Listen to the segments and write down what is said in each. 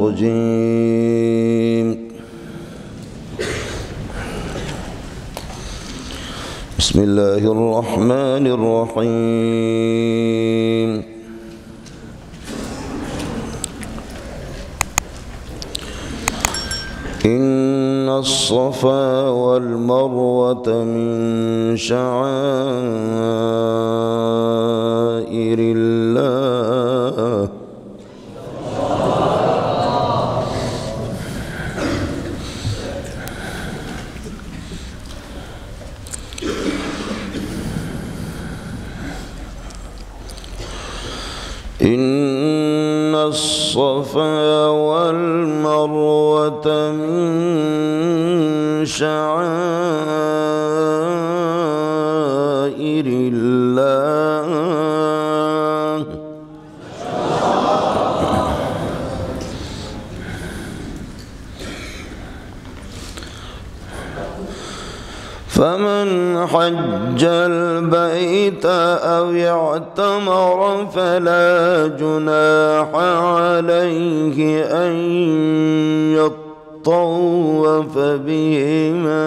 الرجيم. بسم الله الرحمن الرحيم. إن الصفا والمروة من شعائر الله إن الصفا والمروة من شعائر الله فمن حج البيت أو اعتمر فلا جناح عليه أن يطوف بهما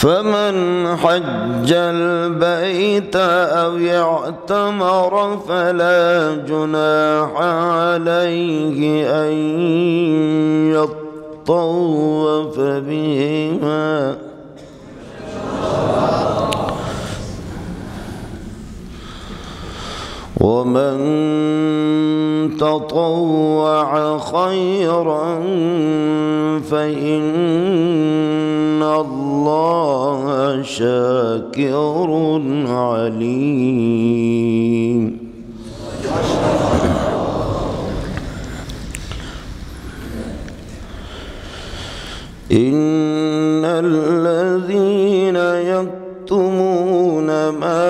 فمن حج البيت أو اعتمر فلا جناح عليه أن يطوف بهما ومن تطوع خيرا فإن الله شاكر عليم. إن الذين يكتمون ما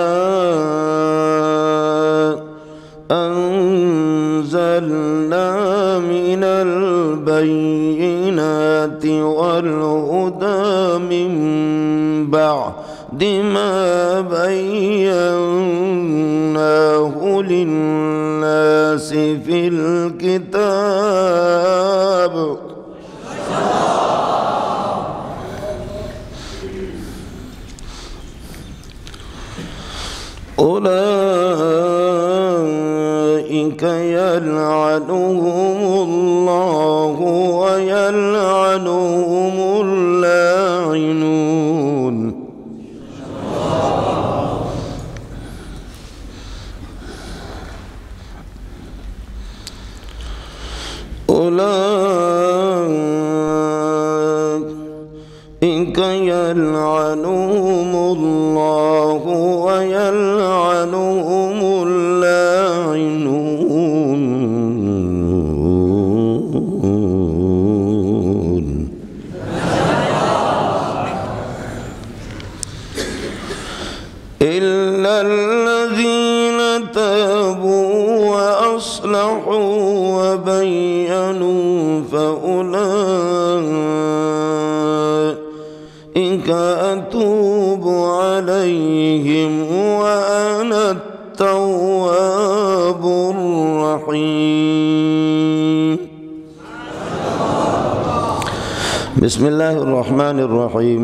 أنزلنا من البينات والهدى من بعد ما بيناه للناس في الكتاب أولئك يلعنهم الله ويلعنهم اللاعنون. أولئك يلعنهم الله ويلعنهم اللاعنون. إلا الذين تابوا وأصلحوا وبينوا فأولئك أتوب عليهم وأنا التواب الرحيم. بسم الله الرحمن الرحيم.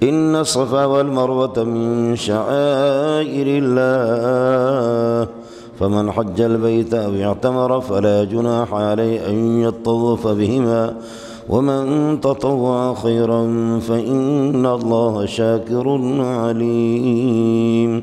إن الصفا والمروة من شعائر الله فمن حج البيت أو اعتمر فلا جناح عليه أن يطوف بهما ومن تطوع خيرا فإن الله شاكر عليم.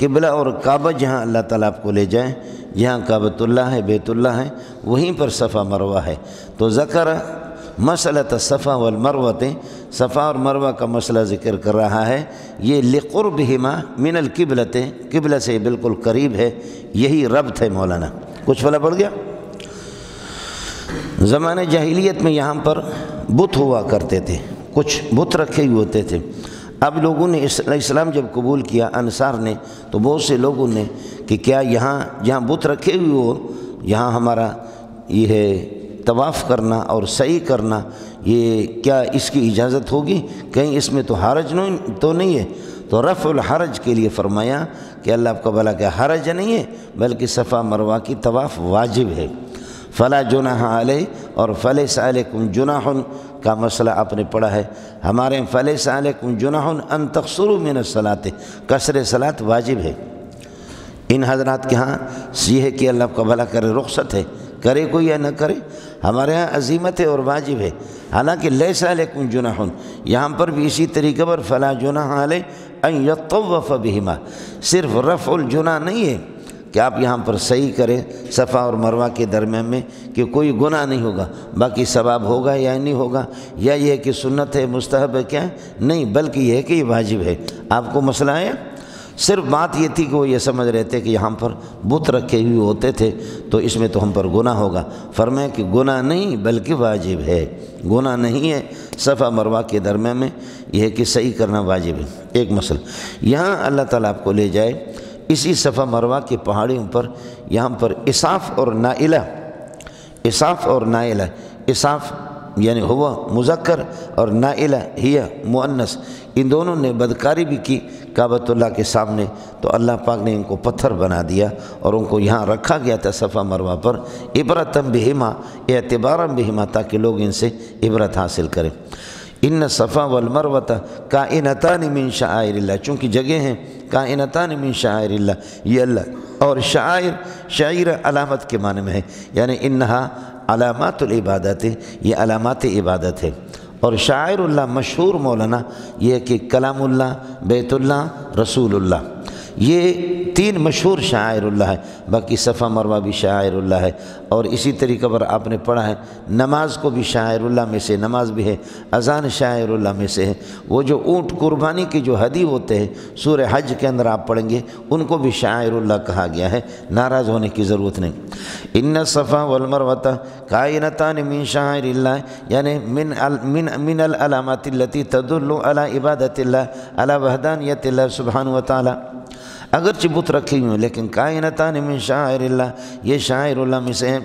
قبلہ اور کعبہ جہاں اللہ تعالیٰ آپ کو لے جائیں، جہاں کعبۃ اللہ ہے، بیت اللہ ہے، وہیں پر صفا مروہ ہے۔ تو ذکر مسئلۃ الصفا والمروہ، صفا اور مروہ کا مسئلہ ذکر کر رہا ہے، یہ لقربہما من القبلۃ، قبلہ سے بالکل قریب ہے، یہی ربط ہے مولانا۔ کچھ پتہ پڑ گیا؟ زمانہ جاہلیت میں یہاں پر بت ہوا کرتے تھے، کچھ بت رکھے ہوئے ہوتے تھے۔ اب لوگوں نے اسلام جب قبول کیا، انصار نے، تو بہت سے لوگوں نے کہ کیا یہاں جہاں بت رکھے ہوئے ہو، یہاں ہمارا یہ ہے طواف کرنا اور سعی کرنا، یہ کیا اس کی اجازت ہوگی؟ کہیں اس میں تو حرج تو نہیں ہے؟ تو رفع الحرج کے لیے فرمایا کہ اللہ آپ کا بھلا کہ حرج نہیں ہے، بلکہ صفا مروہ کی طواف واجب ہے۔ فلا جناح علیہ اور فلیس علیکم جناح کا مسئلہ آپ نے پڑھا ہے، ہمارے فلیس علیکم جناح ان تقصروا من الصلاۃ، قصر صلاۃ واجب ہے۔ ان حضرات کے ہاں یہ ہے کہ اللہ کا بھلا کرے، رخصت ہے، کرے کوئی یا نہ کرے، ہمارے ہاں عزیمت ہے اور واجب ہے۔ حالانکہ لیس علیکم جناح، یہاں پر بھی اسی طریقے پر فلا جناح علیہ ان یطوف بہما، صرف رفع الجناح نہیں ہے کہ آپ یہاں پر صحیح کریں صفا اور مروہ کے درمیان میں کہ کوئی گناہ نہیں ہوگا، باقی ثواب ہوگا یا نہیں ہوگا، یا یہ ہے کہ سنت ہے، مستحب ہے، کیا ہے؟ نہیں، بلکہ یہ ہے کہ یہ واجب ہے۔ آپ کو مسئلہ ہے؟ صرف بات یہ تھی کہ وہ یہ سمجھ رہے تھے کہ یہاں پر بت رکھے ہوئے ہوتے تھے تو اس میں تو ہم پر گناہ ہوگا۔ فرمایا کہ گناہ نہیں بلکہ واجب ہے، گناہ نہیں ہے، صفا مروہ کے درمیان میں یہ ہے کہ صحیح کرنا واجب ہے۔ ایک مسئلہ یہاں اللہ تعالیٰ آپ کو لے جائے اسی صفا مروہ کی پہاڑیوں پر، یہاں پر اساف اور نائلہ، اساف اور نائلہ، اساف یعنی ہوا مذکر اور نائلہ ہی مؤنث، ان دونوں نے بدکاری بھی کی کعبۃ اللہ کے سامنے، تو اللہ پاک نے ان کو پتھر بنا دیا اور ان کو یہاں رکھا گیا تھا صفا مروہ پر، عبرتاً بہما، اعتباراً بہما، تاکہ لوگ ان سے عبرت حاصل کریں۔ ان صفا والمروہ کائنتان من شعائر اللہ، چونکہ جگہ ہیں کائنتان من شعائر اللہ، یہ اللہ اور شعائر علامت کے معنی میں ہے، یعنی انہا علامات العبادت، یہ علامات عبادت ہے۔ اور شاعر اللہ مشہور مولانا یہ کہ کلام اللہ، بیت اللہ، رسول اللہ، یہ تین مشہور شاعر اللہ ہے، باقی صفا مروہ بھی شاعر اللہ ہے۔ اور اسی طریقے پر آپ نے پڑھا ہے نماز کو بھی شاعر اللہ میں سے نماز بھی ہے، اذان شاعر اللہ میں سے ہے۔ وہ جو اونٹ قربانی کے جو ہدی ہوتے ہیں سورہ حج کے اندر آپ پڑھیں گے، ان کو بھی شاعر اللہ کہا گیا ہے، ناراض ہونے کی ضرورت نہیں۔ ان الصفا والمروہ کائنتان من شعائر اللہ، یعنی من العلامات التي تدل على عبادت اللہ، على وحدانیت اللہ سبحانہ وتعالی۔ اگرچہ بت رکھے ہوئے ہیں لیکن کائنتان من شعائر اللہ، یہ شاعر اللہ میں سے ہیں۔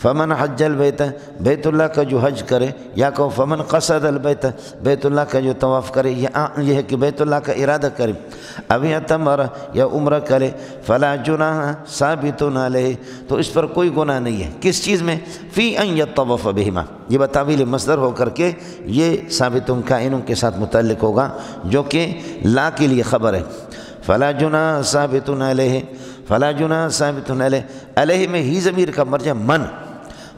فمن حج البیت، بیت اللہ کا جو حج کرے، یا کہو فمن قصد البیت، بیت اللہ کا جو طواف کرے، یہ ہے کہ بیت اللہ کا ارادہ کرے، اب اعتمر یا عمرہ کرے، فلا جناح ثابت علیہ، تو اس پر کوئی گناہ نہیں ہے۔ کس چیز میں؟ فی ان یطوف بہما، یہ بتاویل مصدر ہو کر کے یہ ثابت کائنوں کے ساتھ متعلق ہوگا، جو کہ لا کے لیے خبر ہے۔ فلا جناح ثابت علیہ، فلا جناح ثابت علیہ، علیہ میں ہی ضمیر کا مرجع من،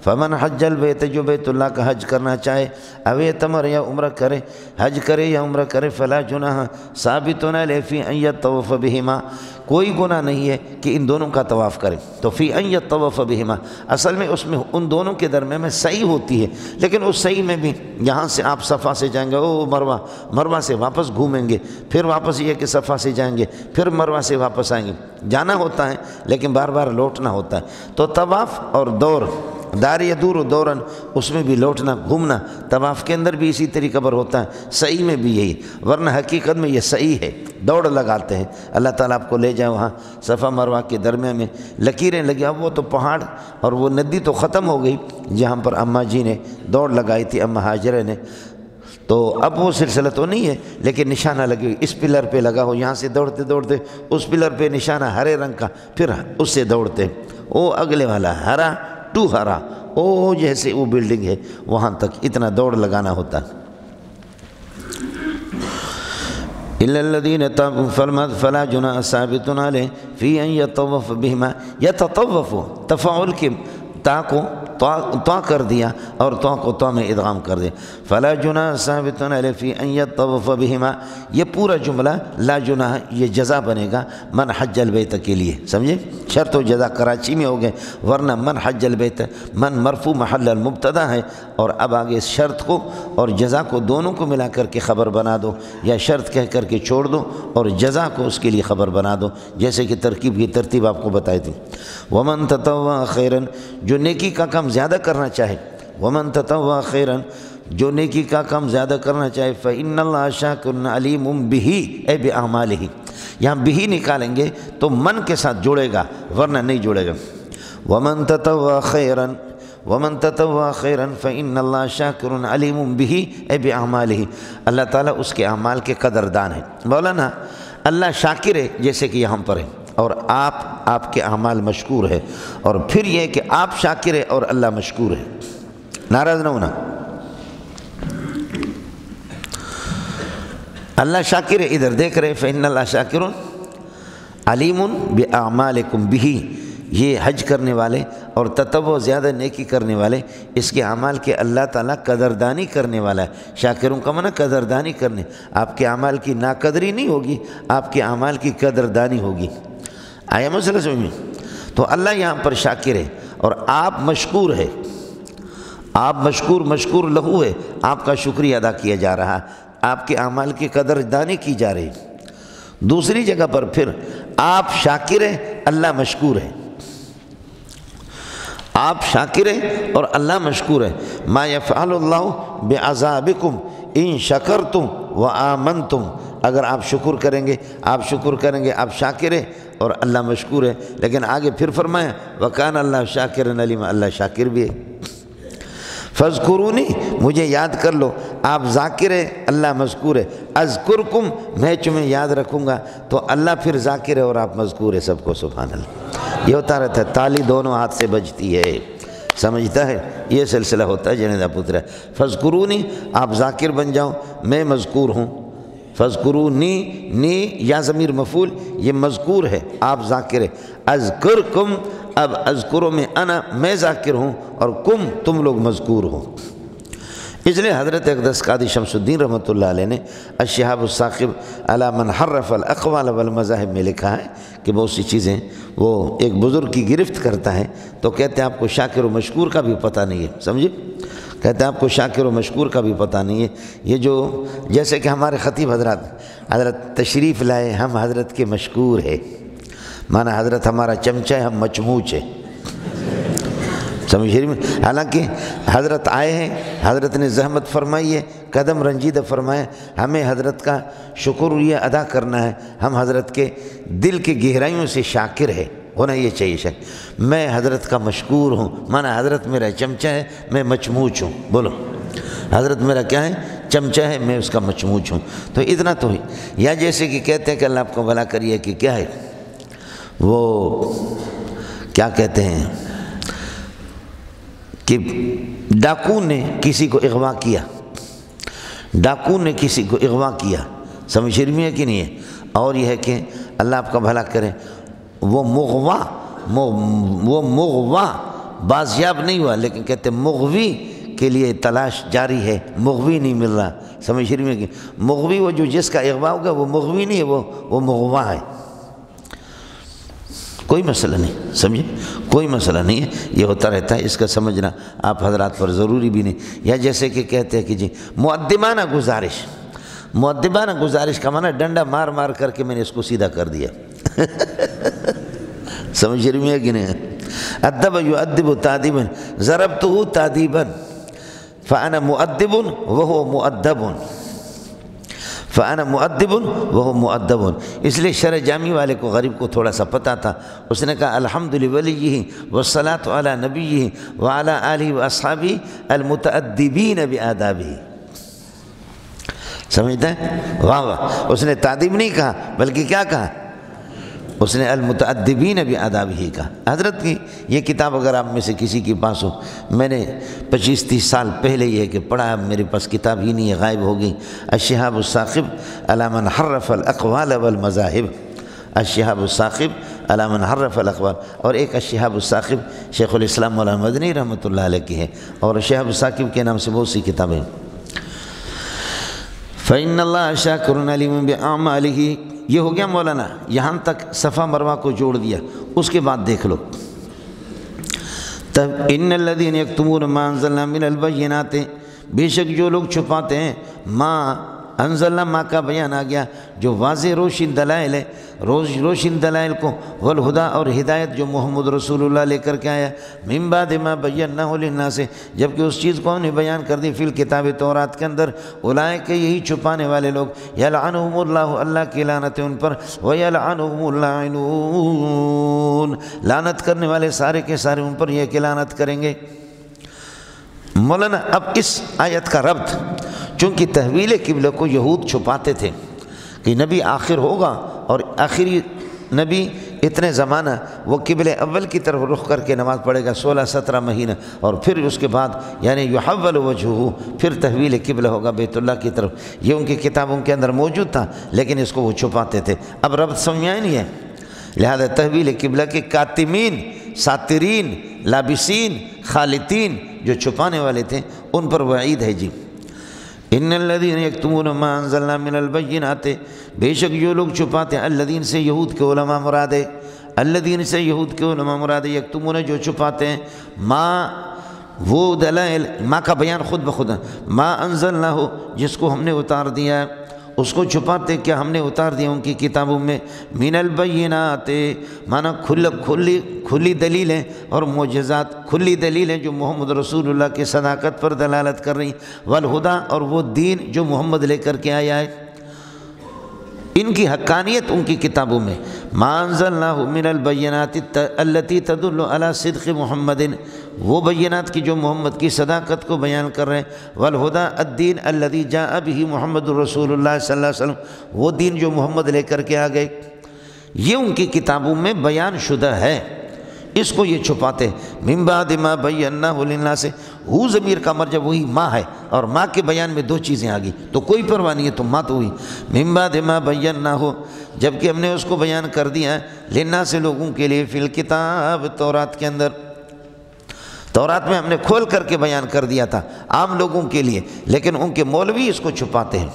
فمن حج البیت، جو بیت اللہ کا حج کرنا چاہے، او اعتمر یا عمرہ کرے، حج کرے یا عمرہ کرے، فلا جناح ثابت علیہ فی ان یطوف بہما، کوئی گناہ نہیں ہے کہ ان دونوں کا طواف کرے۔ تو فی ان یطوف بہما، اصل میں اس میں ان دونوں کے درمیان میں صحیح ہوتی ہے، لیکن اس صحیح میں بھی یہاں سے آپ صفا سے جائیں گے او مروہ، مروہ سے واپس گھومیں گے، پھر واپس یہ کہ صفا سے جائیں گے، پھر مروہ سے واپس آئیں گے، جانا ہوتا ہے لیکن بار بار لوٹنا ہوتا ہے۔ تو طواف اور دور، دار یدور دورن، اس میں بھی لوٹنا گھومنا، طواف کے اندر بھی اسی طریقے پر ہوتا ہے، صحیح میں بھی یہی، ورنہ حقیقت میں یہ صحیح ہے، دوڑ لگاتے ہیں۔ اللہ تعالیٰ آپ کو لے جائے وہاں صفا مروہ کے درمیان میں لکیریں لگی، اب وہ تو پہاڑ اور وہ ندی تو ختم ہو گئی جہاں پر اماں جی نے دوڑ لگائی تھی، اماں ہاجرہ نے، تو اب وہ سلسلہ تو نہیں ہے لیکن نشانہ لگی ہوئی، اس پلر پہ لگا ہو، یہاں سے دوڑتے دوڑتے اس پلر پہ نشانہ ہرے رنگ کا، پھر اس سے دوڑتے، وہ اگلے والا ہرا ٹو ہرا، او جیسے وہ بلڈنگ ہے وہاں تک اتنا دوڑ لگانا ہوتا ہے۔ الا الذين تابوا فلا جناح ثابت علیہ فی ان یطوف بہما، یتطوف، تفاعل کے تا کو طا کر دیا اور طا کو طا میں ادغام کر دیا۔ فلا جناح ثابت علیہ فی ان یطوف بہما، یہ پورا جملہ لا جناح یہ جزا بنے گا من حج البیت کے لیے، سمجھے؟ شرط و جزا کراچی میں ہو گئے، ورنہ من حج البیت من مرفوع محل المبتدا ہے، اور اب آگے شرط کو اور جزا کو دونوں کو ملا کر کے خبر بنا دو، یا شرط کہہ کر کے چھوڑ دو اور جزا کو اس کے لیے خبر بنا دو، جیسے کہ ترکیب کی ترتیب آپ کو بتائی تھی۔ ومن تطوع خیرن، جو نیکی کا کام زیادہ کرنا چاہے، ومن تطوع خیرن، جو نیکی کا کام زیادہ کرنا چاہے، فإن اللہ شاکر علیم بہ اے بأعمالہ، یہاں بہ نکالیں گے تو من کے ساتھ جوڑے گا ورنہ نہیں جوڑے گا۔ ومن تطوع خیرن، ومن تطوع خیرا فإن اللہ شاکر علیم بہ اے بأعمالہ، اللہ تعالیٰ اس کے اعمال کے قدردان ہے۔ مولانا اللہ شاکر ہے جیسے کہ یہاں پر ہے، اور آپ کے اعمال مشکور ہے، اور پھر یہ کہ آپ شاکر ہے اور اللہ مشکور ہے، ناراض نہ ہونا۔ اللہ شاکر ہے، ادھر دیکھ رہے فإن اللہ شاکر علیم بأعمالکم بہ، یہ حج کرنے والے اور تطوع زیادہ نیکی کرنے والے، اس کے اعمال کے اللہ تعالیٰ قدردانی کرنے والا ہے۔ شاکروں کا معنی قدردانی کرنے، آپ کے اعمال کی ناقدری نہیں ہوگی، آپ کے اعمال کی قدردانی ہوگی۔ آیا مسئلہ سمجھ میں؟ تو اللہ یہاں پر شاکر ہے اور آپ مشکور ہے، آپ مشکور لہو ہے، آپ کا شکریہ ادا کیا جا رہا، آپ کے اعمال کی قدردانی کی جا رہی۔ دوسری جگہ پر پھر آپ شاکر ہے، اللہ مشکور ہے، آپ شاکر ہیں اور اللہ مشکور ہے۔ ما یفعل اللہ بعذابکم ان شکرتم وآمنتم، اگر آپ شکر کریں گے، آپ شاکر ہیں اور اللہ مشکور ہے، لیکن آگے پھر فرمایا وکان اللہ شاکر علیم، اللہ شاکر بھی ہے۔ فاذکرونی، مجھے یاد کر لو، آپ ذاکر ہیں، اللہ مذکور ہے۔ اذکرکم، میں تمہیں یاد رکھوں گا، تو اللہ پھر ذاکر ہے اور آپ مذکور ہے، سب کو سبحان اللہ۔ یہ ہوتا رہتا ہے، تالی دونوں ہاتھ سے بجتی ہے، سمجھتا ہے؟ یہ سلسلہ ہوتا ہے جنیدہ پترہ۔ فاذکرونی، آپ ذاکر بن جاؤ، میں مذکور ہوں۔ فاذکرونی، نی یا ضمیر مفعول، یہ مذکور ہے، آپ ذاکر ہے۔ اذکرکم، اب اذکروں میں انا، میں ذاکر ہوں، اور کم، تم لوگ مذکور ہو۔ اس لیے حضرت اقدس قاضی شمس الدین رحمۃ اللہ علیہ نے الشہاب الثاقب علی من حرف الاقوال والمذاہب میں لکھا ہے کہ بہت سی چیزیں وہ ایک بزرگ کی گرفت کرتا ہے، تو کہتے ہیں آپ کو شاکر و مشکور کا بھی پتہ نہیں ہے، سمجھے؟ کہتے ہیں آپ کو شاکر و مشکور کا بھی پتہ نہیں ہے۔ یہ جو جیسے کہ ہمارے خطیب حضرت تشریف لائے، ہم حضرت کے مشکور ہے، مانا حضرت ہمارا چمچہ ہے، ہم مچموچ ہے، سمجھے؟ حالانکہ حضرت آئے ہیں، حضرت نے زحمت فرمائی ہے، قدم رنجیدہ فرمائے، ہمیں حضرت کا شکریہ ادا کرنا ہے، ہم حضرت کے دل کے گہرائیوں سے شاکر ہے، ہونا یہ چاہیے شاکر۔ میں حضرت کا مشکور ہوں، مانا حضرت میرا چمچہ ہے، میں مچموچ ہوں، بولو حضرت میرا کیا ہے؟ چمچہ ہے، میں اس کا مچموچ ہوں۔ تو اتنا تو ہی، یا جیسے کہ کہتے ہیں کہ اللہ آپ کو بھلا کریے کہ کیا ہے وہ کیا کہتے ہیں کہ ڈاکو نے کسی کو اغوا کیا، ڈاکو نے کسی کو اغوا کیا، سمجھ میں ہے کہ نہیں ہے؟ اور یہ ہے کہ اللہ آپ کا بھلا کرے، وہ مغوا بازیاب نہیں ہوا، لیکن کہتے مغوی کے لیے تلاش جاری ہے، مغوی نہیں مل رہا، سمجھ میں ہے کہ مغوی وہ جو جس کا اغوا ہوگا وہ مغوی نہیں ہے، وہ مغوا ہے۔ کوئی مسئلہ نہیں، سمجھے؟ کوئی مسئلہ نہیں ہے، یہ ہوتا رہتا ہے، اس کا سمجھنا آپ حضرات پر ضروری بھی نہیں۔ یا جیسے کہ کہتے ہیں کہ جی مؤدبانہ گزارش، مؤدبانہ گزارش کا معنی ڈنڈا مار مار کر کے میں نے اس کو سیدھا کر دیا، سمجھ رہی ہے کہ نہیں؟ ادب یؤدب تادیبا، ضربتہ تادیبا فانا مؤدب وهو مؤدب، فانا مؤدب وهو مؤدب۔ اس لیے شرح جامی والے کو غریب کو تھوڑا سا پتہ تھا، اس نے کہا الحمد لولیہ والصلاۃ علی نبیہ وعلی آلہ واصحابہ المتأدبین بآدابہ، سمجھتے ہیں؟ واہ واہ، اس نے تعدیب نہیں کہا بلکہ کیا کہا؟ اس نے المتأدبین بآدابہ کہا۔ حضرت کی یہ کتاب اگر آپ میں سے کسی کے پاس ہو، میں نے 25-30 سال پہلے یہ کہ پڑھا، اب میرے پاس کتاب ہی نہیں ہے، غائب ہو گئی۔ الشہاب الثاقب علی من حرف الاقوال والمذاہب، الشہاب الثاقب علی من حرف الاخبار۔ اور ایک الشہاب الثاقب شیخ الاسلام مولانا مدنی رحمۃ اللہ علیہ کی ہے، اور شہاب الثاقب کے نام سے بہت سی کتابیں۔ فإن اللہ شاکر علیم بأعمالہ، یہ ہو گیا مولانا، یہاں تک صفا مروہ کو جوڑ دیا۔ اس کے بعد دیکھ لو، تب ان الذین یکتمون ما انزلنا من البینات، بے شک جو لوگ چھپاتے ہیں ما انزلنا، ما کا بیان آ گیا جو واضح روشن دلائل ہے، روشن دلائل کو، والہدا اور ہدایت جو محمد رسول اللہ لے کر کے آیا، من بعد ما بیناہ للناس، جبکہ اس چیز کو ہم نے بیان کر دی فی الکتاب تورات کے اندر، اولئک یہی چھپانے والے لوگ، یلعنہم اللہ، اللہ کی لعنت ہے ان پر، ویلعنہم اللاعنون، لعنت کرنے والے سارے کے سارے ان پر یہ کہ لعنت کریں گے۔ مولانا اب اس آیت کا ربط، چونکہ تحویل قبلہ کو یہود چھپاتے تھے کہ نبی آخر ہوگا، اور آخری نبی اتنے زمانہ وہ قبلہ اول کی طرف رخ کر کے نماز پڑھے گا 16-17 مہینہ، اور پھر اس کے بعد یعنی یحول وجہہ، پھر تحویل قبلہ ہوگا بیت اللہ کی طرف۔ یہ ان کی کتابوں کے اندر موجود تھا، لیکن اس کو وہ چھپاتے تھے۔ اب ربط سمجھ میں نہیں ہے، لہذا تحویل قبلہ کے کاتمین، ساترین، لابسین، خالطین جو چھپانے والے تھے ان پر وعید ہے جی۔ ان الذین یکتمون ما انزلنا من البینات، بے شک جو لوگ چھپاتے ہیں، الذین سے یہود کے علماء مراد ہے، الذین سے یہود کے علماء مراد ہے، یکتمون جو چھپاتے ہیں، ما وہ دلائل، ما کا بیان خود بخود ہے، ما انزلنا ہو جس کو ہم نے اتار دیا ہے، اس کو چھپاتے کیا ہم نے اتار دیا ان کی کتابوں میں، من البینات مانا کھلی دلیلیں اور معجزات، کھلی دلیلیں جو محمد رسول اللہ کی صداقت پر دلالت کر رہی، والہدا اور وہ دین جو محمد لے کر کے آیا ہے، ان کی حقانیت ان کی کتابوں میں، ما انزلناہ من البینات التی تدل علی صدق محمد، وہ بینات کی جو محمد کی صداقت کو بیان کر رہے ہیں، والہدا الدین الذی جاء بہ محمد رسول اللہ صلی اللہ علیہ وسلم، وہ دین جو محمد لے کر کے آ گئے، یہ ان کی کتابوں میں بیان شدہ ہے، اس کو یہ چھپاتے ہیں۔ من بعد ما بیناہ للناس، ہو ضمیر کا مرجع وہی ماں ہے، اور ماں کے بیان میں دو چیزیں آ گئی تو کوئی پرواہ نہیں ہے، تو ماں تو ہوئی۔ من بعد ما بیناہ، جبکہ ہم نے اس کو بیان کر دیا للناس لوگوں کے لیے، فی الکتاب تورات کے اندر، تورات میں ہم نے کھول کر کے بیان کر دیا تھا عام لوگوں کے لیے، لیکن ان کے مولوی اس کو چھپاتے ہیں،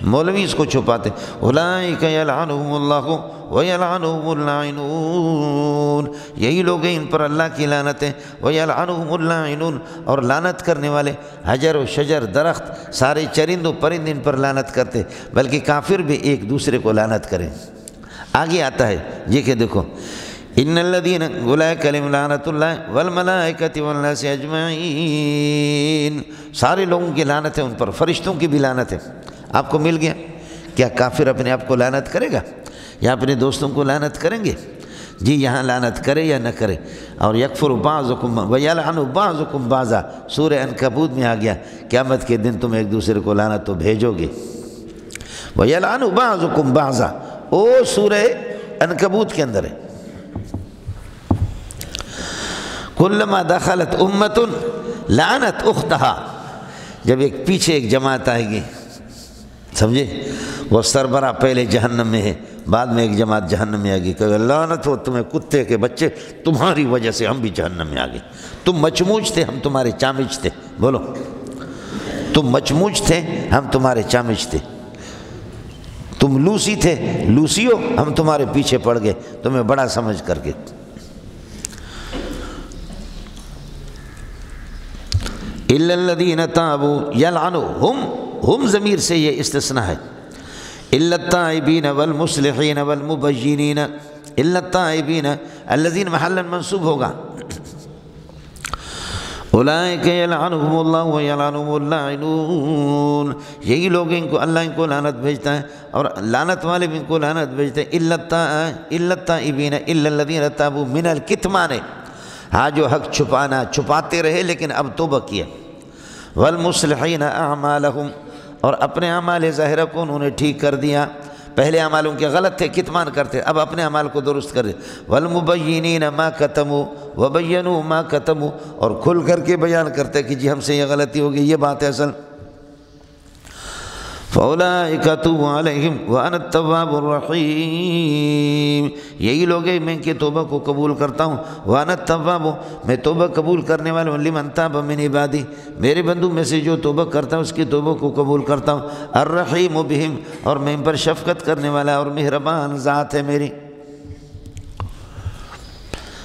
مولوی اس کو چھپاتے ہیں۔ اولئک یلعنہم اللہ ویلعنہم اللاعنون، یہی لوگ ہیں ان پر اللہ کی لعنت ہے، ویلعنہم اللاعنون، اور لعنت کرنے والے حجر و شجر، درخت، سارے چرند و پرند ان پر لعنت کرتے، بلکہ کافر بھی ایک دوسرے کو لعنت کریں۔ آگے آتا ہے یہ کہ دیکھو، ان الذین اولئک علیہم لعنت اللہ والملائکۃ والناس اجمعین، سارے لوگوں کی لعنت ہے ان پر، فرشتوں کی بھی لعنت ہے۔ آپ کو مل گیا، کیا کافر اپنے آپ کو لعنت کرے گا یا اپنے دوستوں کو لعنت کریں گے؟ جی یہاں لعنت کرے یا نہ کرے، اور یکفر بعضکم ویلعن بعضکم بعضا، سورہ عنکبوت میں آ گیا قیامت کے دن تم ایک دوسرے کو لعنت تو بھیجو گے، ویلعن بعضکم بعضا، او سورہ عنکبوت کے اندر ہے۔ کلما دخلت امت لعنت اختہا، جب ایک پیچھے ایک جماعت آئے گی، سمجھے، وہ سربراہ پہلے جہنم میں ہے، بعد میں ایک جماعت جہنم میں آ گئی، کہ لعنت ہو تمہیں کتے کے بچے، تمہاری وجہ سے ہم بھی جہنم میں آ گئے، تم مچموچ تھے ہم تمہارے چامچ تھے، بولو تم مچموچ تھے ہم تمہارے چامچ تھے، تم لوسی تھے لوسیو، ہم تمہارے پیچھے پڑ گئے تمہیں بڑا سمجھ کر کے۔ الا الذین تابوا یلعنہم، ہم ضمیر سے یہ استثناء ہے، الا التائبین والمصلحین والمبینین، الا التائبین، الذین محلا منصوب ہوگا، اولئک یلعنہم اللہ ویلعنہم اللاعنون، یہی لوگ ان کو اللہ ان کو لعنت بھیجتا ہے، اور لعنت والے بھی ان کو لعنت بھیجتے ہیں۔ الا التائبین الا الذین تابوا من الکتمان، ہاں جو حق چھپاتے رہے لیکن اب توبہ کیا، والمصلحین اعمالہم، اور اپنے اعمال ظاہرہ کو انہوں نے ٹھیک کر دیا، پہلے اعمال ان کے غلط تھے، کتمان کرتے، اب اپنے اعمال کو درست کر دے، والمبینین ما کتموا وبینوا ما کتموا، اور کھل کر کے بیان کرتے کہ جی ہم سے یہ غلطی ہوگی، یہ بات ہے اصل۔ فَأُولَٰئِكَ أَتُوبُ عَلَيْهِمْ وَأَنَا التَّوَّابُ الرَّحِيمُ، یہی لوگ ہیں میں کہ توبہ کو قبول کرتا ہوں، وَأَنَا التَّوَّابُ، میں توبہ قبول کرنے والا ہوں، لِمَنْ تَابَ مِنْ عِبَادِي، میرے بندوں میں سے جو توبہ کرتا ہے اس کی توبہ کو قبول کرتا ہوں، الرحیم بہم، اور میں ان پر شفقت کرنے والا اور مہربان ذات ہے میری۔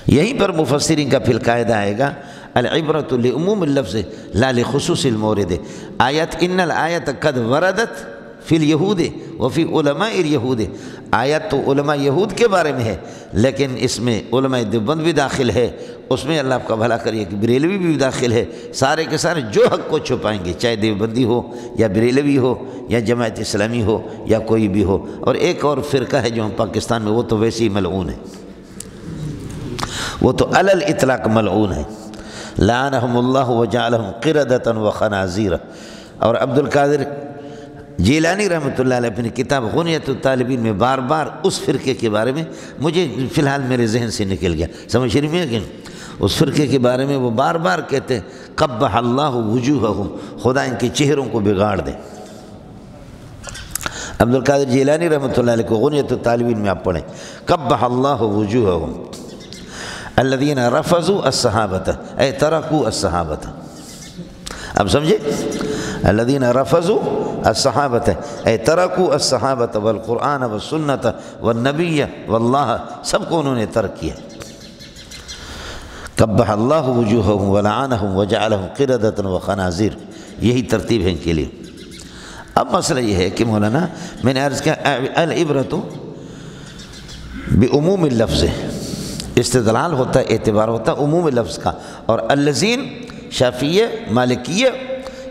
یہیں پر مفسرین کا پھر قاعدہ آئے گا، العبرۃ لعموم اللفظ لا لخصوص المورد، آیت ان الآیت قد وردت فی الیہود وفی علماء الیہود، آیت تو علماء یہود کے بارے میں ہے لیکن اس میں علماء دیوبند بھی داخل ہے، اس میں اللہ آپ کا بھلا کریے کہ بریلوی بھی داخل ہے، سارے کے سارے جو حق کو چھپائیں گے، چاہے دیوبندی ہو یا بریلوی ہو یا جماعت اسلامی ہو یا کوئی بھی ہو۔ اور ایک اور فرقہ ہے جو ہم پاکستان میں، وہ تو ویسے ہی ملعون ہے، وہ تو علی الاطلاق ملعون ہے، لعنہم اللہ وجعلہم قردۃ وخنازیر۔ اور عبد القادر جیلانی رحمۃ اللہ علیہ اپنی کتاب غنیۃ الطالبین میں بار بار اس فرقے کے بارے میں، مجھے فی الحال میرے ذہن سے نکل گیا، سمجھ رہی ہیں کہ اس فرقے کے بارے میں وہ بار بار کہتے ہیں قبح اللہ وجوہہم، خدا ان کے چہروں کو بگاڑ دے۔ عبد القادر جیلانی رحمۃ اللہ علیہ کو غنیۃ الطالبین میں آپ پڑھیں، قبح اللہ وجوہہم الذین رفضوا الصحابۃ اے ترکوا الصحابۃ، اب سمجھے، الذین رفضوا الصحابۃ اے ترکوا الصحابۃ والقرآن والسنۃ والنبی واللہ، سب کو انہوں نے ترک کیا۔ قبح اللہ وجوہہم ولعنہم وجعلہم قردۃ وخنازیر، یہی ترتیب ہے ان کے لیے۔ اب مسئلہ یہ ہے کہ مولانا میں نے عرض کیا العبرۃ بعموم اللفظ، استدلال ہوتا ہے، اعتبار ہوتا ہے عموم لفظ کا، اور الذین شافعیہ مالکیہ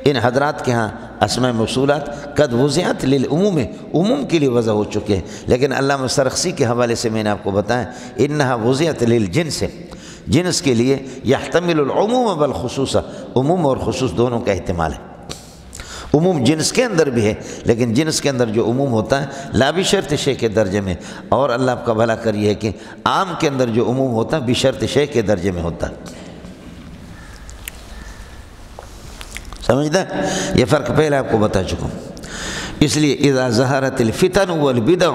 ان حضرات کے ہاں اسماء موصولات قد وضعت للعموم، عموم کے لیے وضع ہو چکے ہیں، لیکن علامہ سرخسی کے حوالے سے میں نے آپ کو بتایا انہا وضعت للجنس، جنس کے لیے یحتمل العموم والخصوص، عموم اور خصوص دونوں کا احتمال ہے، عموم جنس کے اندر بھی ہے لیکن جنس کے اندر جو عموم ہوتا ہے لا بشرط شے کے درجے میں، اور اللہ آپ کا بھلا کریے کہ عام کے اندر جو عموم ہوتا ہے بشرط شے کے درجے میں ہوتا ہے، سمجھتا ہے؟ یہ فرق پہلے آپ کو بتا چکا ہوں۔ اس لیے اذا ظہرت الفتن والبدع،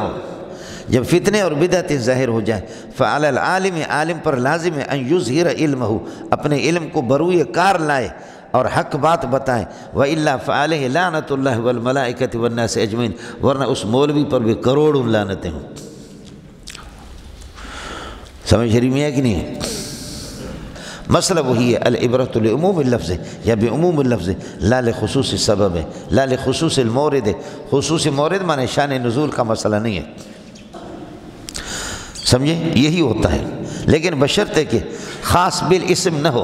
جب فتنے اور بدعتیں ظاہر ہو جائیں، فعلی العالم، عالم پر لازم ہے ان یظہر علمہ، اپنے علم کو بروئے کار لائے اور حق بات بتائیں، وَإِلَّا فَعَلَيْهِ لَعْنَةُ اللَّهِ وَالْمَلَائِكَةِ وَالنَّاسِ أَجْمَعِينَ، ورنہ اس مولوی پر بھی کروڑوں لعنتیں ہوں۔ سمجھ رہی ہے کہ نہیں؟ مسئلہ وہی ہے، العبرۃ لعموم اللفظ یا بعموم اللفظ لا لخصوص السبب، لا لخصوص المورد، خصوص مورد معنی شان نزول کا مسئلہ نہیں ہے، سمجھے؟ یہی ہوتا ہے، لیکن بشرط ہے کہ خاص بالاسم نہ ہو،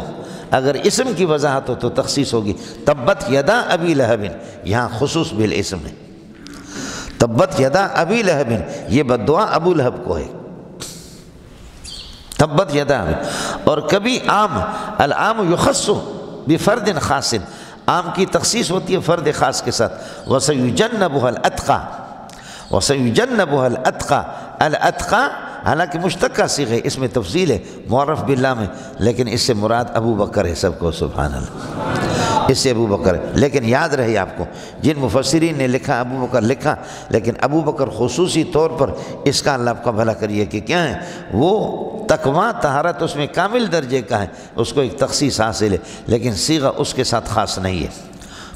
اگر اسم کی وضاحت ہو تو تخصیص ہوگی، تبت یدا ابی لہب، یہاں خصوص بالاسم ہے، تبت یدا ابی لہب، یہ بددعا ابو لہب کو ہے، تبت یدا، اور کبھی عام، العام یخص بفرد خاص، عام کی تخصیص ہوتی ہے فرد خاص کے ساتھ، وَسَيُجَنَّبُهَا الْأَتْقَى، وَسَيُجَنَّبُهَا الْأَتْقَى، الْأَتْقَى حالانکہ مشتقہ صیغہ ہے، اس میں تفضیل ہے معرف باللہ میں، لیکن اس سے مراد ابو بکر ہے، سب کو سبحان اللہ، اس سے ابو بکر ہے، لیکن یاد رہے آپ کو جن مفسرین نے لکھا ابو بکر لکھا، لیکن ابو بکر خصوصی طور پر اس کا اللہ آپ کا بھلا کریے کہ کیا ہے، وہ تقویٰ طہارت اس میں کامل درجے کا ہے، اس کو ایک تخصیص حاصل ہے، لیکن صیغہ اس کے ساتھ خاص نہیں ہے۔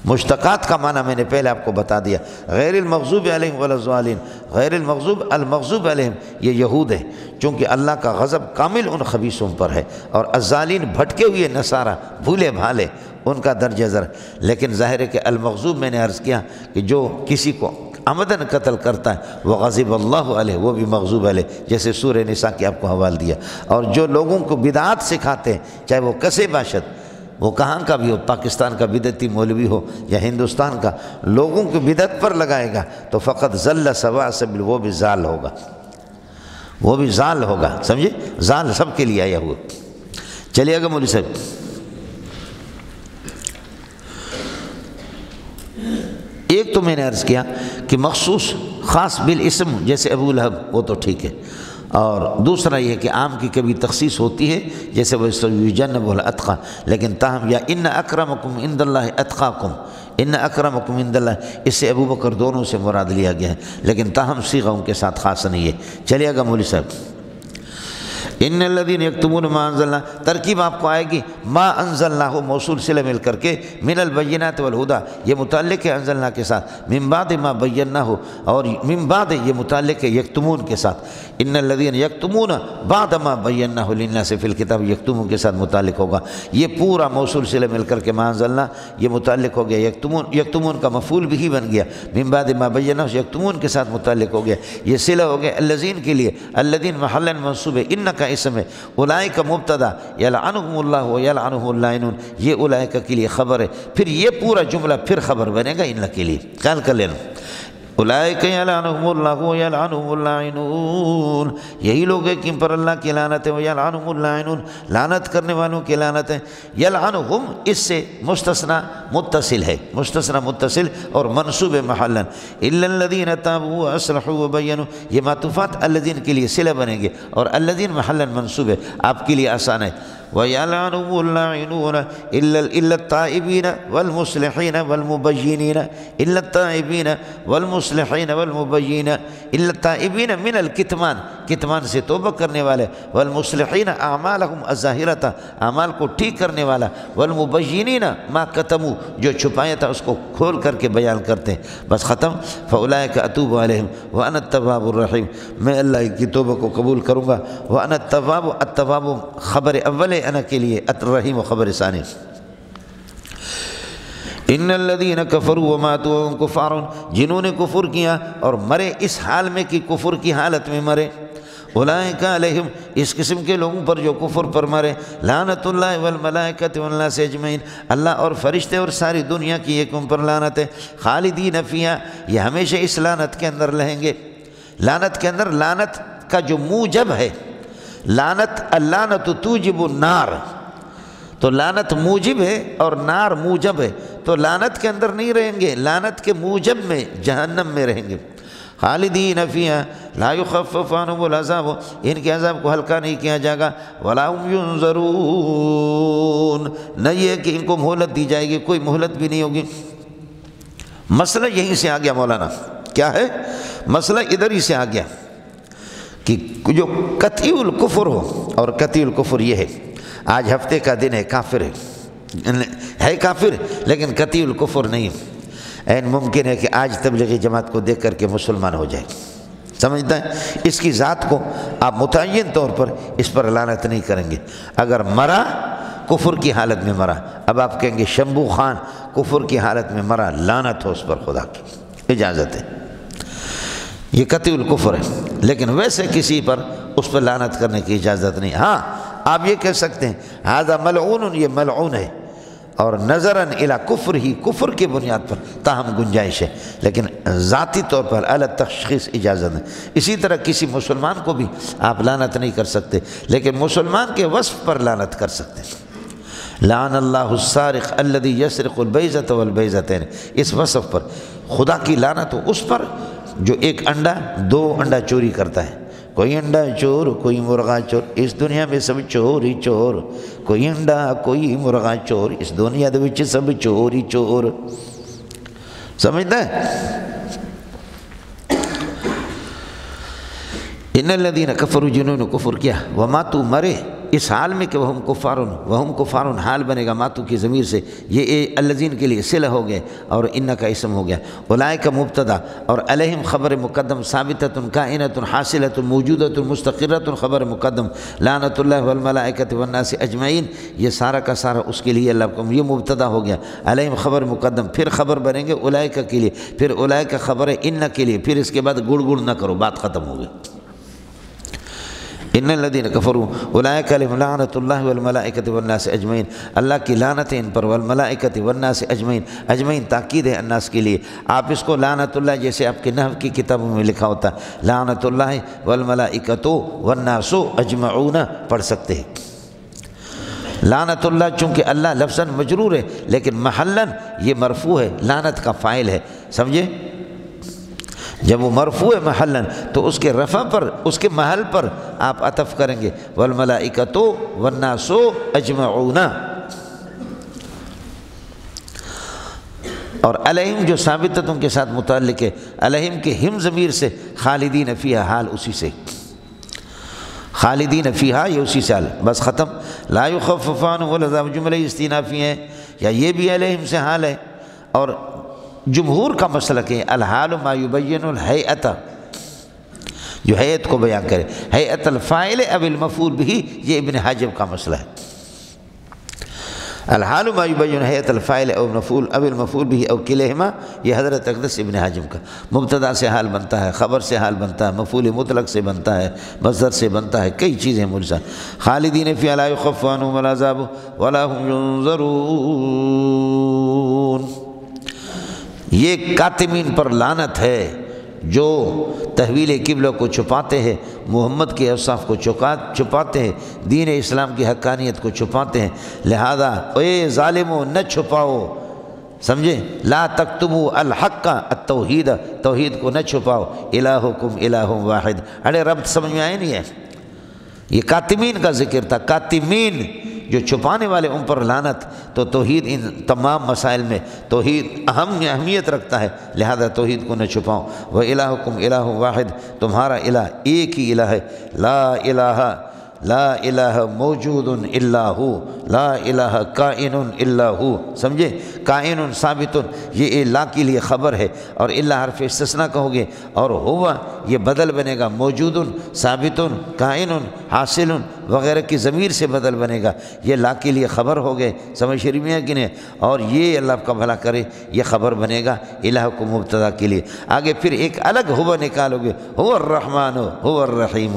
مشتقات کا معنی میں نے پہلے آپ کو بتا دیا، غیر المغضوب علیہم ولا الضالین، غیر المغضوب علیہم یہ یہود ہے، چونکہ اللہ کا غضب کامل ان خبیثوں پر ہے، اور الضالین بھٹکے ہوئے نصارہ، بھولے بھالے، ان کا درجہ ذرا، لیکن ظاہر ہے کہ المغضوب میں نے عرض کیا کہ جو کسی کو عمدن قتل کرتا ہے وہ غضب اللہ علیہ، وہ بھی مغضوب علیہ، جیسے سورہ نساء کی آپ کو حوالہ دیا، اور جو لوگوں کو بدعات سکھاتے ہیں چاہے وہ کسے باشد، وہ کہاں کا بھی ہو، پاکستان کا بدعتی مولوی ہو یا ہندوستان کا، لوگوں کو بدعت پر لگائے گا تو فقط ضل سوا سبیل، وہ بھی ضال ہوگا، وہ بھی ضال ہوگا، سمجھے؟ ضال سب کے لیے آیا ہوا۔ چلیے گا مولوی صاحب، ایک تو میں نے عرض کیا کہ مخصوص خاص بالاسم جیسے ابو لہب وہ تو ٹھیک ہے، اور دوسرا یہ کہ عام کی کبھی تخصیص ہوتی ہے جیسے وہ یجنب الاتقى، لیکن تاہم یا ان اکرمکم عند اللہ اتقاکم، ان اکرمکم عند اللہ، اس سے ابو بکر دونوں سے مراد لیا گیا ہے، لیکن تاہم صیغہ ان کے ساتھ خاص نہیں ہے۔ چلیے گا مولوی صاحب، ان الذین یکتمون ما انزلنا، ترکیب آپ کو آئے گی ما انزلنا ہو موصول صلہ مل کر کے، من البینات والہدا یہ متعلق ہے انزلنا کے ساتھ، من بعد ما بینا ہو، اور من بعد یہ متعلق ہے یکتمون کے ساتھ، ان الذین یکتمون بعد ما بینا للناس فی الکتاب، یکتمون کے ساتھ متعلق ہوگا۔ یہ پورا موصول صلہ مل کر کے ما انزلنا یہ متعلق ہو گیا یکتمون، یکتمون کا مفعول بھی بن گیا، من بعد ما بینا یکتمون کے ساتھ متعلق ہو گیا، یہ صلہ ہو گیا الذین کے لیے، الذین محلا منصوب ہے، ان کا اسم ہے، اولئک مبتدا یلعنہم اللہ و یلعنہ اللاعنون، یہ اولئک کے لیے خبر ہے، پھر یہ پورا جملہ پھر خبر بنے گا ان کے لیے، خیال کر لینا، اولئک یلعنہم اللہ و یلعنہ اللاعنون، یہی لوگ ہیں کہ ان پر اللہ کی لعنت ہے، و یلعنہم اللاعنون، لعنت کرنے والوں کی لعنت ہے، یلعنہم اس سے مستثنی متصل ہے، مستثنی متصل اور منصوب محلا، الا الذین تابوا واصلحوا وبینوا، یہ معطوفات الذین کے لیے صلہ بنیں گے، اور الذین محلا منصوب ہے، آپ کے لیے آسان ہے، وَيَلْعَنُهُمُ اللاعنون إِلَّا التَّائِبِينَ وَالْمُصْلِحِينَ وَالْمُبَيِّنِينَ إِلَّا التَّائِبِينَ وَالْمُصْلِحِينَ وَالْمُبَيِّنِينَ إِلَّا التَّائِبِينَ من الکتمان، کتمان سے توبہ کرنے والے، والمصلحین اعمالہم الظاہرۃ، اعمال کو ٹھیک کرنے والا، والمبینین ما کتموا جو چھپایا تھا اس کو کھول کر کے بیان کرتے ہیں، بس ختم، فاولئک اتوب علیہم وانا التواب الرحیم، میں اللہ کی توبہ کو قبول کروں گا، وانا التواب، التواب خبر اول انا کے لیے، الرحیم خبر ثانی۔ ان الذین کفروا وماتوا وهم کفار، جنہوں نے کفر کیا اور مرے اس حال میں کہ کفر کی حالت میں مرے، اولئک علیہم، اس قسم کے لوگوں پر جو کفر پر مرے، لعنت اللہ والملائکۃ والناس اجمعین، اللہ اور فرشتے اور ساری دنیا کی ایک ان پر لعنت ہے، خالدین فیہا، یہ ہمیشہ اس لعنت کے اندر رہیں گے۔ لعنت کے اندر، لعنت کا جو موجب ہے، لعنت اللعنت توجب النار، تو لعنت موجب ہے اور نار موجب ہے، تو لعنت کے اندر نہیں رہیں گے، لعنت کے موجب میں جہنم میں رہیں گے۔ خالدین فیہا لا یخفف عنہم العذاب، ان کے عذاب کو ہلکا نہیں کیا جائے گا، ولا هم ینظرون، نہ یہ کہ ان کو مہلت دی جائے گی، کوئی مہلت بھی نہیں ہوگی۔ مسئلہ یہیں سے آ گیا مولانا، کیا ہے مسئلہ؟ ادھر ہی سے آ گیا کہ جو قطعی الکفر ہو، اور قطعی الکفر یہ ہے، آج ہفتے کا دن ہے، کافر ہے کافر لیکن قطعی الکفر نہیں، این ممکن ہے کہ آج تبلیغی جماعت کو دیکھ کر کے مسلمان ہو جائے، سمجھتا ہے؟ اس کی ذات کو آپ متعین طور پر اس پر لعنت نہیں کریں گے، اگر مرا کفر کی حالت میں مرا، اب آپ کہیں گے شمبو خان کفر کی حالت میں مرا، لعنت ہو اس پر خدا کی، اجازت ہے، یہ قطعی الکفر ہے، لیکن ویسے کسی پر اس پر لعنت کرنے کی اجازت نہیں۔ ہاں آپ یہ کہہ سکتے ہیں ھذا ملعون، یہ ملعون ہے، اور نظراً الی کفر ہی، کفر کی بنیاد پر تاہم گنجائش ہے، لیکن ذاتی طور پر اعلی تشخیص اجازت ہے۔ اسی طرح کسی مسلمان کو بھی آپ لعنت نہیں کر سکتے، لیکن مسلمان کے وصف پر لعنت کر سکتے ہیں۔ لعن اللہ السارق الذی یسرق البیضۃ والبیضتین، اس وصف پر خدا کی لعنت ہو اس پر جو ایک انڈا دو انڈا چوری کرتا ہے، کوئی انڈا چور کوئی مرغا چور، اس دنیا میں سب چور ہی چور، کوئی انڈا کوئی مرغا چور، اس دنیا دے وچ سب چور ہی چور، سمجھتا ہے؟ ان الذین کفروا، جنہوں نے کفر کیا، وماتوا مرے اس حال میں کہ وہم کفارون حال بنے گا ماتو کی ضمیر سے، یہ الذین کے لیے صلہ ہو گئے اور ان کا اسم ہو گیا، اولئک مبتدا اور علیہم خبر مقدم، ثابتۃ کائنۃ حاصلۃ موجودۃ مستقرۃ خبر مقدم، لعنت اللہ والملائکۃ والناس اجمعین، یہ سارا کا سارا اس کے لیے اللہ کو، یہ مبتدا ہو گیا، علیہم خبر مقدم، پھر خبر بنیں گے اولئک کے لیے، پھر اولئک خبر ہے ان کے لیے، پھر اس کے بعد گڑ گڑ نہ کرو، بات ختم ہو گئی۔ ان الذین کفروا اولئک علیہم لعنت اللہ والملائکۃ والناس اجمعین، اللہ کی لعنت ہے ان پر، والملائکۃ والناس اجمعین، اجمعین تاکید ہے الناس کے لیے، آپ اس کو لعنت اللہ جیسے آپ کے نحو کی کتابوں میں لکھا ہوتا ہے لعنت اللہ والملائکۃ والناس اجمعون پڑھ سکتے ہیں۔ لعنت اللہ چونکہ اللہ لفظاً مجرور ہے لیکن محلاً یہ مرفوع ہے، لعنت کا فاعل ہے، سمجھے؟ جب وہ مرفوع محلاً تو اس کے رفع پر، اس کے محل پر آپ عطف کریں گے والملائکۃ والناس اجمعون، اور علیہم جو ثابتتوں کے ساتھ متعلق ہے، علیہم کے ہم ضمیر سے خالدین فیہا حال اسی سے، خالدین فیہا یہ اسی سال بس ختم۔ لا یخفف عنہم العذاب جملہ استئنافی ہے، یا یہ بھی علیہم سے حال ہے۔ اور جمہور کا مسلک ہے الحال ما یبین الہیئۃ، جو ہیئت کو بیان کرے، ہیئت الفاعل او المفعول بہ، یہ ابن حجب کا مسئلہ ہے۔ الحال ما یبین ہیئت الفاعل او المفعول او المفعول بہ او کلہما، یہ حضرت اقدس ابن حجب کا، مبتدا سے حال بنتا ہے، خبر سے حال بنتا ہے، مفعول مطلق سے بنتا ہے، مصدر سے بنتا ہے، کئی چیزیں ملزم۔ خالدین فیہا لا یخفف عنہم العذاب ولا هم ینظرون، یہ کاتمین پر لعنت ہے جو تحویل قبلہ کو چھپاتے ہیں، محمد کے اوصاف کو چھپاتے ہیں، دین اسلام کی حقانیت کو چھپاتے ہیں۔ لہذا اے ظالمو نہ چھپاؤ، سمجھے، لا تکتموا الحق التوحید، توحید کو نہ چھپاؤ، الہکم الہ واحد۔ ارے رب سمجھ میں آئے نہیں ہے، یہ کاتمین کا ذکر تھا، کاتمین جو چھپانے والے، ان پر لعنت۔ تو توحید ان تمام مسائل میں توحید اہمیت رکھتا ہے، لہذا توحید کو نہ چھپاؤ۔ وَإِلَٰهُكُمْ إِلَٰهٌ واحد، تمہارا الہ ایک ہی الہ ہے، لا الہ موجود الا ہو، لا الہ کائن الا ہو، سمجھے، کائن ثابت، یہ لا کے لیے خبر ہے، اور الا حرف استثناء کہو گے، اور ہوا یہ بدل بنے گا، موجود ثابت کائن حاصل وغیرہ کی ضمیر سے بدل بنے گا، یہ لا کے لیے خبر ہو گئے، سمجھ شریف میں ہے کہ نہیں؟ اور یہ اللہ کا بھلا کرے یہ خبر بنے گا الہ کو مبتدا کے لیے۔ آگے پھر ایک الگ ہوا نکالو گے، هو الرحمن هو الرحیم،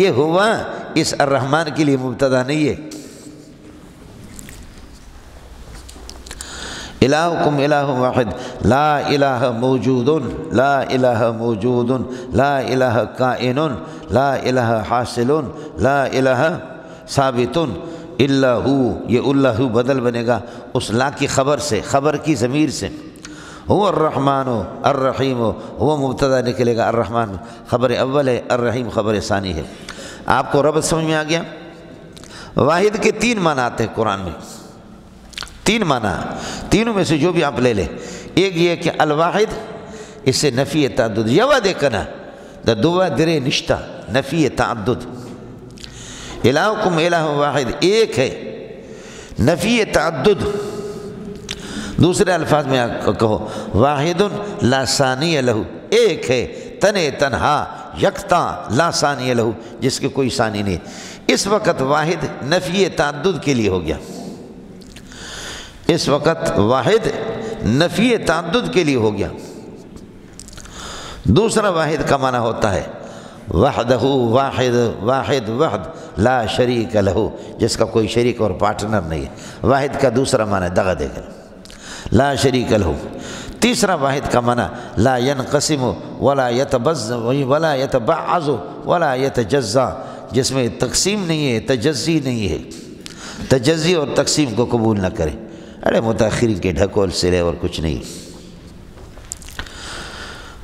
یہ ہوا اس الرحمن کے لیے مبتدا نہیں ہے۔ الہکم الہ واحد، لا الہ موجود، لا الہ موجود، لا الہ کائن، لا الہ حاصل، لا الہ ثابت الا ہو، یہ اللہ بدل بنے گا اس لا کی خبر سے، خبر کی ضمیر سے۔ هو الرحمن الرحیم، وہ مبتدا نکلے گا، الرحمن خبر اول ہے، الرحیم خبر ثانی ہے۔ آپ کو ربط سمجھ میں آ گیا؟ واحد کے تین معنی آتے ہیں قرآن میں، تین معنی، تینوں میں سے جو بھی آپ لے لیں۔ ایک یہ کہ الواحد، اس سے نفی تعدد، یوا دیکھنا دا دوا درے نشتہ، نفی تعدد۔ الہکم الہ واحد، ایک ہے، نفی تعدد۔ دوسرے الفاظ میں کہو واحد لا ثانی لہ، ایک ہے تنہا یکتا لا ثانی لہ، جس کے کوئی ثانی نہیں۔ اس وقت واحد نفی تعدد کے لیے ہو گیا، اس وقت واحد نفی تعدد کے لیے ہو گیا۔ دوسرا واحد کا معنی ہوتا ہے وحدہ، واحد واحد وحد لا شریک لہ، جس کا کوئی شریک اور پارٹنر نہیں ہے۔ واحد کا دوسرا معنی دغا دے کر لا شریک لہ۔ تیسرا واحد کا معنی لا ينقسم ولا يتبعض ولا يتجزا، جس میں تقسیم نہیں ہے، تجزی نہیں ہے، تجزی اور تقسیم کو قبول نہ کرے۔ ارے متاخرین کے ڈھکول سلے اور کچھ نہیں۔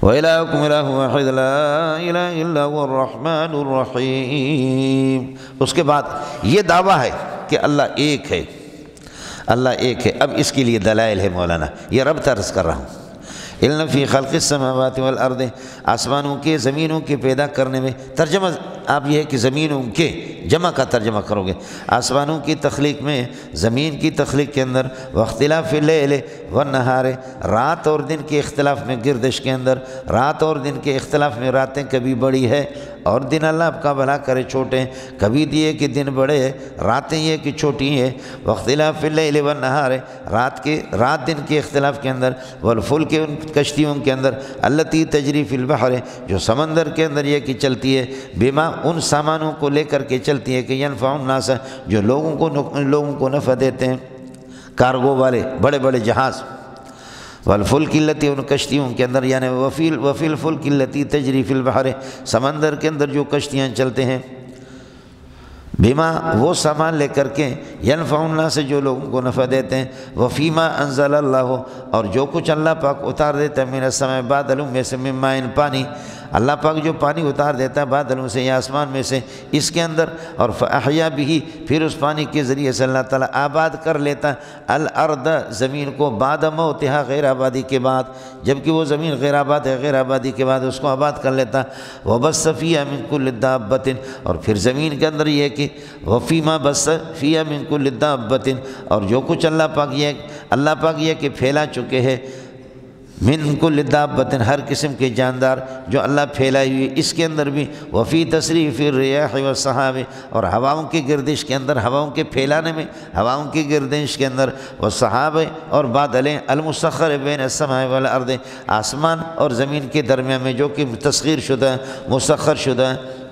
وَإِلَٰهُكُمْ إِلَٰهٌ وَاحِدٌ لَا إِلَٰهَ إِلَّا هُوَ الرَّحْمَٰنُ الرَّحِيمُ۔ اس کے بعد یہ دعویٰ ہے کہ اللہ ایک ہے، اللہ ایک ہے۔ اب اس کے لیے دلائل ہے مولانا، یہ رب عرض کر رہا ہوں۔ اِنَّ فِي خَلْقِ السَّمَاوَاتِ وَالْأَرْضِ، آسمانوں کے زمینوں کے پیدا کرنے میں، ترجمہ آپ یہ ہے کہ زمینوں کے جمع کا ترجمہ کرو گے، آسمانوں کی تخلیق میں، زمین کی تخلیق کے اندر، واختلاف اللیل والنہار، رات اور دن کے اختلاف میں، گردش کے اندر رات اور دن کے اختلاف میں، راتیں کبھی بڑی ہے اور دن اللہ آپ کا بھلا کرے چھوٹے ہیں، کبھی یہ کہ دن بڑے ہیں، راتیں یہ کہ چھوٹی ہیں۔ واختلاف اللیل والنہار، رات دن کے اختلاف کے اندر، والفلک، ان کشتیوں کے اندر، التی تجری فی البحر، جو سمندر کے اندر یہ کہ چلتی ہے، بما، ان سامانوں کو لے کر کے چلتی ہے کہ ینفع الناس، جو لوگوں کو نفع دیتے ہیں، کارگو والے بڑے بڑے جہاز۔ والفلک التی، ان کشتیوں کے اندر، یعنی وفی الفلک التی تجری فی البحر، سمندر کے اندر جو کشتیاں چلتے ہیں، بیما وہ سامان لے کر کے ینفع الناس سے جو لوگوں کو نفع دیتے ہیں، وفیما انزل اللہ اور جو کچھ اللہ پاک اتار دیتا ہے من السماء بادلوں میں سے من ماء پانی، اللہ پاک جو پانی اتار دیتا ہے بادلوں سے یا آسمان میں سے اس کے اندر، اور فاحیا بھی پھر اس پانی کے ذریعے سے اللہ تعالیٰ آباد کر لیتا ہے الارض زمین کو بعد موتہا غیر آبادی کے بعد، جبکہ وہ زمین غیر آباد ہے، غیر آبادی کے بعد اس کو آباد کر لیتا ہے۔ وبث فیہا من کل دابۃ اور پھر زمین کے اندر یہ ہے کہ وفیما بث فیہا من کل دابۃ اور جو کچھ اللہ پاک یہ کہ پھیلا چکے ہیں من کل دابۃ ہر قسم کے جاندار جو اللہ پھیلائی ہوئی، اس کے اندر بھی وفی تصریف الریاح والسحاب اور ہواؤں کی گردش کے اندر، ہواؤں کے پھیلانے میں، ہواؤں کی گردش کے اندر، والسحاب اور بادلیں المسخر بین السماء والارض آسمان اور زمین کے درمیان میں جو کہ تسخیر شدہ ہے، مسخر شدہ ہے،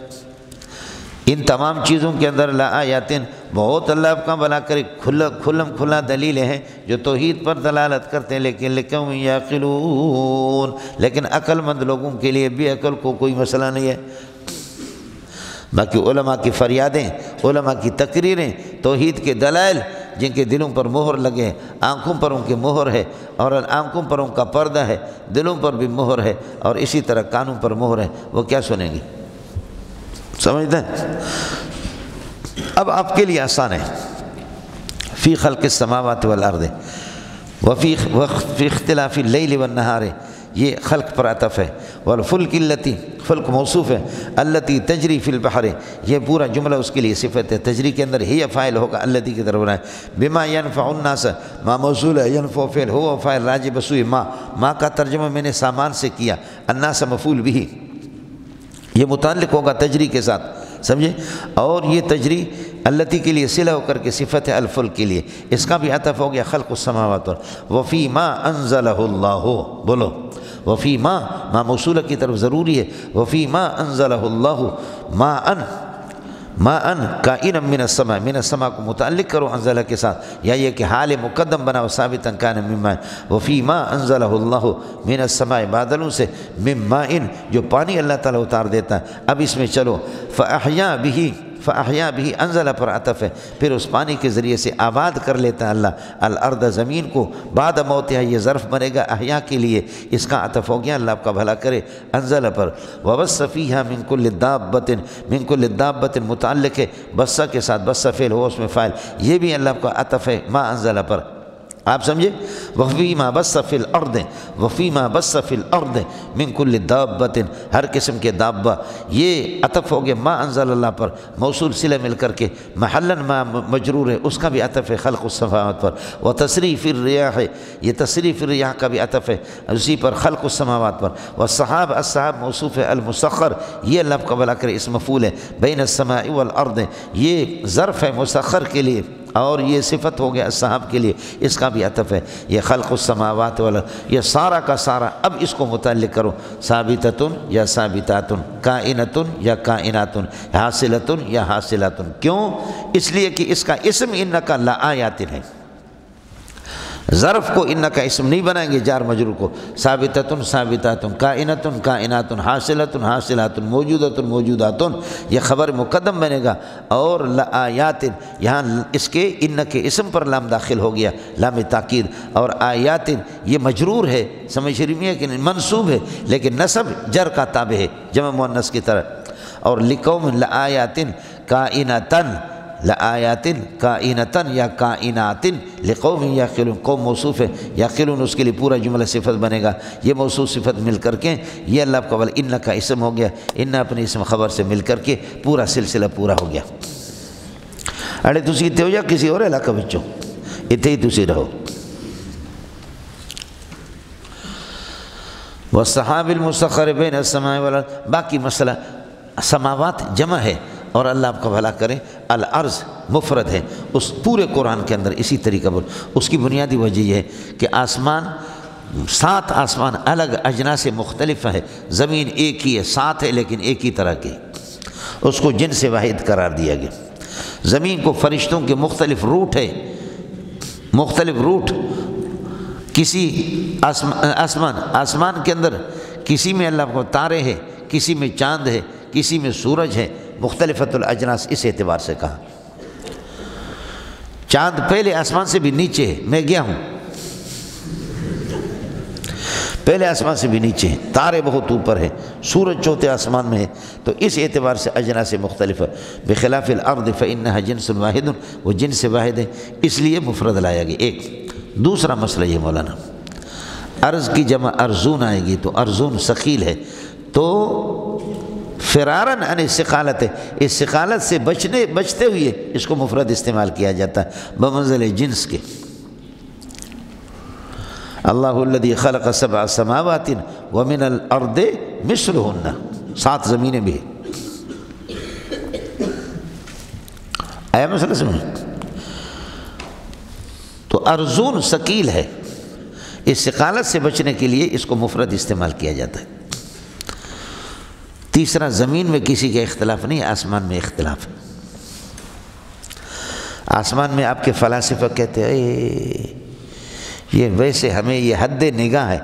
ان تمام چیزوں کے اندر لآیات بہت اللہ کا بھلا کرے کھلا دلیلیں ہیں جو توحید پر دلالت کرتے ہیں، لیکن لقوم یعقلون لیکن عقل مند لوگوں کے لیے بھی عقل کو کوئی مسئلہ نہیں ہے۔ باقی علماء کی فریادیں، علماء کی تقریریں، توحید کے دلائل جن کے دلوں پر مہر لگے، آنکھوں پر ان کے مہر ہے اور آنکھوں پر ان کا پردہ ہے، دلوں پر بھی مہر ہے اور اسی طرح کانوں پر مہر ہے، وہ کیا سنیں گے؟ سمجھتے ہیں؟ اب آپ کے لیے آسان ہے، فی خلق السماوات والارض وفی اختلاف اللیل والنہار، یہ خلق پر عطف ہے، والفلک التی فلک موصوف ہے، التی تجری فی البحر یہ پورا جملہ اس کے لیے صفت ہے، تجری کے اندر ہی فاعل ہوگا التی کی طرف بنائے، بما ینفع الناس ما موصول ہے، ینفع فعل ہوا فاعل راجع بسوء ما کا ترجمہ میں نے سامان سے کیا، الناس مفعول بھی، یہ متعلق ہوگا تجری کے ساتھ، سمجھے؟ اور یہ تجری التی کے لیے صلہ ہو کر کے صفت ہے الفلک کے لیے، اس کا بھی عطف ہو گیا خلق السماوات وفی ما انزلہ اللہ، بولو وفی ما موصولہ کی طرف ضروری ہے، وفی ما انزلہ اللہ ما ان کائنا من السماء، من السماء کو متعلق کرو انزلہ کے ساتھ، یا یہ کہ حال مقدم بنا و ثابتا کان من ماء، وفی ما انزلہ اللہ من السماء بادلوں سے، من ماء جو پانی اللہ تعالیٰ اتار دیتا ہے۔ اب اس میں چلو فاحیا بھی انزلہ پر عطف ہے، پھر اس پانی کے ذریعے سے آباد کر لیتا ہے اللہ الارض زمین کو، بعد موتہا یہ ظرف بنے گا احیا کے لیے، اس کا عطف ہو گیا، اللہ آپ کا بھلا کرے انزلہ پر۔ وبث فیہا من کل دابۃ متعلق ہے بث کے ساتھ، بث فعل ہو اس میں فاعل، یہ بھی اللہ کا عطف ہے ما انزلہ پر، آپ سمجھے؟ وفیما بث فی الارض وفیما بث فی الارض من کل دابۃ ہر قسم کے دابہ، یہ عطف ہو گیا ما انزل اللہ پر، موصول صلہ مل کر کے محلا ما مجرور ہے، اس کا بھی عطف ہے خلق السماوات پر، وتصریف الریاح یہ تصریف الریاح کا بھی عطف ہے اسی پر خلق السماوات پر، والسحاب السحاب موصوف ہے المسخر یہ اللہ کا بھلا کرے اسم مفعول ہے، بین السماء والارض یہ ظرف ہے مسخر کے لیے اور یہ صفت ہو گیا السحاب کے لیے، اس کا بھی عطف ہے، یہ خلق السماوات والا یہ سارا کا سارا، اب اس کو متعلق کرو ثابتۃ یا ثابتات، کائنۃ یا کائنات، حاصلۃ یا حاصلات، کیوں؟ اس لیے کہ اس کا اسم انکا لآیات ہے، ظرف کو انکا اسم نہیں بنائیں گے جار مجرور کو، ثابتۃ ثابتات، کائنۃ کائنات، حاصلۃ حاصلات، موجودۃ موجودات، یہ خبر مقدم بنے گا، اور لآیات یہاں اس کے ان کے اسم پر لام داخل ہو گیا، لام تاکید، اور آیات یہ مجرور ہے، سمجھ رہی ہے کہ منصوب ہے لیکن نصب جر کا تابع ہے جمع مؤنث کی طرح، اور لقوم لآیات کائنتن، لآیات کائنتن یا کائنات لقوم یعقلون، قوم موصوف ہے، یعقلون اس کے لیے پورا جملہ صفت بنے گا، یہ موصوف صفت مل کر کے یہ اللہ کا ان کا اسم ہو گیا، ان اپنے اسم خبر سے مل کر کے پورا سلسلہ پورا ہو گیا۔ اڑے تسی اتنے ہو یا کسی اور علاقہ بچوں اتنے ہی تسی رہو۔ والسحاب المسخر بین السماء والارض، باقی مسئلہ سماوات جمع ہے اور اللہ آپ کا بھلا کرے الارض مفرد ہے، اس پورے قرآن کے اندر اسی طریقہ پر، اس کی بنیادی وجہ یہ ہے کہ آسمان 7 آسمان الگ اجناس سے مختلف ہے، زمین ایک ہی ہے، 7 ہے لیکن ایک ہی طرح کی، اس کو جن سے واحد قرار دیا گیا۔ زمین کو فرشتوں کے مختلف روٹ ہے، مختلف روٹ، کسی آسمان کے اندر کسی میں اللہ کو تارے ہے، کسی میں چاند ہے، کسی میں سورج ہے، مختلفۃ الاجناس اس اعتبار سے کہا۔ چاند پہلے آسمان سے بھی نیچے ہے، میں گیا ہوں، پہلے آسمان سے بھی نیچے ہے، تارے بہت اوپر ہے، سورج چوتھے آسمان میں ہے، تو اس اعتبار سے اجناس مختلف ہے۔ بخلاف الارض فانها جنس واحد، وہ جنس واحد ہے، اس لیے مفرد لایا گیا۔ ایک دوسرا مسئلہ یہ مولانا، ارض کی جمع ارزون آئے گی تو ارزون ثقیل ہے، تو فرارن عن الثقالت، اس ثقالت سے بچتے ہوئے اس کو مفرد استعمال کیا جاتا ہے بمنزل جنس کے۔ اللہ الذی خلق سبع سماوات ومن الارض مثلہن، 7 زمینیں بھی آیا مسئلہ سمجھ؟ تو ارزون ثقیل ہے، اس ثقالت سے بچنے کے لیے اس کو مفرد استعمال کیا جاتا ہے۔ تیسرا، زمین میں کسی کا اختلاف نہیں، آسمان میں اختلاف ہے۔ آسمان میں آپ کے فلاسفہ کہتے ہیں یہ ویسے ہمیں یہ حد نگاہ ہے،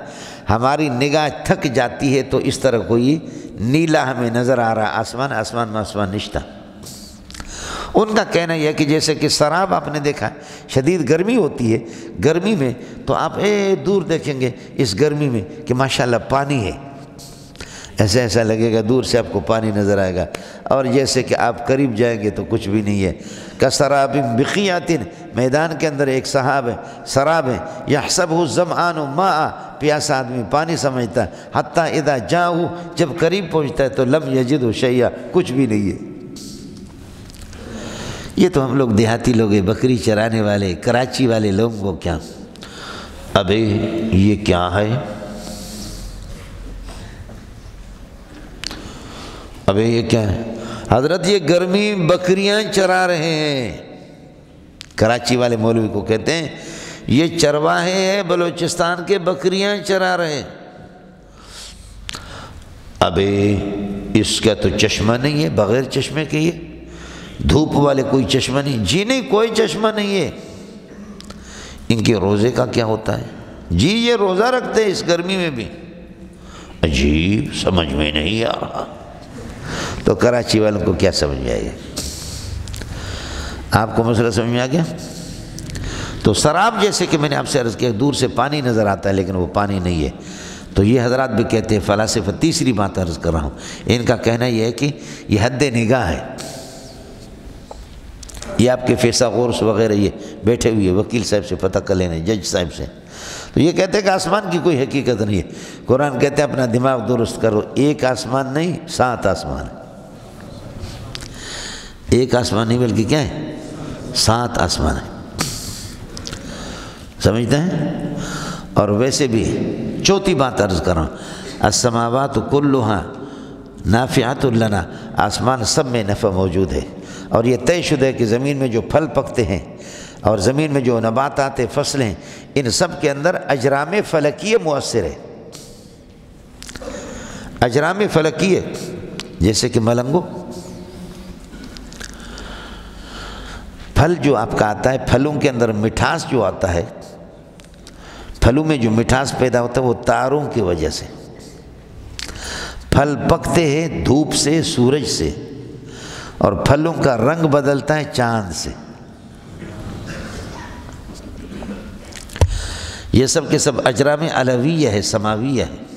ہماری نگاہ تھک جاتی ہے تو اس طرح کوئی نیلا ہمیں نظر آ رہا آسمان میں آسمان نشتا۔ ان کا کہنا یہ ہے کہ جیسے کہ سراب آپ نے دیکھا، شدید گرمی ہوتی ہے، گرمی میں تو آپ دور دیکھیں گے اس گرمی میں کہ ماشاءاللہ پانی ہے، ایسا لگے گا، دور سے آپ کو پانی نظر آئے گا، اور جیسے کہ آپ قریب جائیں گے تو کچھ بھی نہیں ہے۔ کسراب بقیعۃ، میدان کے اندر ایک سراب ہے، یحسبہ الظمآن ماء، پیاسا آدمی پانی سمجھتا ہے، حتیٰ اذا جاءہ، جب قریب پہنچتا ہے تو لم یجدہ شیئا، کچھ بھی نہیں ہے۔ یہ تو ہم لوگ دیہاتی لوگ ہیں، بکری چرانے والے، کراچی والے لوگوں کو کیا، ابے یہ کیا ہے، ابے یہ کیا ہے حضرت، یہ گرمی بکریاں چرا رہے ہیں۔ کراچی والے مولوی کو کہتے ہیں یہ چرواہے ہیں بلوچستان کے، بکریاں چرا رہے ہیں۔ ابے اس کا تو چشمہ نہیں ہے، بغیر چشمے کے، یہ دھوپ والے کوئی چشمہ نہیں، جی نہیں کوئی چشمہ نہیں ہے۔ ان کے روزے کا کیا ہوتا ہے؟ جی یہ روزہ رکھتے ہیں اس گرمی میں بھی۔ عجیب، سمجھ میں نہیں آ رہا۔ تو کراچی والوں کو کیا سمجھ میں آئے گا؟ آپ کو مسئلہ سمجھ میں آ گیا؟ تو سراب جیسے کہ میں نے آپ سے عرض کیا، دور سے پانی نظر آتا ہے لیکن وہ پانی نہیں ہے، تو یہ حضرات بھی کہتے ہیں فلاسفہ، تیسری بات عرض کر رہا ہوں، ان کا کہنا یہ ہے کہ یہ حد نگاہ ہے۔ یہ آپ کے فیثاغورس وغیرہ یہ بیٹھے ہوئے وکیل صاحب سے پتہ کر لینے، جج صاحب سے، تو یہ کہتے ہیں کہ آسمان کی کوئی حقیقت نہیں ہے۔ قرآن کہتے ہیں اپنا دماغ درست کرو، ایک آسمان نہیں 7 آسمان ہے، ایک آسمان نہیں بلکہ کیا ہے 7 آسمان ہے، سمجھتے ہیں؟ اور ویسے بھی چوتھی بات عرض کر رہا ہوں، السماوات کلھا نافعۃ لنا، آسمان سب میں نفع موجود ہے، اور یہ طے شدہ ہے کہ زمین میں جو پھل پکتے ہیں اور زمین میں جو نباتات فصلیں، ان سب کے اندر اجرام فلکیہ مؤثر ہے۔ اجرام فلکیہ جیسے کہ ملنگو، پھل جو آپ کا آتا ہے، پھلوں کے اندر مٹھاس جو آتا ہے، پھلوں میں جو مٹھاس پیدا ہوتا ہے وہ تاروں کی وجہ سے۔ پھل پکتے ہیں دھوپ سے، سورج سے، اور پھلوں کا رنگ بدلتا ہے چاند سے۔ یہ سب کے سب اجرام علویہ ہے، سماویہ ہے۔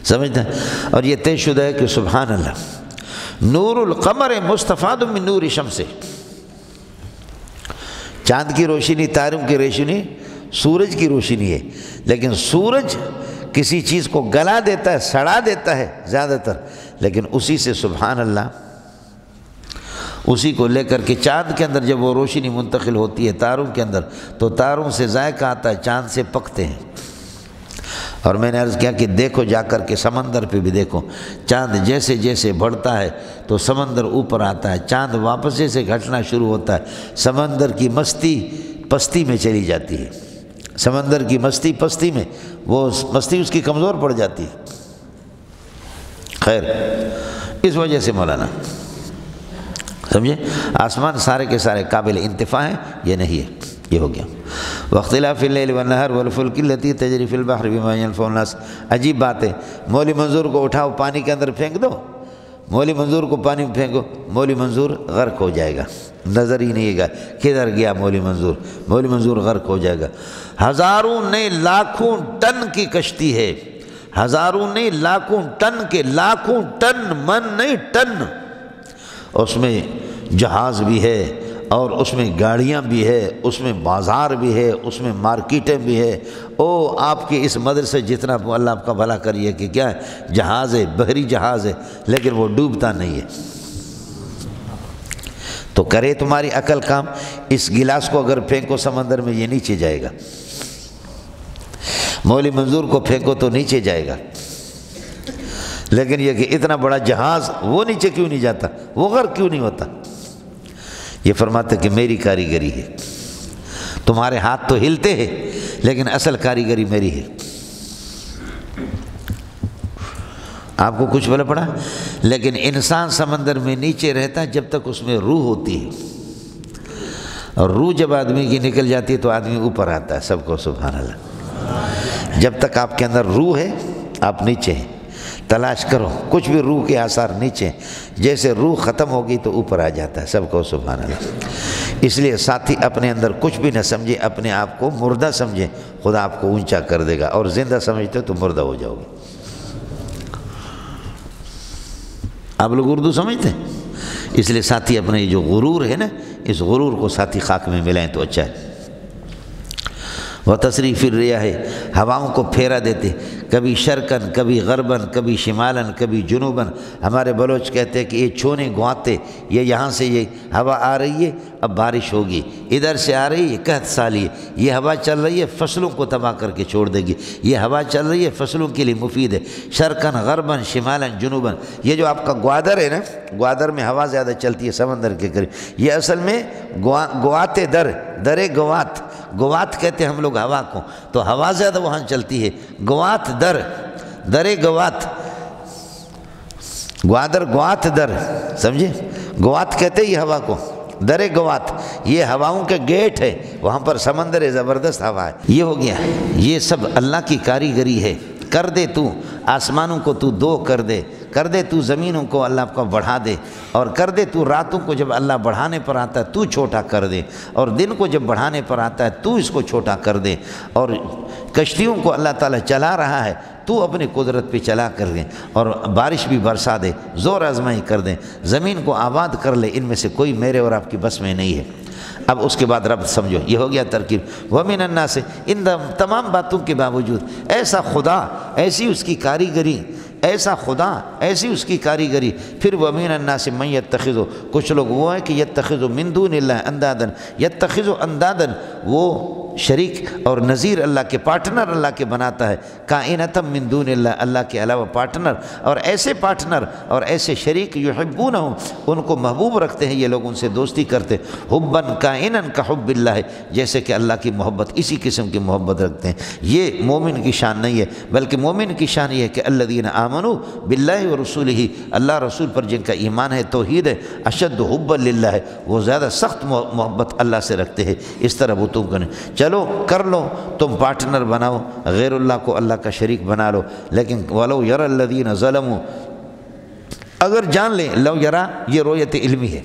سمجھتے ہیں؟ اور یہ طے شدہ ہے کہ سبحان اللہ، نور القمر مستفاد من نور شمس، چاند کی روشنی، تاروں کی روشنی سورج کی روشنی ہے، لیکن سورج کسی چیز کو گلا دیتا ہے، سڑا دیتا ہے زیادہ تر، لیکن اسی سے سبحان اللہ، اسی کو لے کر کے چاند کے اندر جب وہ روشنی منتقل ہوتی ہے تاروں کے اندر، تو تاروں سے ذائقہ آتا ہے، چاند سے پکتے ہیں۔ اور میں نے عرض کیا کہ دیکھو جا کر کے سمندر پہ بھی دیکھو، چاند جیسے جیسے بڑھتا ہے تو سمندر اوپر آتا ہے، چاند واپس جیسے گھٹنا شروع ہوتا ہے، سمندر کی مستی پستی میں چلی جاتی ہے، سمندر کی مستی پستی میں، وہ مستی اس کی کمزور پڑ جاتی ہے۔ خیر، اس وجہ سے مولانا سمجھے، آسمان سارے کے سارے قابل انتفاع ہیں، یہ نہیں ہے۔ یہ ہو گیا۔ واختلاف اللیل والنہار والفلک التی تجری فی البحر بما ینفع الناس۔ عجیب بات ہے، مولی منظور کو اٹھاؤ پانی کے اندر پھینک دو، مولی منظور کو پانی میں پھینکو، مولی منظور غرق ہو جائے گا، نظر ہی نہیں گا کدھر گیا مولی منظور، مولی منظور غرق ہو جائے گا۔ ہزاروں نہیں لاکھوں ٹن کی کشتی ہے، ہزاروں نہیں لاکھوں ٹن کے، لاکھوں ٹن، من نہیں ٹن، اس میں جہاز بھی ہے اور اس میں گاڑیاں بھی ہے، اس میں بازار بھی ہے، اس میں مارکیٹیں بھی ہے۔ او آپ کے اس مدرسے جتنا اللہ آپ کا بھلا کریے کہ کیا ہے، جہاز ہے، بحری جہاز ہے، لیکن وہ ڈوبتا نہیں ہے۔ تو کرے تمہاری عقل کام، اس گلاس کو اگر پھینکو سمندر میں یہ نیچے جائے گا، مولی منظور کو پھینکو تو نیچے جائے گا، لیکن یہ کہ اتنا بڑا جہاز وہ نیچے کیوں نہیں جاتا، وہ غرق کیوں نہیں ہوتا؟ یہ فرماتے کہ میری کاریگری ہے، تمہارے ہاتھ تو ہلتے ہیں لیکن اصل کاریگری میری ہے۔ آپ کو کچھ بولے پڑا؟ لیکن انسان سمندر میں نیچے رہتا ہے جب تک اس میں روح ہوتی ہے، اور روح جب آدمی کی نکل جاتی ہے تو آدمی اوپر آتا ہے۔ سب کو سبحان اللہ۔ جب تک آپ کے اندر روح ہے آپ نیچے ہیں، تلاش کرو کچھ بھی روح کے آثار نیچے، جیسے روح ختم ہوگی تو اوپر آ جاتا ہے۔ سب کو سبحان اللہ۔ اس لیے ساتھی اپنے اندر کچھ بھی نہ سمجھے، اپنے آپ کو مردہ سمجھے، خدا آپ کو اونچا کر دے گا، اور زندہ سمجھتے تو مردہ ہو جاؤ گے۔ آپ لوگ اردو سمجھتے ہیں؟ اس لیے ساتھی اپنے یہ جو غرور ہے نا، اس غرور کو ساتھی خاک میں ملائیں تو اچھا ہے۔ وتصریف الریاح، ہواؤں کو پھیرا دیتے، کبھی شرقاً، کبھی غرباً، کبھی شمالاً، کبھی جنوباً۔ ہمارے بلوچ کہتے ہیں کہ یہ چھونے گواتے، یہ یہاں سے یہ ہوا آ رہی ہے اب بارش ہوگی، ادھر سے آ رہی ہے قحط سالی ہے، یہ ہوا چل رہی ہے فصلوں کو تباہ کر کے چھوڑ دے گی، یہ ہوا چل رہی ہے فصلوں کے لیے مفید ہے۔ شرقاً، غرباً، شمالاً، جنوباً۔ یہ جو آپ کا گوادر ہے نا، گوادر میں ہوا زیادہ چلتی ہے سمندر کے قریب، یہ اصل میں گواتے درے گوات، گوات کہتے ہیں ہم لوگ ہوا کو، تو ہوا زیادہ وہاں چلتی ہے۔ گوات درے گوات، گوادر گوات در، سمجھے؟ گوات کہتے ہیں یہ ہوا کو، درے گوات، یہ ہواؤں کے گیٹ ہے، وہاں پر سمندر ہے، زبردست ہوا ہے۔ یہ ہو گیا، یہ سب اللہ کی کاریگری ہے۔ کر دے تو آسمانوں کو تو دو کر دے تو زمینوں کو اللہ کو بڑھا دے، اور کر دے تو راتوں کو جب اللہ بڑھانے پر آتا ہے تو چھوٹا کر دے، اور دن کو جب بڑھانے پر آتا ہے تو اس کو چھوٹا کر دے، اور کشتیوں کو اللہ تعالیٰ چلا رہا ہے تو اپنی قدرت پہ چلا کر دے، اور بارش بھی برسا دے، زور آزمائی کر دے، زمین کو آباد کر لے، ان میں سے کوئی میرے اور آپ کی بس میں نہیں ہے۔ اب اس کے بعد رب سمجھو، یہ ہو گیا ترکیب۔ وَمِنَ النَّاسِ، ان تمام باتوں کے باوجود ایسا خدا، ایسی اس کی کاریگری، ایسا خدا، ایسی اس کی کاریگری۔ پھر وَمِنَ النَّاسِ مَن يَتَّخِذُ، کچھ لوگ وہ ہیں کہ يَتَّخِذُ مِن دُونِ اللَّهِ أَندَادًا، يَتَّخِذُ أَندَادًا، وہ شریک اور نظیر اللہ کے، پارٹنر اللہ کے بناتا ہے، کائنتم من دون اللہ، اللہ کے علاوہ پارٹنر، اور ایسے پارٹنر اور ایسے شریک یحبونہم، ان کو محبوب رکھتے ہیں یہ لوگ، ان سے دوستی کرتے، حباً کائناً کحب اللہ، جیسے کہ اللہ کی محبت، اسی قسم کی محبت رکھتے ہیں۔ یہ مومن کی شان نہیں ہے، بلکہ مومن کی شان یہ ہے کہ الذین آمنوا باللہ ورسولہ، اللہ رسول پر جن کا ایمان ہے، توحید ہے، اشد حبا للہ، وہ زیادہ سخت محبت اللہ سے رکھتے ہیں۔ اس طرح وہ تم کریں، چلو کر لو، تم پارٹنر بناؤ، غیر اللہ کو اللہ کا شریک بنا لو، لیکن وَلَوْ يَرَى الَّذِينَ ظَلَمُوا، اگر جان لیں، لو یرا یہ رویت علمی ہے،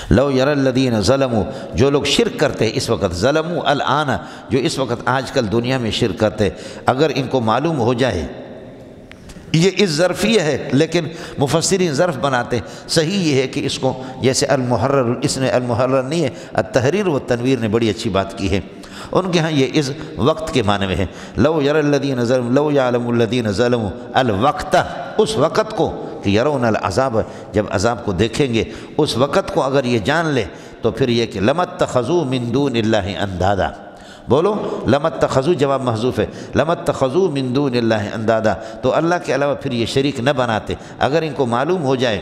لو یرى الذین ظلموا، جو لوگ شرک کرتے ہیں اس وقت، ظلموا الآن، جو اس وقت آج کل دنیا میں شرک کرتے ہیں، اگر ان کو معلوم ہو جائے، یہ اس ظرفیہ ہے لیکن مفسرین ظرف بناتے ہیں، صحیح یہ ہے کہ اس کو جیسے المحرر، اس نے المحرر نہیں ہے، التحریر و تنویر نے بڑی اچھی بات کی ہے، ان کے ہاں یہ اس وقت کے معنی میں ہے۔ لو یری الذین ظلموا، لو یعلم الذین ظلموا الوقت، اس وقت کو، کہ یرون العذاب، جب عذاب کو دیکھیں گے، اس وقت کو اگر یہ جان لے تو پھر یہ کہ لمتخذوا من دون اللہ اندادا، بولو لمتخذوا، جواب محذوف ہے، لمتخذوا من دون اللہ اندادا، تو اللہ کے علاوہ پھر یہ شریک نہ بناتے، اگر ان کو معلوم ہو جائے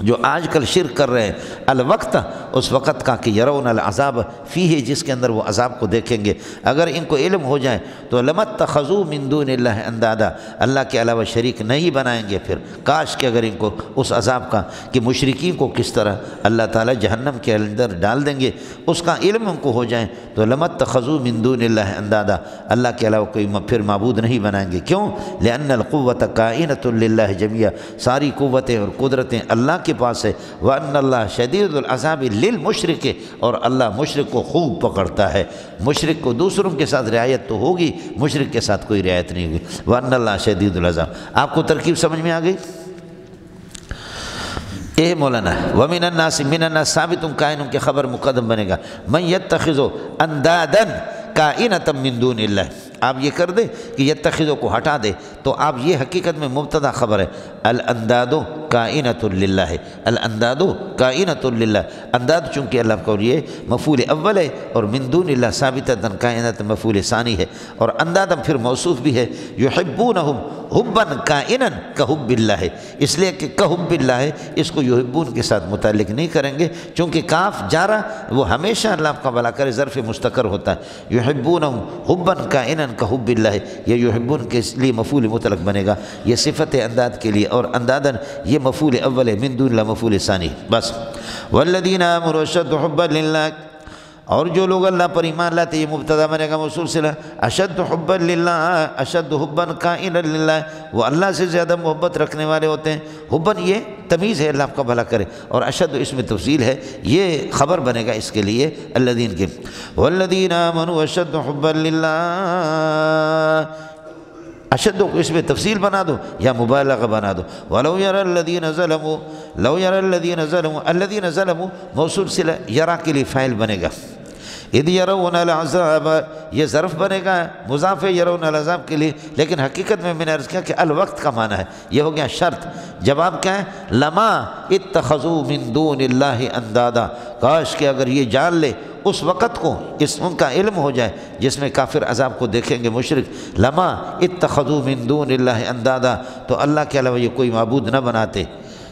جو آج کل شرک کر رہے ہیں، الوقت اس وقت کا کہ یرون العذاب فیہ، جس کے اندر وہ عذاب کو دیکھیں گے، اگر ان کو علم ہو جائے تو لمتخذوا من دون اللہ اندادا، اللہ کے علاوہ شریک نہیں بنائیں گے. پھر کاش کہ اگر ان کو اس عذاب کا کہ مشرکین کو کس طرح اللہ تعالیٰ جہنم کے اندر ڈال دیں گے اس کا علم ان کو ہو جائے تو لمتخذوا من دون اللہ اندادا، اللہ کے علاوہ کوئی پھر معبود نہیں بنائیں گے. کیوں؟ لأن القوة کائنۃ للہ جمیعا، ساری قوتیں اور قدرتیں اللہ کے پاس ہے. وَأَنَّ اللَّهَ شَدِيدُ الْعَذَابِ لِلْمُشْرِكِ، اور اللہ مشرک کو خوب پکڑتا ہے. مشرک کو دوسروں کے ساتھ رعایت تو ہوگی، مشرک کے ساتھ کوئی رعایت نہیں ہوگی. وَأَنَّ اللَّهَ شَدِيدُ الْعَذَابِ. آپ کو ترکیب سمجھ میں آ گئی؟ اے مولانا وَمِنَ النَّاسِ مِنَ النَّاسِ ثابت کائن کے خبر مقدم بنے گا. مَن يَتَّخِذُ أَندَادًا کائنۃ من دون اللہ. آپ یہ کر دیں کہ یتخذو کو ہٹا دے تو آپ یہ حقیقت میں مبتدا خبر ہے. الانداد کائنۃ للہ ہے، الانداد کائنۃ للہ. انداد چونکہ اللہ کا یہ مفعول اول ہے اور من دون اللہ ثابتۃ کائنۃ مفعول ثانی ہے، اور اندادم پھر موصوف بھی ہے. یحبونہم حبا کائنا کحب اللہ ہے، اس لیے کہ کحب اللہ ہے، اس کو یحبون کے ساتھ متعلق نہیں کریں گے چونکہ کاف جارہ وہ ہمیشہ اللہ کا بھلا کرے ظرف مستقر ہوتا ہے. یحبونہم حبا کائنا کحب اللہ، یہ یحبون کے لیے مفعول مطلق بنے گا، یہ صفت انداد کے لیے، اور اندادن یہ مفعول اول ہے، من دون اللہ مفعول ثانی. بس والذین آمنوا اشد حبا للہ، اور جو لوگ اللہ پر ایمان لاتے، یہ مبتدا بنے گا موصول صلہ. اشد حبا للہ، اشد حبا کائنا للہ، وہ اللہ سے زیادہ محبت رکھنے والے ہوتے ہیں. حباً یہ تمیز ہے، اللہ آپ کا بھلا کرے، اور اشد اس میں تفصیل ہے، یہ خبر بنے گا اس کے لیے الذین کے. والذین آمنوا اشد حبا للہ، اشد کو اس میں تفصیل بنا دو یا مبالغہ بنا دو. وَلَوْ يَرَى الَّذِينَ ظَلَمُوا، لَوْ يَرَى الَّذِينَ ظَلَمُوا، الَّذِينَ ظَلَمُوا موصول صلہ یرا کے لیے فاعل بنے گا. اِذْ يَرَوْنَ الْعَذَابَ یہ ظرف بنے گا مضاف يَرَوْنَ الْعَذَابَ کے لیے، لیکن حقیقت میں نے عرض کیا کہ الوقت کا معنی ہے، یہ ہو گیا شرط. جواب کیا ہے؟ لما اتخذوا من دون اللہ اندادا، کاش کہ اگر یہ جان لے اس وقت کو، اس ان کا علم ہو جائے جس میں کافر عذاب کو دیکھیں گے مشرک. لما اتخذوا من دون اللہ اندادا، تو اللہ کے علاوہ یہ کوئی معبود نہ بناتے.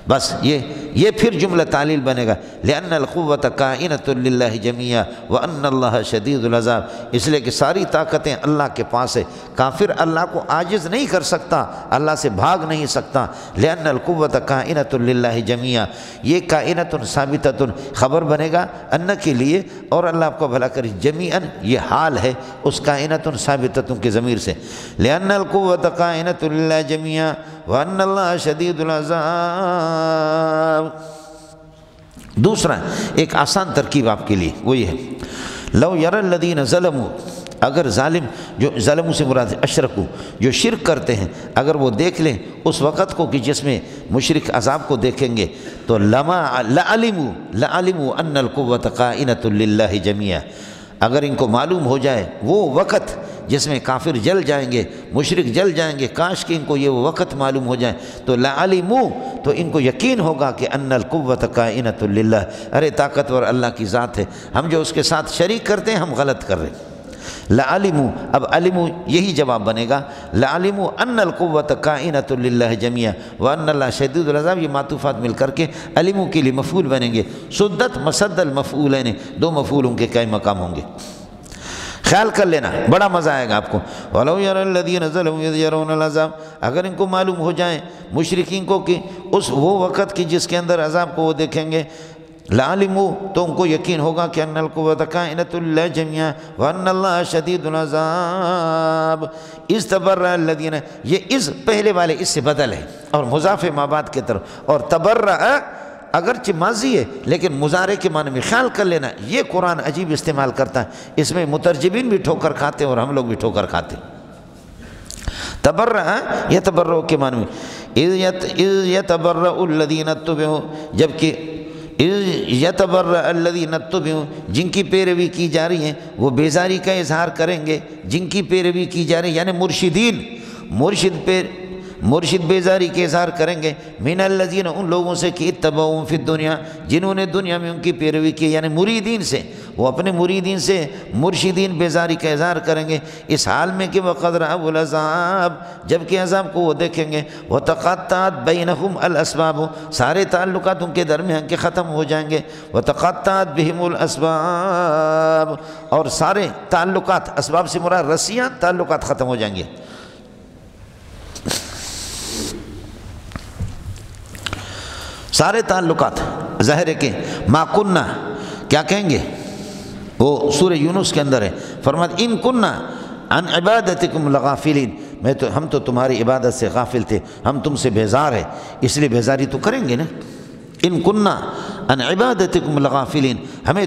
بس یہ پھر جملہ تعلیل بنے گا. لأن القوة کائنۃ للہ جمیعا وأن اللہ شدید العذاب، اس لیے کہ ساری طاقتیں اللہ کے پاس ہے، کافر اللہ کو عاجز نہیں کر سکتا، اللہ سے بھاگ نہیں سکتا. لأن القوة کائنۃ للہ جمیعا، یہ کائنۃ ثابتۃ خبر بنے گا ان کے لیے، اور اللہ آپ کو بھلا کرے جمیعاً یہ حال ہے اس کائنۃ ثابتۃ کے ضمیر سے. لأن القوة کائنۃ للہ جمیعا وأن اللہ شدید العذاب. دوسرا ایک آسان ترکیب آپ کے لیے وہ یہ ہے، لو یری الذین ظلموا، اگر ظالم، جو ظلموں سے مراد اشرکو، جو شرک کرتے ہیں، اگر وہ دیکھ لیں اس وقت کو کہ جس میں مشرک عذاب کو دیکھیں گے تو لعلموا ان القوة کائنۃ للہ جمیعا، اگر ان کو معلوم ہو جائے وہ وقت جس میں کافر جل جائیں گے، مشرک جل جائیں گے، کاش کہ ان کو یہ وقت معلوم ہو جائے تو لعلموا، تو ان کو یقین ہوگا کہ ان القوة کائنۃ للہ، ارے طاقتور اللہ کی ذات ہے، ہم جو اس کے ساتھ شریک کرتے ہیں ہم غلط کر رہے ہیں. لعلموا، اب علموا یہی جواب بنے گا. لعلموا ان القوة کائنۃ للہ جمیعا وان اللہ شدید العذاب، یہ معطوفات مل کر کے علموا کے لیے مفعول بنیں گے. سدت مسد المفعولین، دو مفعولوں کے کئی مقام ہوں گے. خیال کر لینا، بڑا مزہ آئے گا آپ کو. وَلَوْ يَرَى الَّذِينَ ظَلَمُوا إِذْ يَرَوْنَ الْعَذَابَ، اگر ان کو معلوم ہو جائیں مشرکین کو کہ اس وہ وقت کی جس کے اندر عذاب کو وہ دیکھیں گے، لَعَلِمُوا، تو ان کو یقین ہوگا کہ ان القوة کائنۃ للہ جمیعا وان اللہ شدید العذاب. اِذْ تَبَرَّأَ الَّذِينَ، یہ اِذ پہلے والے اس سے بدل ہے اور مضاف ما بعد کی طرف، اور تبرأ اگرچہ ماضی ہے لیکن مضارع کے معنی میں. خیال کر لینا یہ قرآن عجیب استعمال کرتا ہے، اس میں مترجمین بھی ٹھوکر کھاتے اور ہم لوگ بھی ٹھوکر کھاتے. تبرأ یتبرأ کے معنی میں، اذ یتبرأ الذین اتبعوا، جبکہ یتبرأ الذین اتبعوا، جن کی پیروی کی جا رہی ہیں وہ بیزاری کا اظہار کریں گے. جن کی پیروی کی جا رہی ہے یعنی مرشدین، مرشد مرشد بیزاری کے اظہار کریں گے من الذین ان لوگوں سے کہ اتبعوہم فی الدنیا جنہوں نے دنیا میں ان کی پیروی کی، یعنی مریدین سے، وہ اپنے مریدین سے مرشدین بیزاری کا اظہار کریں گے اس حال میں کہ وقد رأوا العذاب، جب کہ عذاب کو وہ دیکھیں گے، وتقطعت بینہم الاسباب، سارے تعلقات ان کے درمیان کے ختم ہو جائیں گے، وتقطعت بہم الاسباب، اور سارے تعلقات، اسباب سے مراد رسیاں، تعلقات ختم ہو جائیں گے۔ سارے تعلقات ظاہر ہے کہ ما کننا کیا کہیں گے، وہ سورہ یونس کے اندر ہے، فرمایا ان کننا عن عبادتکم لغافلین، ہم تو تمہاری عبادت سے غافل تھے، ہم تم سے بیزار ہیں، اس لیے بیزاری تو کریں گے نا۔ ان کننا عن عبادتکم لغافلین، ہمیں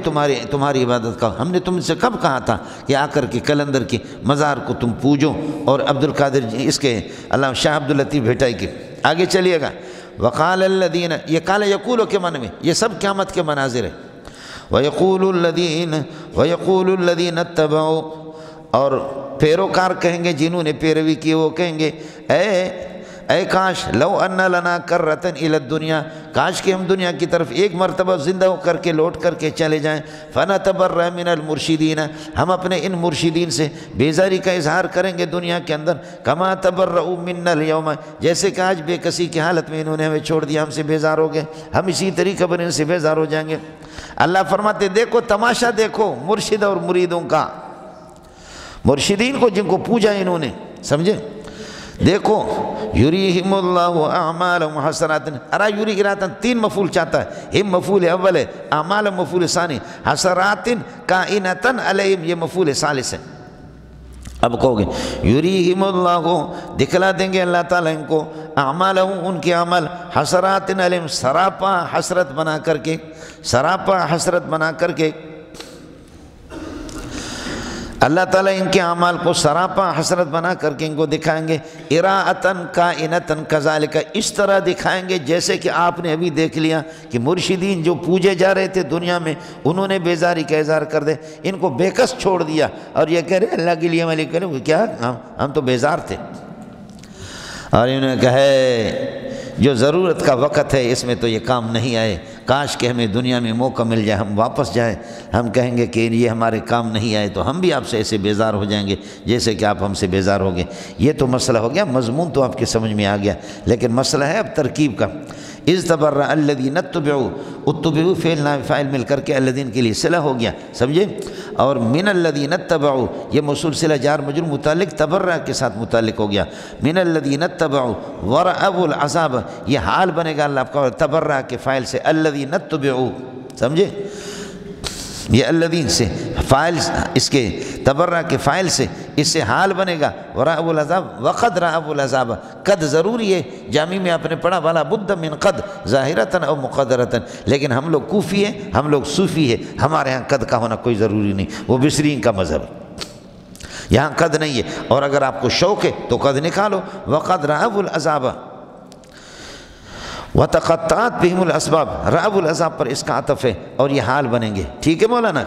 تمہاری عبادت کا، ہم نے تم سے کب کہا تھا کہ آ کر کے کلندر کی مزار کو تم پوجو، اور عبد القادر اس کے علامہ شاہ عبد اللطیف بھٹائی کے آگے چلیے گا۔ وقال الذین، یہ قال یقولو کے معنی میں، یہ سب قیامت کے مناظر ہیں۔ وَيَقُولُ الَّذِينَ اتَّبَعُوا، اور پیروکار کہیں گے جنہوں نے پیروی کی، وہ کہیں گے اے کاش لو ان لنا کرۃ الی الدنیا، کاش کہ ہم دنیا کی طرف ایک مرتبہ زندہ ہو کر کے لوٹ کر کے چلے جائیں، فنتبرأ من المرشدین، ہم اپنے ان مرشدین سے بیزاری کا اظہار کریں گے دنیا کے اندر، کما تبرؤوا منا اليوم، جیسے کہ آج بے کسی کی حالت میں انہوں نے ہمیں چھوڑ دیا، ہم سے بیزار ہو گئے، ہم اسی طریقے پر ان سے بیزار ہو جائیں گے۔ اللہ فرماتے دیکھو تماشا دیکھو مرشد اور مریدوں کا، مرشدین کو جن کو پوجا انہوں نے، سمجھے؟ دیکھو یریہم اللہ اعمالہم حسرات، ارا یری اراتن تین مفعول چاہتا ہے، ہم مفعول اول ہے، اعمال مفعول ثانی، حسرات کائنتن علیہم یہ مفعول ثالث ہے۔ اب کہو گے یریہم اللہ، دکھلا دیں گے اللہ تعالیٰ ان کو، اعمالہم ان کے عمل، حسرات علیہم سراپا حسرت بنا کر کے، سراپا حسرت بنا کر کے، اللہ تعالیٰ ان کے اعمال کو سراپا حسرت بنا کر کے ان کو دکھائیں گے، اراءتن کائنتن کذالک، اس طرح دکھائیں گے جیسے کہ آپ نے ابھی دیکھ لیا کہ مرشدین جو پوجے جا رہے تھے دنیا میں، انہوں نے بیزاری کا اظہار کر دے، ان کو بےکس چھوڑ دیا، اور یہ کہہ رہے اللہ کے لیے عمل کریں گے، کیا ہم تو بیزار تھے، اور انہوں نے کہا جو ضرورت کا وقت ہے اس میں تو یہ کام نہیں آئے، کاش کہ ہمیں دنیا میں موقع مل جائے ہم واپس جائیں، ہم کہیں گے کہ یہ ہمارے کام نہیں آئے تو ہم بھی آپ سے ایسے بیزار ہو جائیں گے جیسے کہ آپ ہم سے بیزار ہو گئے۔ یہ تو مسئلہ ہو گیا، مضمون تو آپ کے سمجھ میں آ گیا، لیکن مسئلہ ہے اب ترکیب کا۔ اذ تبرأ الذین اتبعوا، اتبعوا فعل نائب فاعل مل کر کے الذین کے لیے صلہ ہو گیا، سمجھے؟ اور من الذین اتبعوا یہ موصول صلہ جار مجرور متعلق تبرأ کے ساتھ متعلق ہو گیا، من الذین اتبعوا ورأوا العذاب یہ حال بنے گا اللہ آپ کا تبرأ کے فاعل سے، الذین اتبعوا، سمجھے؟ یہ الذین سے فاعل، اس کے تبرأ کے فاعل سے اس سے حال بنے گا، ورأوا العذاب وقد رأوا العذاب، قد ضروری ہے، جامع میں آپ نے پڑھا والا بد من قد ظاہرتاً او مقدرتاً، لیکن ہم لوگ کوفی ہیں، ہم لوگ صوفی ہیں، ہمارے ہاں قد کا ہونا کوئی ضروری نہیں، وہ بصرین کا مذہب ہے، یہاں قد نہیں ہے، اور اگر آپ کو شوق ہے تو قد نکالو، وقد رأوا العذاب وتقطعت بہم الاسباب، رأوا العذاب پر اس کا عطف ہے اور یہ حال بنیں گے، ٹھیک ہے مولانا؟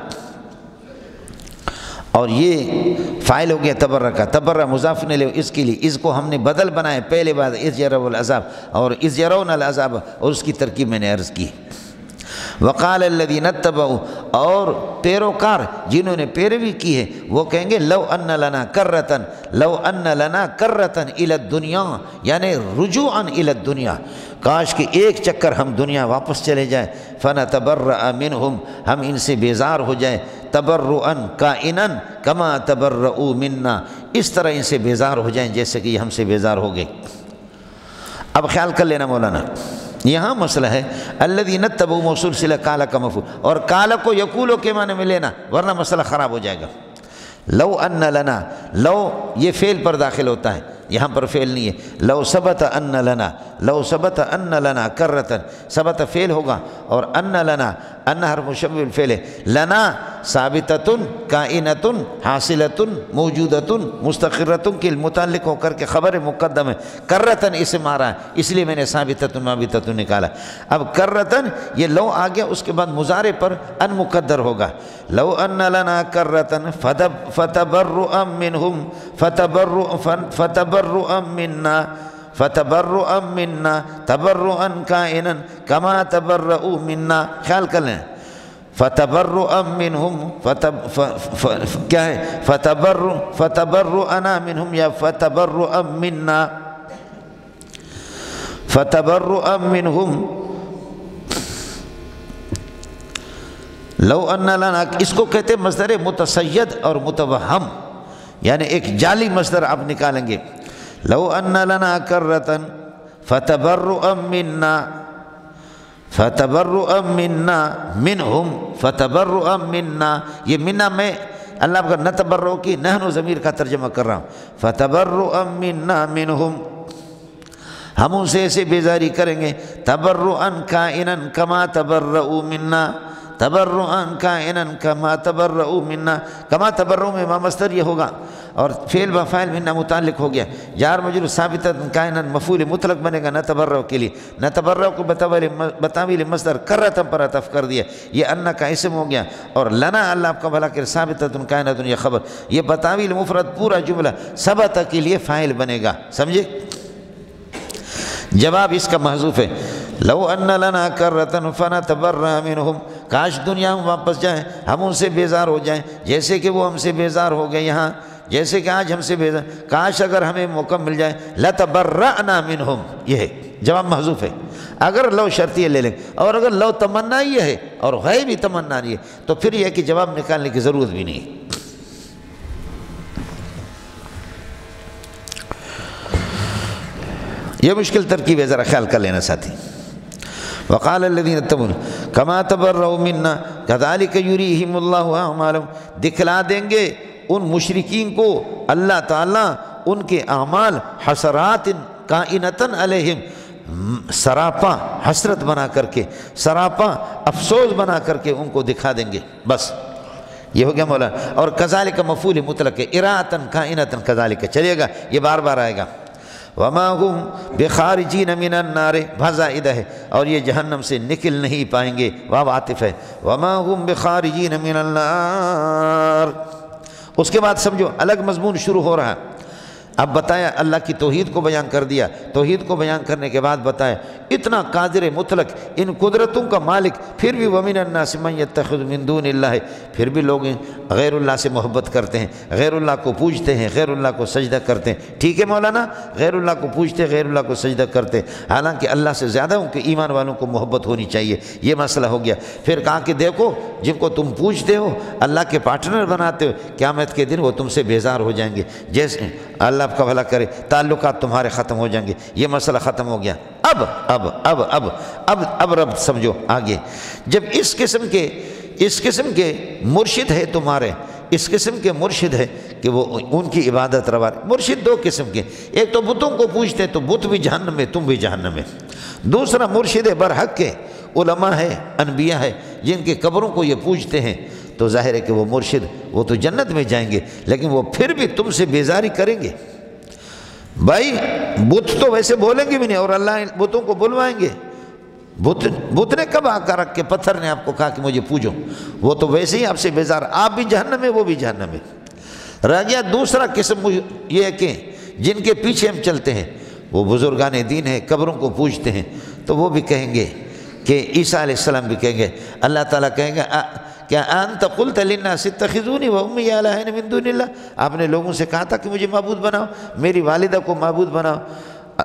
اور یہ فاعل ہو گیا تبرأ کا، تبرأ مضاف الیہ، اس کے لیے اس کو ہم نے بدل بنایا پہلے بعد اذ یروا العذاب، اور اذ یرون العذاب، اور اس کی ترکیب میں نے عرض کی۔ وقال الذین اتبعوا، اور پیروکار جنہوں نے پیروی کی ہے وہ کہیں گے لو ان لنا کرۃ، لو ان لنا کرۃ الی الدنیا، یعنی رجوعا الی الدنیا، کاش کہ ایک چکر ہم دنیا واپس چلے جائیں، فنتبرأ منہم ہم ان سے بیزار ہو جائیں، تبرؤا کائنا کما تبرؤوا منا، اس طرح ان سے بیزار ہو جائیں جیسے کہ یہ ہم سے بیزار ہو گئے۔ اب خیال کر لینا مولانا، یہاں مسئلہ ہے الذین اتبعوا موصول صلہ کالا کا مفعول، اور کالا کو یقولو کے معنی میں لینا ورنہ مسئلہ خراب ہو جائے گا۔ لو ان لنا، لو یہ فعل پر داخل ہوتا ہے، یہاں پر فعل نہیں ہے، لو ثبت ان لنا، لو ثبت ان لنا کرۃ، ثبت فعل ہوگا، اور ان لنا، ان حرف مشبہ بالفعل ہے، لنا ثابتۃ کائنۃ حاصلۃ موجودۃ مستقرۃ کے متعلق ہو کر کے خبر مقدم ہے، کرۃ اسم آ رہا ہے اس لیے میں نے ثابتۃ مابتۃ نکالا۔ اب کرۃ یہ لو آ گیا، اس کے بعد مضارع پر ان مقدر ہوگا، لو ان لنا کرۃ فتبرؤا منہم فتبرؤا منا فتبرؤا منا تبرؤا کائنا کما تبرؤوا منا. خیال کر لیں فتبرؤا منہم کیا ہے فتبرؤنا منہم یا فتبرؤا منا. فتبرؤا منہم لو ان لنا، اس کو کہتے ہیں مصدر متصید اور متوہم، یعنی ایک جعلی مصدر آپ نکالیں گے. لو ان لنا کرۃ فتبرؤا منا فتبرؤا منا منہم فتبرؤا منا. یہ منا میں اللہ کا نتبرؤ کی نحن ضمیر کا ترجمہ کر رہا ہوں. فتبرؤا منا منہم، ہم ان سے ایسے بیزاری کریں گے. تبرؤا کائنا کما تبرؤوا منا، تبرؤا کائنا کما تبرؤوا منا. کما تبرؤ میں ما مصدر یہ ہوگا اور فعل بفاعل منا متعلق ہو گیا. جار مجرور ثابتا کائنا مفعول مطلق بنے گا نتبرؤ کے لیے. نتبرؤ کو بتاویل مصدر کرۃ پر عطف کر دیا. یہ ان کا اسم ہو گیا اور لنا اللہ آپ کا بھلا کر ثابتا کائنا یہ خبر. یہ بتاویل مفرد پورا جملہ ثبت کے لیے فاعل بنے گا. سمجھے؟ جواب اس کا محذوف ہے. لو ان لنا کرۃ فنتبرأ منہم، کاش دنیا میں واپس جائیں ہم ان سے بیزار ہو جائیں جیسے کہ وہ ہم سے بیزار ہو گئے یہاں، جیسے کہ آج ہم سے بیزار. کاش اگر ہمیں موقع مل جائے لتبرأنا منہم. یہ ہے جواب محذوف ہے. اگر لو شرطیہ لے لیں اور اگر لو تمنا یہ ہے اور ہے بھی تمنا نہیں ہے تو پھر یہ کہ جواب نکالنے کی ضرورت بھی نہیں. یہ مشکل ترکیب ہے، ذرا خیال کر لینا ساتھی. وقال الذين اتقوا كما تبرؤوا منا كذلك يريهم الله اعمالهم. دکھلا دیں گے ان مشرکین کو اللہ تعالیٰ ان کے اعمال حسرات کائنتاً علیہم، سراپا حسرت بنا کر کے، سراپا افسوس بنا کر کے ان کو دکھا دیں گے. بس یہ ہو گیا مولانا. اور کذالک مفعول مطلق ہے، اراءۃ کائنتاً کذالک چلے گا، یہ بار بار آئے گا. وما ہم بخارجین من النار بھزائدہ ہے اور یہ جہنم سے نکل نہیں پائیں گے. واو عاطف ہے. وما ہم بخارجین من النار. اس کے بعد سمجھو الگ مضمون شروع ہو رہا. اب بتایا اللہ کی توحید کو بیان کر دیا. توحید کو بیان کرنے کے بعد بتایا اتنا قادر مطلق، ان قدرتوں کا مالک، پھر بھی ومن الناس من یتخذ من دون اللہ، پھر بھی لوگ غیر اللہ سے محبت کرتے ہیں، غیر اللہ کو پوجتے ہیں، غیر اللہ کو سجدہ کرتے ہیں. ٹھیک ہے مولانا، غیر اللہ کو پوجتے، غیر اللہ کو سجدہ کرتے، حالانکہ اللہ سے زیادہ ان کے ایمان والوں کو محبت ہونی چاہیے. یہ مسئلہ ہو گیا. پھر کہا کہ دیکھو جن کو تم پوجتے ہو، اللہ کے پارٹنر بناتے ہو، قیامت کے دن وہ تم سے بیزار ہو جائیں گے. جیسے اللہ آپ کا بھلا کرے تعلقات تمہارے ختم ہو جائیں گے. یہ مسئلہ ختم ہو گیا. اب رب سمجھو آگے. جب اس قسم کے مرشد ہے تمہارے، اس قسم کے مرشد ہے کہ وہ ان کی عبادت روا. مرشد دو قسم کے، ایک تو بتوں کو پوجتے تو بت بھی جہنم میں، تم بھی جہنم میں. دوسرا مرشد برحق کے علماء ہے، انبیاء ہے، جن کے قبروں کو یہ پوجتے ہیں تو ظاہر ہے کہ وہ مرشد وہ تو جنت میں جائیں گے، لیکن وہ پھر بھی تم سے بیزاری کریں گے. بھائی بت تو ویسے بولیں گے بھی نہیں اور اللہ بتوں کو بلوائیں گے. بت نے کب آ کر رکھ کے پتھر نے آپ کو کہا کہ مجھے پوجو؟ وہ تو ویسے ہی آپ سے بیزار، آپ بھی جہنم میں وہ بھی جہنم میں. رہ گیا دوسرا قسم، یہ ہے کہ جن کے پیچھے ہم چلتے ہیں وہ بزرگان دین ہیں، قبروں کو پوجتے ہیں، تو وہ بھی کہیں گے کہ عیسیٰ علیہ السلام بھی کہیں گے، اللہ تعالیٰ کہیں گے کیا انت قلت للناس اتخذونی وامی الہین من دون اللہ، آپ نے لوگوں سے کہا تھا کہ مجھے معبود بناؤ، میری والدہ کو معبود بناؤ.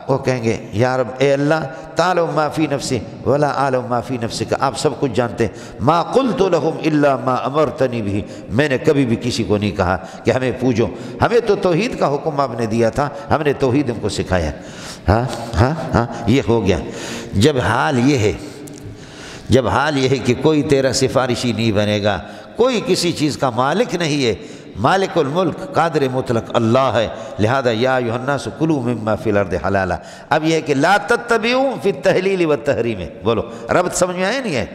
وہ کہیں گے یا رب اے اللہ تعلم ما فی نفسی ولا اعلم ما فی نفسک، آپ سب کچھ جانتے ہیں. ما قلت لهم الا ما امرتنی به، میں نے کبھی بھی کسی کو نہیں کہا کہ ہمیں پوجو، ہمیں تو توحید کا حکم آپ نے دیا تھا، ہم نے توحید ان کو سکھایا. ہاں یہ ہو گیا. جب حال یہ ہے کہ کوئی تیرا سفارشی نہیں بنے گا، کوئی کسی چیز کا مالک نہیں ہے، مالک الملک قادر مطلق اللہ ہے، لہذا یا ایھا الناس کلوا مما فی الارض حلالا. اب یہ ہے کہ لا تتبعوا فی التحلیل والتحریم. بولو ربط سمجھ میں آیا نہیں ہے؟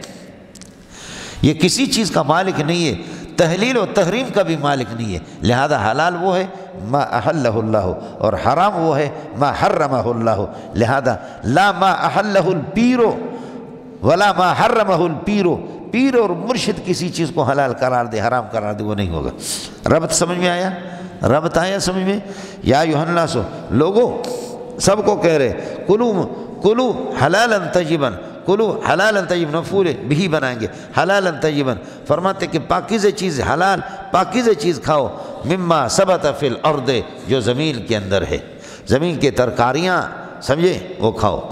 یہ کسی چیز کا مالک نہیں ہے، تحلیل و تحریم کا بھی مالک نہیں ہے، لہذا حلال وہ ہے ما احلہ اللہ اور حرام وہ ہے ما حرمہ اللہ. لہذا لا ما احلہ الپیر ولا ما حرمہ الپیر، پیر اور مرشد کسی چیز کو حلال قرار دے حرام قرار دے وہ نہیں ہوگا. ربط سمجھ میں آیا؟ ربط آیا سمجھ میں؟ یا ایھا الناس، لوگو سب کو کہہ رہے کلو حلالا طیبا، کلو حلالا طیب، مفعول بھی بنائیں گے حلالا طیبا، فرماتے کہ پاکیزہ چیز، حلال پاکیزہ چیز کھاؤ، مما ثبت فی الارض، جو زمین کے اندر ہے، زمین کے ترکاریاں سمجھے وہ کھاؤ،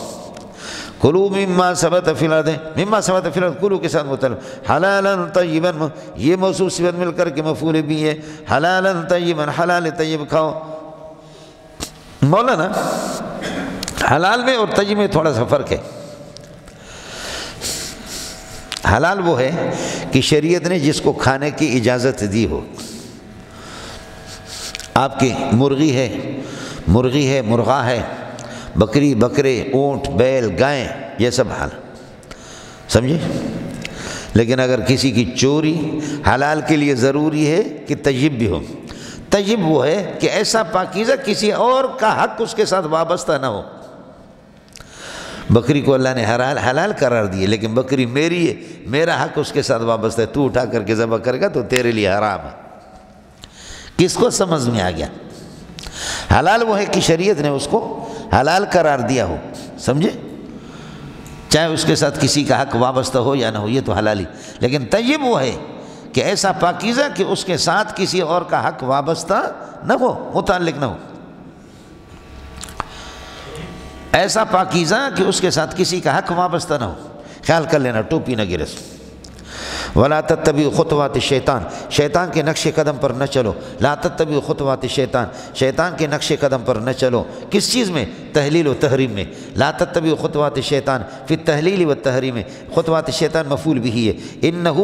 کلو مما ثبت فی الارض، مما ثبت فی الارض کلو کے ساتھ مطلب حلالا طیبا، یہ موصوف صفت مل کر کے مفعول بھی ہے، حلالا طیبا، حلال طیب کھاؤ۔ مولانا حلال میں اور طیب میں تھوڑا سا فرق ہے۔ حلال وہ ہے کہ شریعت نے جس کو کھانے کی اجازت دی ہو، آپ کی مرغی ہے، مرغا ہے، بکری، بکرے، اونٹ، بیل، گائیں، یہ سب حلال، سمجھے؟ لیکن اگر کسی کی چوری حلال کے لیے ضروری ہے کہ طیب بھی ہو۔ طیب وہ ہے کہ ایسا پاکیزہ کسی اور کا حق اس کے ساتھ وابستہ نہ ہو۔ بکری کو اللہ نے حلال قرار دیے، لیکن بکری میری ہے، میرا حق اس کے ساتھ وابستہ ہے، تو اٹھا کر کے ذبح کرے گا تو تیرے لیے حرام ہے۔ کس کو سمجھ میں آ گیا؟ حلال وہ ہے کہ شریعت نے اس کو حلال قرار دیا ہو، سمجھے؟ چاہے اس کے ساتھ کسی کا حق وابستہ ہو یا نہ ہو، یہ تو حلالی۔ لیکن طیب وہ ہے کہ ایسا پاکیزہ کہ اس کے ساتھ کسی اور کا حق وابستہ نہ ہو، متعلق نہ ہو، ایسا پاکیزہ کہ اس کے ساتھ کسی کا حق وابستہ نہ ہو۔ خیال کر لینا ٹوپی نہ گرے۔ وَلَا تَتَّبِعُوا خُطُوَاتِ الشَّيْطَان، شیطان کے نقش قدم پر نہ چلو۔ لا تتبعوا خطوات الشیطان، شیطان کے نقش قدم پر نہ چلو۔ کس چیز میں؟ تحلیل و تحریم میں۔ لا تتبعوا خطوات الشیطان فی التحلیل والتحریم میں۔ خطوات الشیطان مفعول بھی ہے۔ اِنَّهُ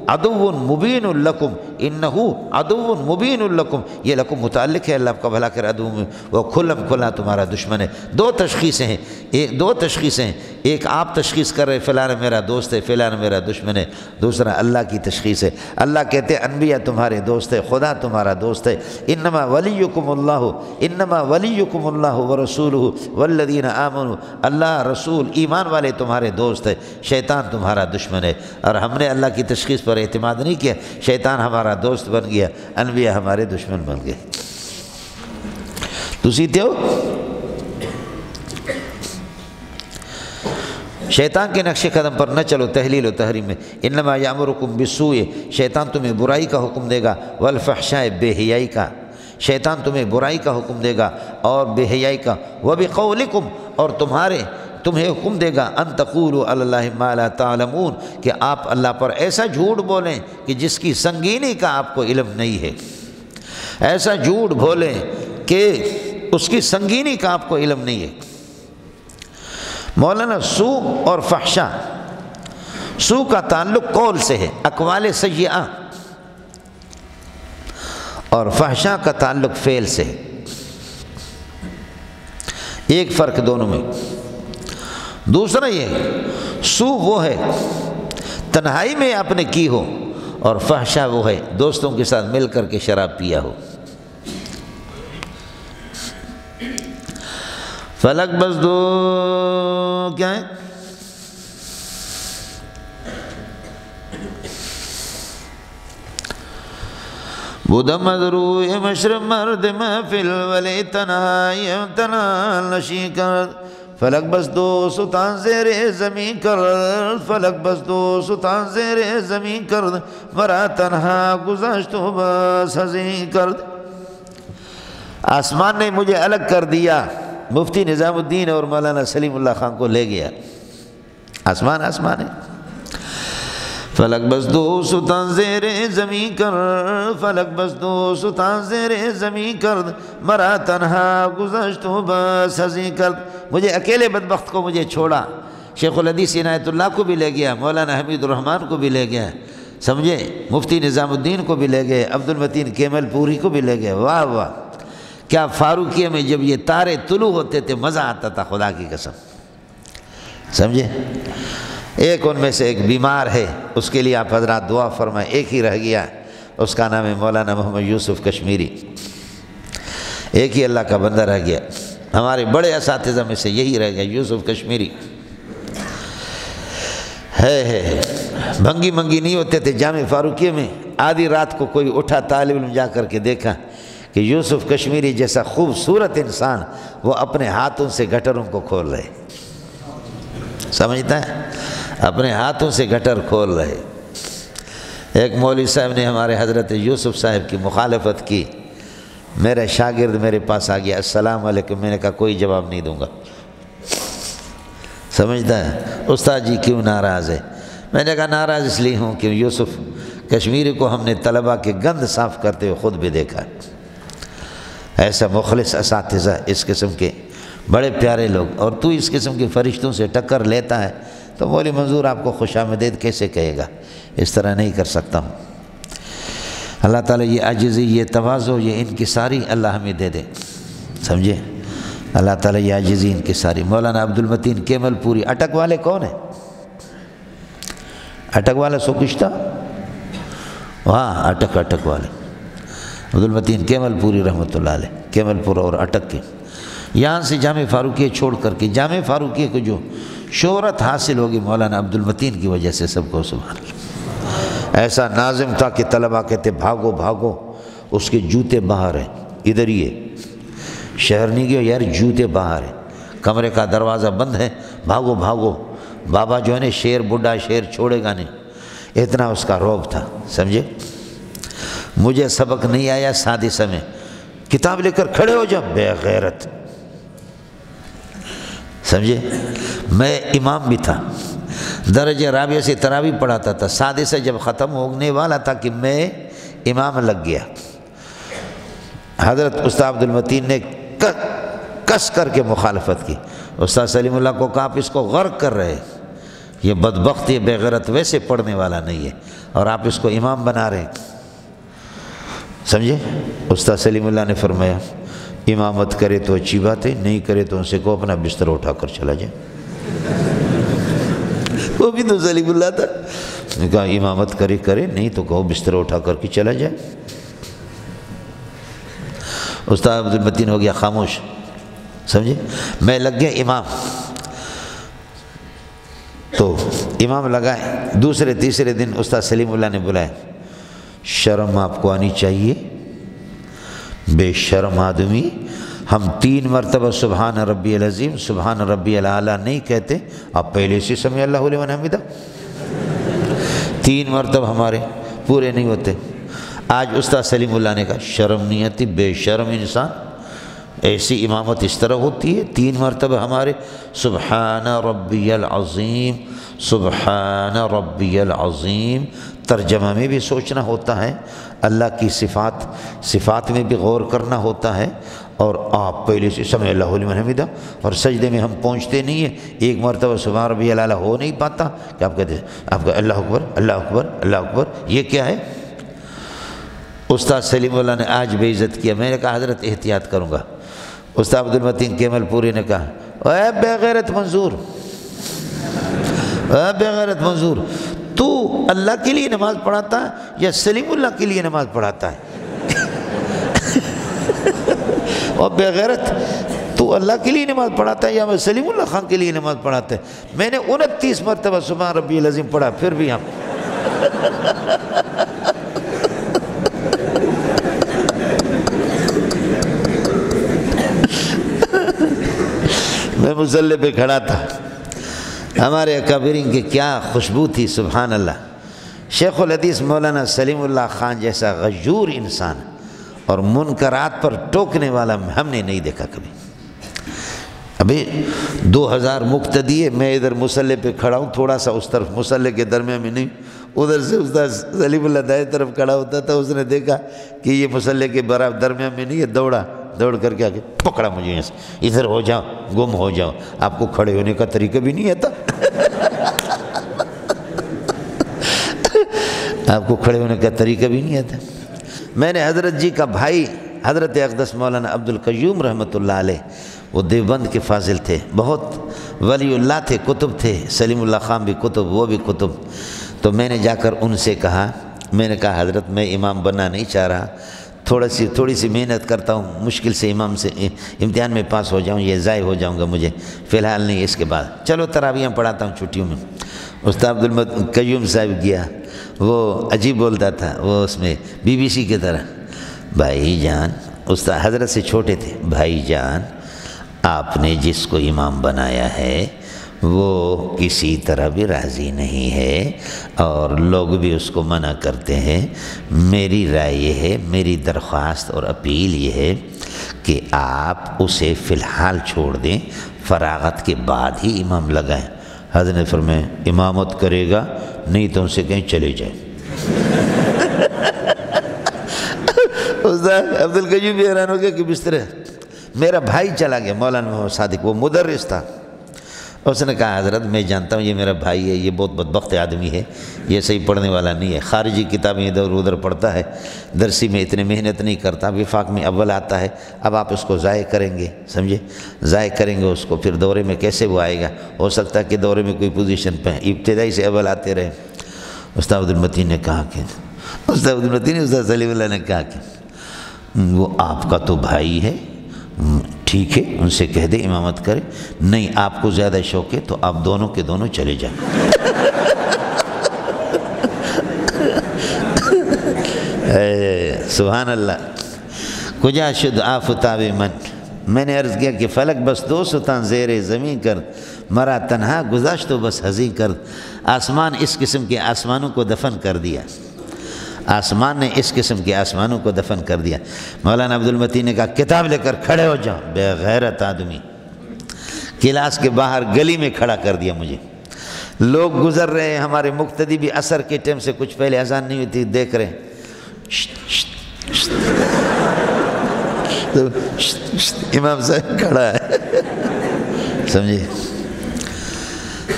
عَدُوٌّ مُبِينٌ لَكُمْ، اِنَّهُ عَدُوٌّ مُبِينٌ لَكُمْ، یہ لکم متعلق ہے، اللہ آپ کا بھلا کرے۔ عدو میں وہ کھلا تمہارا دشمن ہے۔ دو تشخیصیں ہیں، ایک آپ تشخیص کر رہے فلاں میرا دوست ہے، فلاں میرا دشمن ہے، دوسرا اللہ کی تشخیص ہے۔ اللہ کہتے ہیں انبیاء تمہارے دوست ہے، خدا تمہارا دوست ہے۔ انما ولیکم اللہ ورسولہ والذین آمنوا، اللہ، رسول، ایمان والے تمہارے دوست ہے، شیطان تمہارا دشمن ہے۔ اور ہم نے اللہ کی تشخیص پر اعتماد نہیں کیا، شیطان ہمارا دوست بن گیا، انبیاء ہمارے دشمن بن گئے۔ تو سیتے ہو؟ شیطان کے نقش قدم پر نہ چلو تحلیل و تحریم میں۔ انما یامرکم بالسوء، شیطان تمہیں برائی کا حکم دے گا، والفحشاء، بے حیائی کا، شیطان تمہیں برائی کا حکم دے گا اور بے حیائی کا، وبقولکم، اور تمہیں حکم دے گا، ان تقولوا علی اللہ ما لا تعلمون، کہ آپ اللہ پر ایسا جھوٹ بولیں کہ جس کی سنگینی کا آپ کو علم نہیں ہے، ایسا جھوٹ بولیں کہ اس کی سنگینی کا آپ کو علم نہیں ہے۔ مولانا سو اور فحشا، سو کا تعلق قول سے ہے، اقوال سیئہ، اور فحشا کا تعلق فعل سے ہے۔ ایک فرق دونوں میں۔ دوسرا یہ سو وہ ہے تنہائی میں آپ نے کی ہو، اور فحشا وہ ہے دوستوں کے ساتھ مل کر کے شراب پیا ہو۔ فلک بس دو کیا ہے؟ بودہ مدروع مشرب مرد محفل ولی تنہائی تنہا نشی کر، فلک بس دو ستان زیر زمین کر، فلک بس دو ستان زیر زمین کر، مرا تنہا گزشت بس حزین کر۔ آسمان نے مجھے الگ کر دیا، مفتی نظام الدین اور مولانا سلیم اللہ خان کو لے گیا۔ آسمان ہے۔ فلک بس دو ستان زیر زمین کر، فلک بس دو ستان زیر زمین کر، مرا تنہا گزشت بس حزین کر۔ مجھے اکیلے بدبخت کو مجھے چھوڑا۔ شیخ الحدیث عنایت اللہ کو بھی لے گیا، مولانا حمید الرحمن کو بھی لے گیا، سمجھے؟ مفتی نظام الدین کو بھی لے گئے، عبد المتین کیمل پوری کو بھی لے گئے۔ واہ واہ، کیا فاروقیہ میں جب یہ تارے طلوع ہوتے تھے مزہ آتا تھا، خدا کی قسم، سمجھے؟ ایک ان میں سے ایک بیمار ہے، اس کے لیے آپ حضرات دعا فرمائیں۔ ایک ہی رہ گیا، اس کا نام ہے مولانا محمد یوسف کشمیری، ایک ہی اللہ کا بندہ رہ گیا۔ ہمارے بڑے اساتذہ میں سے یہی رہ گیا، یوسف کشمیری ہے۔ بھنگی منگی نہیں ہوتے تھے جامع فاروقیہ میں۔ آدھی رات کو کوئی اٹھا، طالب علم جا کر کے دیکھا کہ یوسف کشمیری جیسا خوبصورت انسان وہ اپنے ہاتھوں سے گٹروں کو کھول رہے، سمجھتا ہے، اپنے ہاتھوں سے گٹر کھول رہے۔ ایک مولوی صاحب نے ہمارے حضرت یوسف صاحب کی مخالفت کی، میرا شاگرد میرے پاس آ گیا، السلام علیکم، میں نے کہا کوئی جواب نہیں دوں گا، سمجھتا ہے، استاد جی کیوں ناراض ہے؟ میں نے کہا ناراض اس لیے ہوں کہ یوسف کشمیری کو ہم نے طلباء کے گند صاف کرتے ہوئے خود بھی دیکھا، ایسا مخلص اساتذہ، اس قسم کے بڑے پیارے لوگ، اور تو اس قسم کے فرشتوں سے ٹکر لیتا ہے تو مولوی منظور آپ کو خوش آمدید کیسے کہے گا؟ اس طرح نہیں کر سکتا ہوں۔ اللہ تعالیٰ یہ عاجزی، یہ تواضع، یہ انکساری اللہ ہمیں دے دے، سمجھے؟ اللہ تعالیٰ یہ عاجزی انکساری۔ مولانا عبد المتین کیمل پوری، اٹک والے کون ہیں؟ اٹک والا سوکشتہ، وہاں اٹک والے عبد المتین کیمل پوری رحمۃ اللہ علیہ، کیمل پور اور اٹک کے، یہاں سے جامع فاروقیہ چھوڑ کر کے، جامع فاروقیہ کو جو شہرت حاصل ہوگی مولانا عبد المتین کی وجہ سے، سب کو سبحان اللہ۔ ایسا ناظم تھا کہ طلباء کہتے بھاگو بھاگو، اس کے جوتے باہر ہیں، ادھر ہی ہے، شہر نہیں گیا یار، جوتے باہر ہیں، کمرے کا دروازہ بند ہے، بھاگو بھاگو۔ بابا جو ہے نا شیر، بڈھا شیر چھوڑے گا نہیں، اتنا اس کا رعب تھا، سمجھے؟ مجھے سبق نہیں آیا سادسہ میں، کتاب لے کر کھڑے ہو جا، بے غیرت، سمجھے؟ میں امام بھی تھا، درجہ رابعہ سے تراویح پڑھاتا تھا، سادسہ جب ختم ہونے والا تھا کہ میں امام لگ گیا، حضرت استاد عبد المتین نے کس کر کے مخالفت کی، استاد سلیم اللہ کو کہا آپ اس کو غرق کر رہے، یہ بدبخت، یہ بے غیرت ویسے پڑھنے والا نہیں ہے اور آپ اس کو امام بنا رہے، سمجھے؟ استاد سلیم اللہ نے فرمایا امامت کرے تو اچھی بات ہے، نہیں کرے تو ان سے کو اپنا بستر اٹھا کر چلا جائے۔ وہ بھی تو سلیم اللہ تھا، نے کہا امامت کرے نہیں تو کہو بستر اٹھا کر کے چلا جائے۔ استاد عبد المتین ہو گیا خاموش، سمجھے؟ میں لگ گیا امام، تو امام لگائے، دوسرے تیسرے دن استاد سلیم اللہ نے بلایا، شرم آپ کو آنی چاہیے، بے شرم آدمی، ہم 3 مرتبہ سبحان ربی العظیم سبحان ربی الاعلیٰ نہیں کہتے، آپ پہلے سے سمع اللہ لمن حمدہ، 3 مرتبہ ہمارے پورے نہیں ہوتے۔ آج استاد سلیم اللہ نے کہا شرم نہیں آتی، بے شرم انسان، ایسی امامت اس طرح ہوتی ہے، 3 مرتبہ ہمارے سبحان ربی العظیم سبحان ربی العظیم۔ ترجمہ میں بھی سوچنا ہوتا ہے، اللہ کی صفات میں بھی غور کرنا ہوتا ہے، اور آپ پہلے سے سمع اللہ لمن حمدہ، اور سجدے میں ہم پہنچتے نہیں ہیں، 1 مرتبہ سبحان ربی الاعلیٰ ہو نہیں پاتا کہ آپ کہتے ہیں آپ کا اللہ اکبر اللہ اکبر اللہ اکبر، یہ کیا ہے؟ استاد سلیم اللہ نے آج بے عزت کیا، میں نے کہا حضرت احتیاط کروں گا۔ استاد عبد المتین کیمل پوری نے کہا اے بے غیرت منظور، اے بے غیرت منظور، تو اللہ کے لیے نماز پڑھاتا ہے یا سلیم اللہ کے لیے نماز پڑھاتا ہے؟ اور بے غیرت، تو اللہ کے لیے نماز پڑھاتا ہے یا میں سلیم اللہ خان کے لیے نماز پڑھاتا ہے؟ میں نے 29 مرتبہ سبحان ربی العظیم پڑھا، پھر بھی ہم میں مصلی پہ کھڑا تھا، ہمارے اکابرین کی کیا خوشبو تھی، سبحان اللہ۔ شیخ الحدیث مولانا سلیم اللہ خان جیسا غیور انسان اور منکرات پر ٹوکنے والا ہم نے نہیں دیکھا کبھی۔ ابھی 2000 مقتدی ہے، میں ادھر مصلی پہ کھڑا ہوں، تھوڑا سا اس طرف مصلی کے درمیان میں نہیں، ادھر سے استاد سلیم اللہ دائیں طرف کھڑا ہوتا تھا، اس نے دیکھا کہ یہ مصلی کے برابر درمیان میں نہیں ہے، دوڑ کر کے آگے پکڑا مجھے، یہاں سے ادھر ہو جاؤ، گم ہو جاؤ، آپ کو کھڑے ہونے کا طریقہ بھی نہیں آتا، آپ کو کھڑے ہونے کا طریقہ بھی نہیں آتا۔ میں نے حضرت جی کا بھائی حضرت اقدس مولانا عبد القیوم رحمۃ اللہ علیہ، وہ دیوبند کے فاضل تھے، بہت ولی اللہ تھے، کتب تھے، سلیم اللہ خان بھی کتب، وہ بھی کتب، تو میں نے جا کر ان سے کہا، میں نے کہا حضرت میں امام بننا نہیں چاہ رہا، تھوڑی سی محنت کرتا ہوں، مشکل سے امام سے امتحان میں پاس ہو جاؤں، یہ ضائع ہو جاؤں گا مجھے، فی الحال نہیں، اس کے بعد چلو تراویحاں پڑھاتا ہوں چھٹیوں میں۔ استاد عبد القیوم صاحب گیا، وہ عجیب بولتا تھا، وہ اس میں BBC کی طرح، بھائی جان استاد حضرت سے چھوٹے تھے، بھائی جان آپ نے جس کو امام بنایا ہے وہ کسی طرح بھی راضی نہیں ہے اور لوگ بھی اس کو منع کرتے ہیں، میری رائے یہ ہے، میری درخواست اور اپیل یہ ہے کہ آپ اسے فی الحال چھوڑ دیں، فراغت کے بعد ہی امام لگائیں۔ حضرت نے فرمایا امامت کرے گا نہیں تو ان سے کہیں چلے جائیں۔ استاد عبدالقیوم بھی حیران ہو گیا کہ بستر ہے، میرا بھائی چلا گیا مولانا محمد صادق، وہ مدرس تھا۔ اس نے کہا حضرت میں جانتا ہوں یہ میرا بھائی ہے، یہ بہت بدبخت آدمی ہے، یہ صحیح پڑھنے والا نہیں ہے، خارجی کتابیں ادھر ادھر پڑھتا ہے، درسی میں اتنی محنت نہیں کرتا، وفاق میں اول آتا ہے، اب آپ اس کو ضائع کریں گے، سمجھے، ضائع کریں گے اس کو، پھر دورے میں کیسے وہ آئے گا؟ ہو سکتا ہے کہ دورے میں کوئی پوزیشن پہ ابتدائی سے اول آتے رہے۔ استاد عبدالمتین نے کہا کہ استاد سلیم اللہ نے کہا کہ وہ آپ کا تو بھائی ہے، ٹھیک ہے ان سے کہہ دے امامت کرے، نہیں آپ کو زیادہ شوق ہے تو آپ دونوں کے دونوں چلے جائیں۔ سبحان اللہ۔ کجا شد آفتاب من، میں نے عرض کیا کہ فلک بس دو ستان زیر زمین کر، مرا تنہا گزاشت و بس حزین کر۔ آسمان اس قسم کے آسمانوں کو دفن کر دیا، آسمان نے اس قسم کے آسمانوں کو دفن کر دیا۔ مولانا عبدالمتین نے کہا کتاب لے کر کھڑے ہو جاؤ، بے غیرت آدمی، کلاس کے باہر گلی میں کھڑا کر دیا مجھے، لوگ گزر رہے ہیں، ہمارے مقتدی بھی عصر کے ٹائم سے کچھ پہلے اذان نہیں ہوئی تھی، دیکھ رہے ہیں، امام صاحب کھڑا ہے، سمجھے۔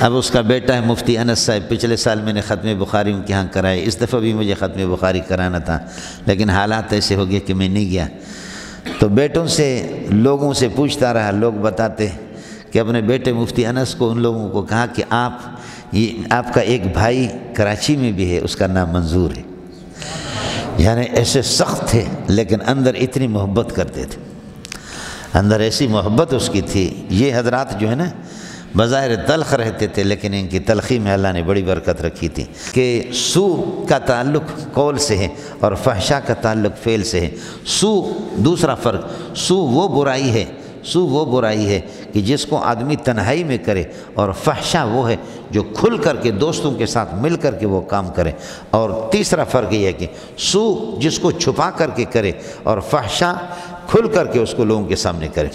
اب اس کا بیٹا ہے مفتی انس صاحب، پچھلے سال میں نے ختم بخاری ان کے ہاں کرائے، اس دفعہ بھی مجھے ختم بخاری کرانا تھا لیکن حالات ایسے ہو گئے کہ میں نہیں گیا۔ تو بیٹوں سے لوگوں سے پوچھتا رہا، لوگ بتاتے کہ اپنے بیٹے مفتی انس کو ان لوگوں کو کہا کہ آپ کا ایک بھائی کراچی میں بھی ہے، اس کا نام منظور ہے۔ یعنی ایسے سخت تھے لیکن اندر اتنی محبت کرتے تھے، اندر ایسی محبت اس کی تھی۔ یہ حضرات جو ہے نا بظاہر تلخ رہتے تھے لیکن ان کی تلخی میں اللہ نے بڑی برکت رکھی تھی کہ سو کا تعلق قول سے ہے اور فحشا کا تعلق فعل سے ہے۔ سو دوسرا فرق، سو وہ برائی ہے کہ جس کو آدمی تنہائی میں کرے، اور فحشا وہ ہے جو کھل کر کے دوستوں کے ساتھ مل کر کے وہ کام کرے، اور تیسرا فرق یہ ہے کہ سو جس کو چھپا کر کے کرے اور فحشا کھل کر کے اس کو لوگوں کے سامنے کرے۔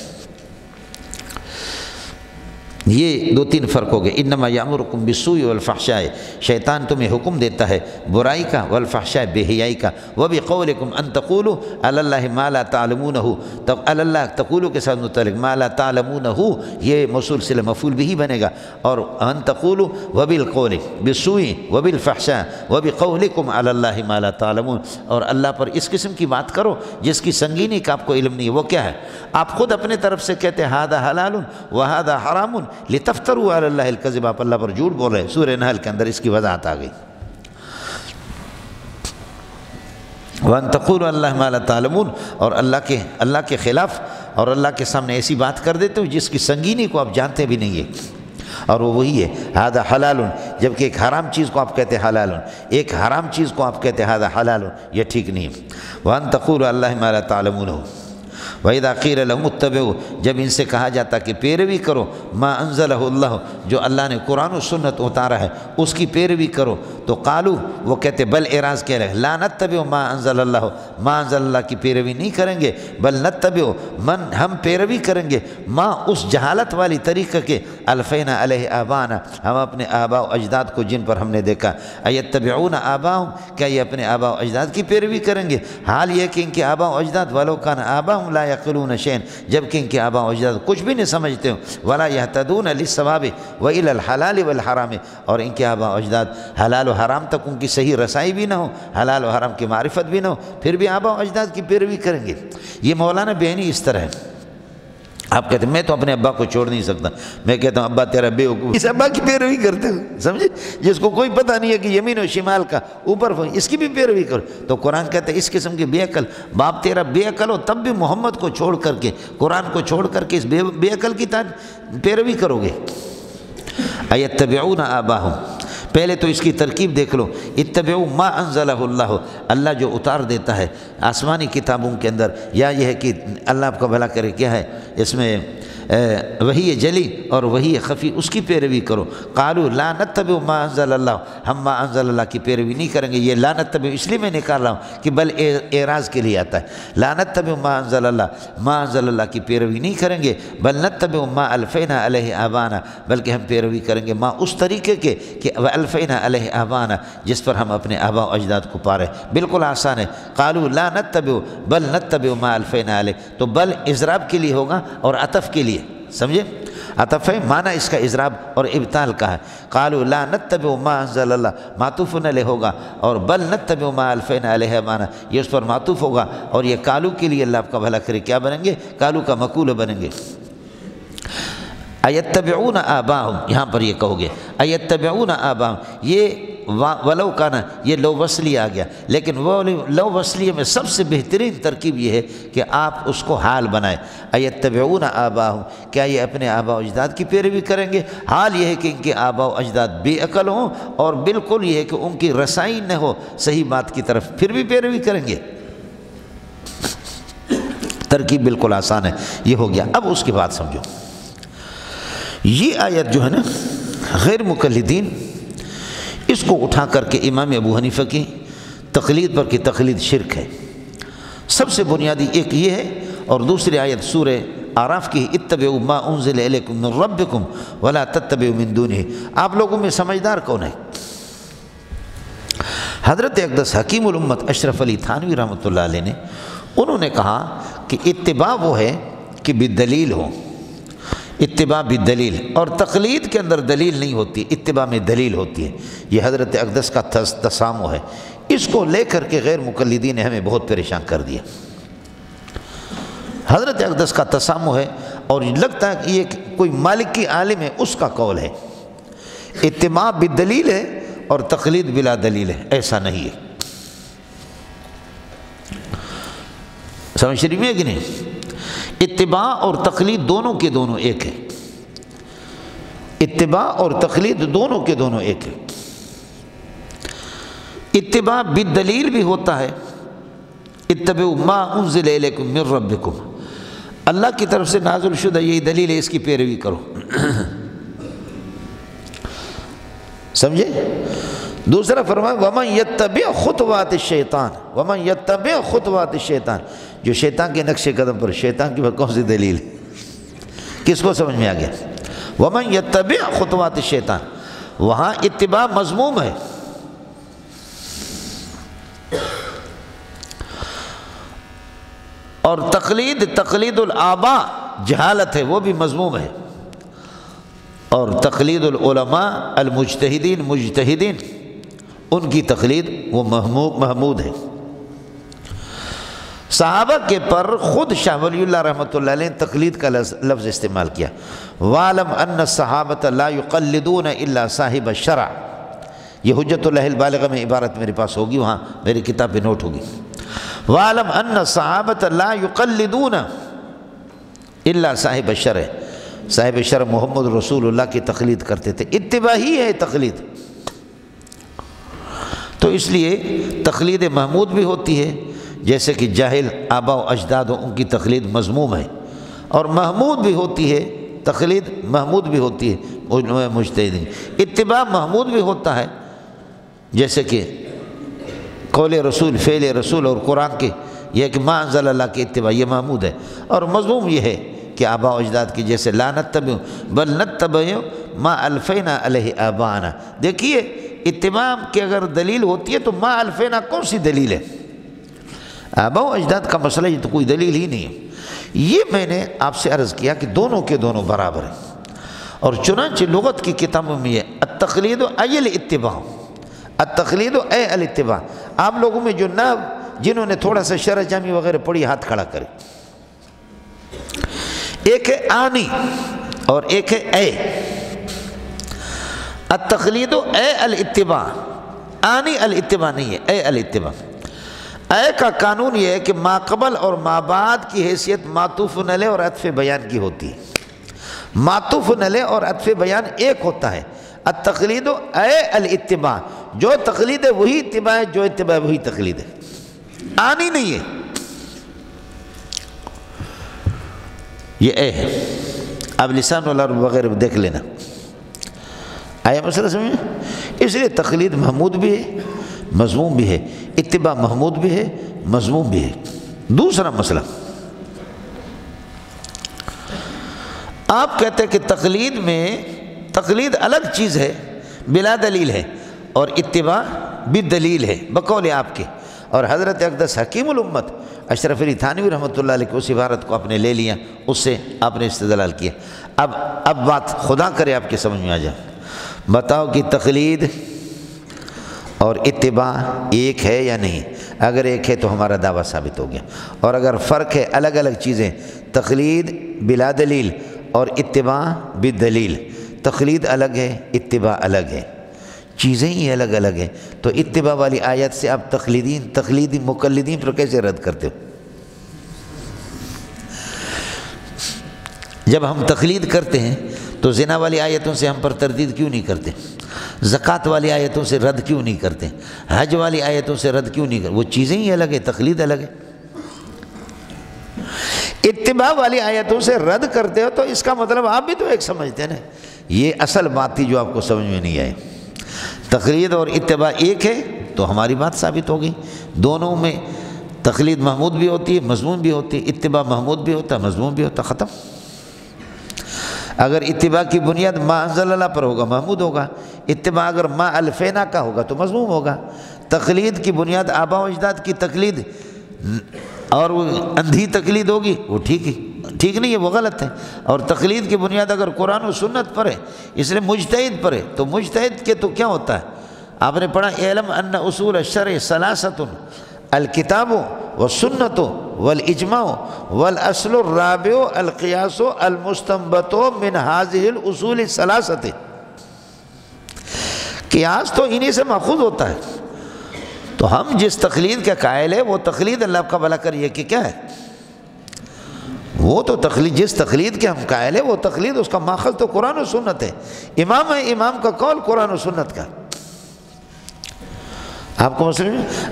یہ دو تین فرق ہو گئے۔ انما یامرکم بالسوء والفحشاء، شیطان تمہیں حکم دیتا ہے برائی کا، والفحشاء بے حیائی کا، وبقولکم ان تقولوا علی اللہ ما لا تعلمونہ، علی اللہ تقولوا کے ساتھ متعلق ما لا تعلمونہ، یہ موصول صلہ مفعول بھی بنے گا، اور ان تقولوا وبالقول بالسوء وبالفحشاء وبقولکم علی اللہ ما لا تعلمون، اور اللہ پر اس قسم کی بات کرو جس کی سنگینی کا آپ کو علم نہیں ہے۔ وہ کیا ہے؟ آپ خود اپنے طرف سے کہتے ہیں ھذا حلال وھذا حرام لتفتروا علی اللہ الکذب، آپ اللہ پر جھوٹ بول رہے ہیں۔ سورہ نحل کے اندر اس کی وضاحت آ گئی۔ وَأَن تَقُولُوا عَلَى اللَّهِ مَا لَا تَعْلَمُونَ، اور اللہ کے خلاف اور اللہ کے سامنے ایسی بات کر دیتے ہو جس کی سنگینی کو آپ جانتے بھی نہیں ہیں، اور وہ وہی ہے ھذا حلال، جبکہ ایک حرام چیز کو آپ کہتے ہیں حلال، ایک حرام چیز کو آپ کہتے ہیں ھذا حلال، یہ ٹھیک نہیں ہے۔ وَأَن تَقُولُوا عَلَى اللَّهِ مَا لَا تَعْلَمُونَ۔ وَإِذَا قِيلَ لَهُمُ اتَّبِعُوا، جب ان سے کہا جاتا کہ پیروی کرو ما انزلہ اللہ، جو اللہ نے قرآن و سنت اتارا ہے اس کی پیروی کرو، تو قالو، وہ کہتے بل اعراض کہہ رہے لا نتبع ما انزل اللہ، ما انزل اللہ کی پیروی نہیں کریں گے، بل نتبع من، ہم پیروی کریں گے ما، اس جہالت والی طریقہ کے الفینا علیہ آبانا، ہم اپنے آباء و اجداد کو جن پر ہم نے دیکھا، ایتبعون آباہم، کیا یہ اپنے آباء و اجداد کی پیروی کریں گے؟ حال یہ کہ ان کے آباء و اجداد ولو کان آباہم لا یعقلون شیئا، جبکہ ان کے آباء و اجداد کچھ بھی نہیں سمجھتے ہو، ولا یہتدون للصواب والی الحلال والحرام، اور ان کے آباء و اجداد حلال و حرام تک ان کی صحیح رسائی بھی نہ ہو، حلال و حرام کی معرفت بھی نہ ہو، پھر بھی آباء و اجداد کی پیروی کریں گے۔ یہ مولانا بینی اس طرح ہے۔ آپ کہتے ہیں میں تو اپنے ابا کو چھوڑ نہیں سکتا، میں کہتا ہوں ابا تیرا بے وقوف، اس ابا کی پیروی کرتے ہو، سمجھے، جس کو کوئی پتہ نہیں ہے کہ یمین و شمال کا اوپر، اس کی بھی پیروی کرو۔ تو قرآن کہتے ہیں اس قسم کی بے عقل، باپ تیرا بے عقل ہو تب بھی محمد کو چھوڑ کر کے، قرآن کو چھوڑ کر کے اس بے عقل کی پیروی کرو گے۔ ایتبعون آباہم، پہلے تو اس کی ترکیب دیکھ لو، اتبعوا ما انزلہ اللہ، اللہ جو اتار دیتا ہے آسمانی کتابوں کے اندر، یا یہ ہے کہ اللہ آپ کا بھلا کرے کیا ہے اس میں وحی جلی اور وحی خفی، اس کی پیروی کرو۔ قالوا لا نتبع ما انزل اللہ، ہم ما انزل اللہ کی پیروی نہیں کریں گے۔ یہ لا نتبع اس لیے میں نکال رہا ہوں کہ بل اعراض کے لیے آتا ہے، لا نتبع ما انزل اللہ، ما انزل اللہ کی پیروی نہیں کریں گے، بل نتبع ما الفینا علیہ آبانا، بلکہ ہم پیروی کریں گے ما اس طریقے کے کہ الفینا علیہ آبانا، جس پر ہم اپنے آبا و اجداد کو پارے۔ بالکل آسان ہے۔ قالوا لا نتبع بل نتبع ما الفینا علیہ، تو بل اضراب کے لیے ہوگا اور عطف کے لیے، سمجھے؟ عطف ہے، معنی اس کا اضراب اور ابطال کا ہے۔ قالوا لا نتبع ما انزل اللہ، معطوف علیہ ہوگا، اور بل نتبع ما الفینا علیہ آبانا یہ اس پر معطوف ہوگا، اور یہ قالوا کے لیے اللہ آپ کا بھلا کرے کیا بنیں گے؟ قالوا کا مقول بنیں گے۔ ایتبعون آباہم، یہاں پر یہ کہو گے ایتبعون آباہم، یہ ولو کانا، یہ لو وصلی آ گیا، لیکن وہ لو وصلیہ میں سب سے بہترین ترکیب یہ ہے کہ آپ اس کو حال بنائیں۔ ایتبعون آباہم، کیا یہ اپنے آبا و اجداد کی پیروی کریں گے؟ حال یہ ہے کہ ان کے آبا و اجداد بے عقل ہوں، اور بالکل یہ ہے کہ ان کی رسائی نہ ہو صحیح بات کی طرف، پھر بھی پیروی کریں گے۔ ترکیب بالکل آسان ہے، یہ ہو گیا۔ اب اس کی بات سمجھو، یہ آیت جو ہے نا غیر مقلدین، اس کو اٹھا کر کے امام ابو حنیفہ کی تقلید پر کی تقلید شرک ہے۔ سب سے بنیادی ایک یہ ہے، اور دوسری آیت سورہ اعراف کی اتبعوا ما انزل الیکم من ربکم ولا تتبعوا من دونہ۔ آپ لوگوں میں سمجھدار کون ہے؟ حضرت اقدس حکیم الامت اشرف علی تھانوی رحمۃ اللہ علیہ نے، انہوں نے کہا کہ اتباع وہ ہے کہ بالدلیل ہو، اتباع بالدلیل، اور تقلید کے اندر دلیل نہیں ہوتی، اتباع میں دلیل ہوتی ہے۔ یہ حضرت اقدس کا تسامح ہے۔ اس کو لے کر کے غیر مقلدین نے ہمیں بہت پریشان کر دیا۔ حضرت اقدس کا تسامح ہے، اور لگتا ہے کہ یہ کوئی مالکی عالم ہے اس کا قول ہے، اتباع بالدلیل ہے اور تقلید بلا دلیل ہے، ایسا نہیں ہے۔ سمجھ شریف میں ہے کہ نہیں؟ اتباع اور تقلید دونوں کے دونوں ایک ہے، اتباع اور تقلید دونوں کے دونوں ایک ہے۔ اتباع بالدلیل بھی ہوتا ہے، اتبعوا ما انزل الیکم من ربکم، اللہ کی طرف سے نازل شدہ یہی دلیل ہے، اس کی پیروی کرو، سمجھے؟ دوسرا فرمایا وَمَنْ يَتَّبِعْ خُطْوَاتِ الشَّيْطَانِ، وَمَنْ يَتَّبِعْ خُطْوَاتِ الشَّيْطَانِ، جو شیطان کے نقش قدم پر، شیطان کی کون سی دلیل ہے؟ کس کو سمجھ میں آ گیا؟ وَمَنْ يَتَّبِعْ خُطْوَاتِ الشَّيْطَانِ، وہاں اتباع مذموم ہے، اور تقلید الآباء جہالت ہے، وہ بھی مذموم ہے، اور تقلید العلماء المجتہدین مجتہدین، ان کی تقلید وہ محمود ہے۔ صحابہ کے پر خود شاہ ولی اللہ رحمۃ اللہ علیہ نے تقلید کا لفظ استعمال کیا، وَعْلَمْ أَنَّ الصَّحَابَةَ لَا يُقَلِّدُونَ إِلَّا صَاحِبَ الشَّرْعِ، یہ حجت اللہ البالغہ میں عبارت میرے پاس ہوگی، وہاں میری کتاب پہ نوٹ ہوگی۔ وَعْلَمْ أَنَّ الصَّحَابَةَ لَا يُقَلِّدُونَ إِلَّا صَاحِبَ الشَّرْعِ، صاحب شرع محمد رسول اللہ کی تقلید کرتے تھے، اتباع ہی ہے تقلید۔ تو اس لیے تقلید محمود بھی ہوتی ہے، جیسے کہ جاہل آبا و اجداد ہوں، ان کی تقلید مذموم ہے، اور محمود بھی ہوتی ہے، تقلید محمود بھی ہوتی ہے مجتہدین۔ اتباع محمود بھی ہوتا ہے، جیسے کہ قول رسول، فعل رسول اور قرآن کے، یہ کہ ما انزل اللہ کی اتباع یہ محمود ہے، اور مذموم یہ ہے کہ آبا و اجداد کی، جیسے لا نتبع بل نتبع ما الفینا علیہ آبانا۔ دیکھیے اتباع کی اگر دلیل ہوتی ہے تو ما الفینا کون سی دلیل ہے؟ آبا و اجداد کا مسئلہ یہ تو کوئی دلیل ہی نہیں ہے۔ یہ میں نے آپ سے عرض کیا کہ دونوں کے دونوں برابر ہیں، اور چنانچہ لغت کی کتابوں میں یہ التقلید ای الاتباع، التقلید ای الاتباع۔ آپ لوگوں میں جو نہ جنہوں نے تھوڑا سا شرح جامی وغیرہ پڑھی ہاتھ کھڑا کرے۔ ایک ہے آنی اور ایک ہے اے۔ التقلید اے الاتباع، آنی الاتباع نہیں ہے، اے الاتباع۔ اے کا قانون یہ ہے کہ ما قبل اور ما بعد کی حیثیت معطوف علیہ اور عطف بیان کی ہوتی ہے۔ معطوف علیہ اور عطف بیان ایک ہوتا ہے، التقلید اے الاتباع، جو تقلید ہے وہی اتباع ہے، جو اتباع ہے وہی تقلید ہے، آنی نہیں ہے یہ اے ہے۔ اب لسان العرب وغیرہ دیکھ لینا، آیا مسئلہ سمجھ؟ اس لیے تقلید محمود بھی ہے مذموم بھی ہے، اتباع محمود بھی ہے مذموم بھی ہے۔ دوسرا مسئلہ، آپ کہتے ہیں کہ تقلید میں، تقلید الگ چیز ہے بلا دلیل ہے، اور اتباع بدلیل ہے بقول آپ کے، اور حضرت اقدس حکیم الامت اشرف علی تھانوی رحمۃ اللہ علیہ کی اس عبارت کو آپ نے لے لیا، اس سے آپ نے استدلال کیا۔ اب بات خدا کرے آپ کے سمجھ میں آ جائے، بتاؤ کہ تقلید اور اتباع ایک ہے یا نہیں؟ اگر ایک ہے تو ہمارا دعویٰ ثابت ہو گیا، اور اگر فرق ہے، الگ الگ چیزیں، تقلید بلا دلیل اور اتباع بدلیل، تقلید الگ ہے اتباع الگ ہے، چیزیں ہی الگ الگ ہیں، تو اتباع والی آیت سے آپ تقلیدی مقلدین پر کیسے رد کرتے ہو؟ جب ہم تقلید کرتے ہیں تو زنا والی آیتوں سے ہم پر تردید کیوں نہیں کرتے؟ زکوٰۃ والی آیتوں سے رد کیوں نہیں کرتے؟ حج والی آیتوں سے رد کیوں نہیں کرتے؟ وہ چیزیں ہی الگ ہیں، تقلید الگ ہے۔ اتباع والی آیتوں سے رد کرتے ہو تو اس کا مطلب آپ بھی تو ایک سمجھتے ہیں نا، یہ اصل بات تھی جو آپ کو سمجھ میں نہیں آئی۔ تقلید اور اتباع ایک ہے تو ہماری بات ثابت ہو گئی، دونوں میں تقلید محمود بھی ہوتی ہے مذموم بھی ہوتی ہے، اتباع محمود بھی ہوتا ہے مذموم بھی ہوتا ہے، ختم۔ اگر اتباع کی بنیاد ما انزل اللہ پر ہوگا محمود ہوگا، اتباع اگر ما الفینا کا ہوگا تو مذموم ہوگا۔ تقلید کی بنیاد آباء و اجداد کی تقلید اور وہ اندھی تقلید ہوگی، وہ ٹھیک نہیں ہے، وہ غلط ہے۔ اور تقلید کی بنیاد اگر قرآن و سنت پر ہے، اس لیے مجتہد پر ہے، تو مجتہد کے تو کیا ہوتا ہے؟ آپ نے پڑھا اعلم ان اصول الشرع ثلاثۃ الکتاب والسنۃ والاجماع والاصل الرابع القیاس المستنبط من هذه الاصول الثلاثۃ۔ قیاس تو انہی سے ماخوذ ہوتا ہے، تو ہم جس تقلید کا قائل ہے وہ تقلید اللہ کا بھلا کریے کہ کیا ہے، وہ تو تقلید، جس تقلید کے ہم قائل ہے وہ تقلید، اس کا ماخذ تو قرآن و سنت ہے، امام ہے، امام کا قول قرآن و سنت کا۔ آپ کو مسئلہ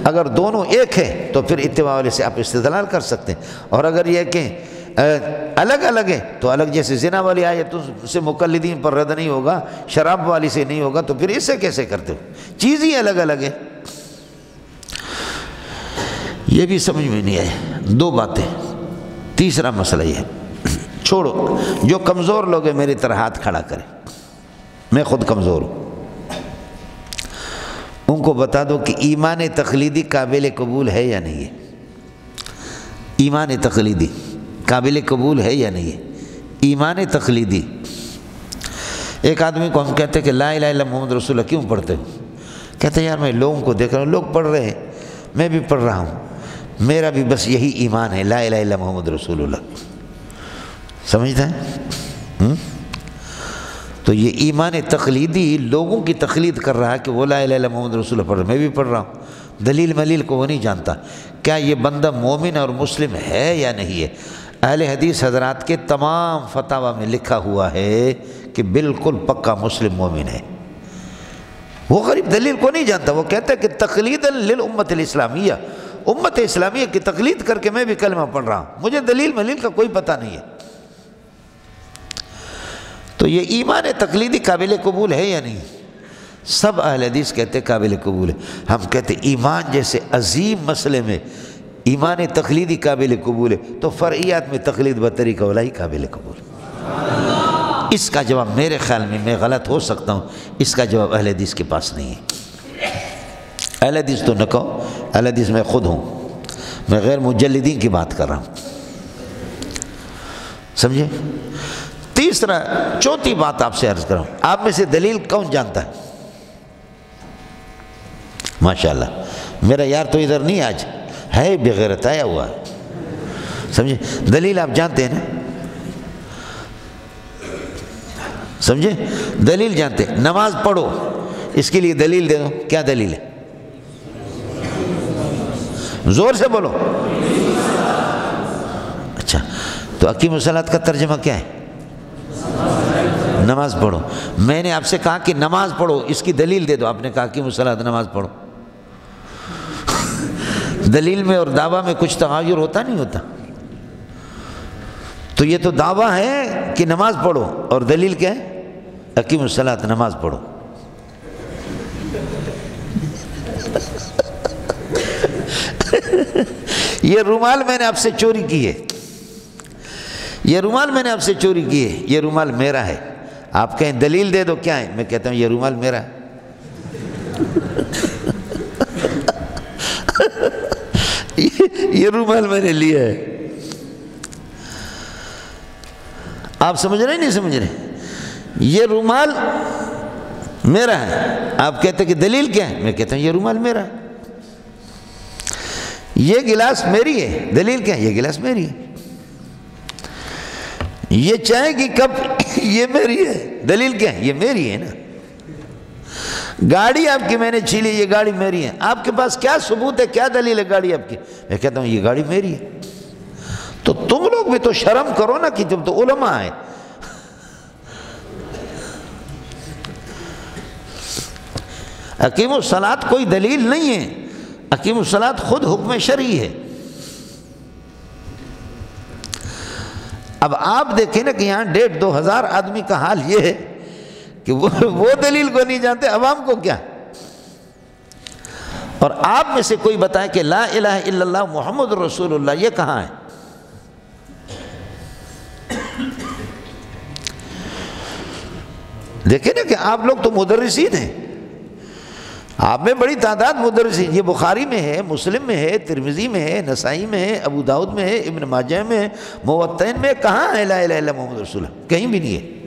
اگر دونوں ایک ہے تو پھر اتباع والے سے آپ استدلال کر سکتے ہیں، اور اگر یہ کہ الگ الگ ہے تو الگ، جیسے زنا والی آیتوں سے مقلدین پر رد نہیں ہوگا، شراب والی سے نہیں ہوگا، تو پھر اس سے کیسے کرتے ہو؟ چیز ہی الگ الگ ہے، یہ بھی سمجھ میں نہیں آئے۔ دو باتیں۔ تیسرا مسئلہ یہ ہے، چھوڑو، جو کمزور لوگ ہیں میری طرح ہاتھ کھڑا کریں، میں خود کمزور ہوں، ان کو بتا دو کہ ایمان تقلیدی قابل قبول ہے یا نہیں ہے؟ ایمان تقلیدی قابل قبول ہے یا نہیں ہے؟ ایمان تقلیدی، ایک آدمی کو ہم کہتے ہیں کہ لا الہ الا محمد رسول اللہ کیوں پڑھتے ہو؟ کہتے ہیں یار میں لوگوں کو دیکھ رہا ہوں، لوگ پڑھ رہے ہیں، میں بھی پڑھ رہا ہوں، میرا بھی بس یہی ایمان ہے، لا الہ الا محمد رسول اللہ۔ سمجھتا ہے؟ تو یہ ایمان تقلیدی لوگوں کی تقلید کر رہا ہے کہ وہ لا الہ الا محمد رسول اللہ پڑھ رہا ہے، میں بھی پڑھ رہا ہوں، دلیل ملیل کو وہ نہیں جانتا۔ کیا یہ بندہ مومن اور مسلم ہے یا نہیں ہے؟ اہل حدیث حضرات کے تمام فتاوی میں لکھا ہوا ہے کہ بالکل پکا مسلم مومن ہے، وہ غریب دلیل کو نہیں جانتا، وہ کہتا ہے کہ تقلیدا للامت الاسلامیہ، امت اسلامیہ کی تقلید کر کے میں بھی کلمہ پڑھ رہا ہوں، مجھے دلیل ملیل کا کوئی پتہ نہیں ہے۔ تو یہ ایمان تقلیدی قابل قبول ہے یا نہیں؟ سب اہل حدیث کہتے قابل قبول ہے، ہم کہتے ایمان جیسے عظیم مسئلے میں ایمان تقلیدی قابل قبول ہے، تو فرعیات میں تقلید بطریقہ اولائی قابل قبول ہے۔ اس کا جواب میرے خیال میں غلط ہو سکتا ہوں، اس کا جواب اہل حدیث کے پاس نہیں ہے۔ اہل حدیث تو نہ کہو، اہل حدیث میں خود ہوں، میں غیر مجلدین کی بات کر رہا ہوں، سمجھے؟ تیسرا، چوتھی بات آپ سے عرض کر رہا ہوں، آپ میں سے دلیل کون جانتا ہے؟ ماشاءاللہ میرا یار تو ادھر نہیں، آج ہے بغیرت آیا ہوا ہے، سمجھے؟ دلیل آپ جانتے ہیں نا، سمجھے؟ دلیل جانتے ہیں، نماز پڑھو اس کے لیے دلیل دے دو، کیا دلیل ہے؟ زور سے بولو۔ اچھا، تو اقیم الصلاۃ کا ترجمہ کیا ہے؟ نماز پڑھو۔ میں نے آپ سے کہا کہ نماز پڑھو، اس کی دلیل دے دو، آپ نے کہا کہ الصلاۃ، نماز پڑھو۔ دلیل میں اور دعویٰ میں کچھ تغیر ہوتا نہیں ہوتا؟ تو یہ تو دعویٰ ہے کہ نماز پڑھو، اور دلیل کیا ہے؟ اقیموا الصلاۃ، نماز پڑھو۔ یہ رومال میں نے آپ سے چوری کی ہے، یہ رومال میں نے آپ سے چوری کی ہے، یہ رومال میرا ہے۔ آپ کہیں دلیل دے دو، کیا ہے؟ میں کہتا ہوں یہ رومال میرا ہے۔ یہ رومال میں نے لیا ہے۔ آپ سمجھ رہے نہیں سمجھ رہے؟ یہ رومال میرا ہے، آپ کہتے کہ دلیل کیا ہے؟ میں کہتا ہوں یہ رومال میرا ہے۔ یہ گلاس میری ہے، دلیل کیا ہے؟ یہ گلاس میری ہے۔ یہ چائے کی کپ یہ میری ہے، دلیل کیا ہے؟ یہ میری ہے نا۔ گاڑی آپ کی میں نے چھیلی، یہ گاڑی میری ہے۔ آپ کے پاس کیا ثبوت ہے، کیا دلیل ہے گاڑی آپ کی؟ میں کہتا ہوں یہ گاڑی میری ہے۔ تو تم لوگ بھی تو شرم کرو نا، کہ تم تو علماء ہیں۔ اقیموا الصلاۃ کوئی دلیل نہیں ہے، اقیموا الصلاۃ خود حکم شرعی ہے۔ اب آپ دیکھیں نا کہ یہاں 1,500 2,000 آدمی کا حال یہ ہے کہ وہ دلیل کو نہیں جانتے، عوام کو کیا؟ اور آپ میں سے کوئی بتائے کہ لا الہ الا اللہ محمد رسول اللہ یہ کہاں ہے؟ دیکھیں نا کہ آپ لوگ تو مدرسین ہیں، آپ میں بڑی تعداد مدرسین، یہ بخاری میں ہے، مسلم میں ہے، ترمذی میں ہے، نسائی میں ہے، ابو داؤد میں ہے، ابن ماجہ میں ہے، موطئین میں، کہاں ہے لا الہ الا محمد رسول اللہ؟ کہیں بھی نہیں ہے۔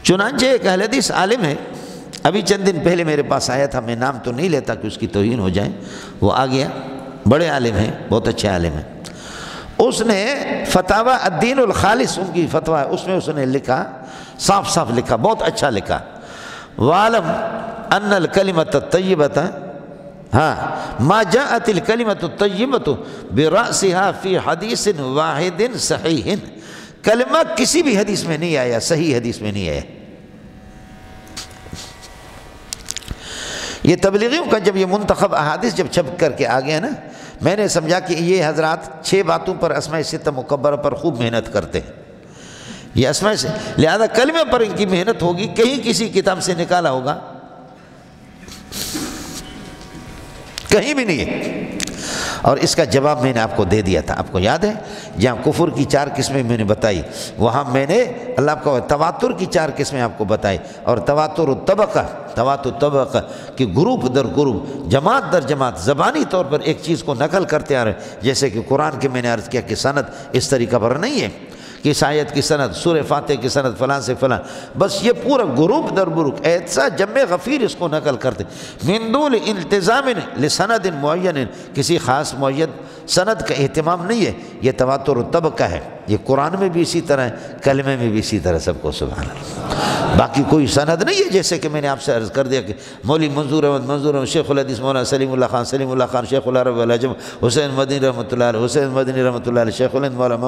چنانچہ ایک اہل حدیث عالم ہے، ابھی چند دن پہلے میرے پاس آیا تھا، میں نام تو نہیں لیتا کہ اس کی توہین ہو جائے، وہ آ گیا، بڑے عالم ہیں، بہت اچھے عالم ہیں۔ اس نے فتاوی الدین الخالص، ان کی فتویٰ ہے، اس میں اس نے لکھا، صاف صاف لکھا، بہت اچھا لکھا، وَعَلَمْ أَنَّ الْكَلِمَةَ الطَّيِّبَةَ ما جاءت الكلمة الطيبة برأسها في حدیث واحد صحیح، کلمہ کسی بھی حدیث میں نہیں آیا، صحیح حدیث میں نہیں آیا۔ یہ تبلیغیوں کا جب یہ منتخب احادیث جب چھپ کر کے آ گیا نا، میں نے سمجھا کہ یہ حضرات 6 باتوں پر اسماء ستہ مکبرہ پر خوب محنت کرتے ہیں، یہ اسماء سے، لہذا کلمے پر ان کی محنت ہوگی، کہیں کسی کتاب سے نکالا ہوگا، کہیں بھی نہیں ہے۔ اور اس کا جواب میں نے آپ کو دے دیا تھا، آپ کو یاد ہے؟ جہاں کفر کی 4 قسمیں میں نے بتائی، وہاں میں نے اللہ کو تواتر کی 4 قسمیں آپ کو بتائی، اور تواتر الطبقہ کہ گروپ در گروپ، جماعت در جماعت، زبانی طور پر ایک چیز کو نقل کرتے آ رہے ہیں، جیسے کہ قرآن کے میں نے عرض کیا کہ سند اس طریقہ پر نہیں ہے کہ اس آیت کی سند، سورہ فاتحہ کی سند فلاں سے فلاں، بس یہ پورا گروپ در گروپ ایسا جمع غفیر اس کو نقل کرتے، من دون التزام لسند معین، کسی خاص معین سند کا اہتمام نہیں ہے، یہ تواتر الطبقہ ہے۔ یہ قرآن میں بھی اسی طرح ہے، کلمے میں بھی اسی طرح، سب کو سبحان اللہ۔ باقی کوئی سند نہیں ہے، جیسے کہ میں نے آپ سے عرض کر دیا کہ مولوی منظور احمد، شیخ الحدیث مولانا سلیم اللہ خان، شیخ العرب والعجم حسین مدنی رحمۃ اللہ علیہ، حسین مدنی رحمۃ اللہ علیہ، شیخ الہند مولانا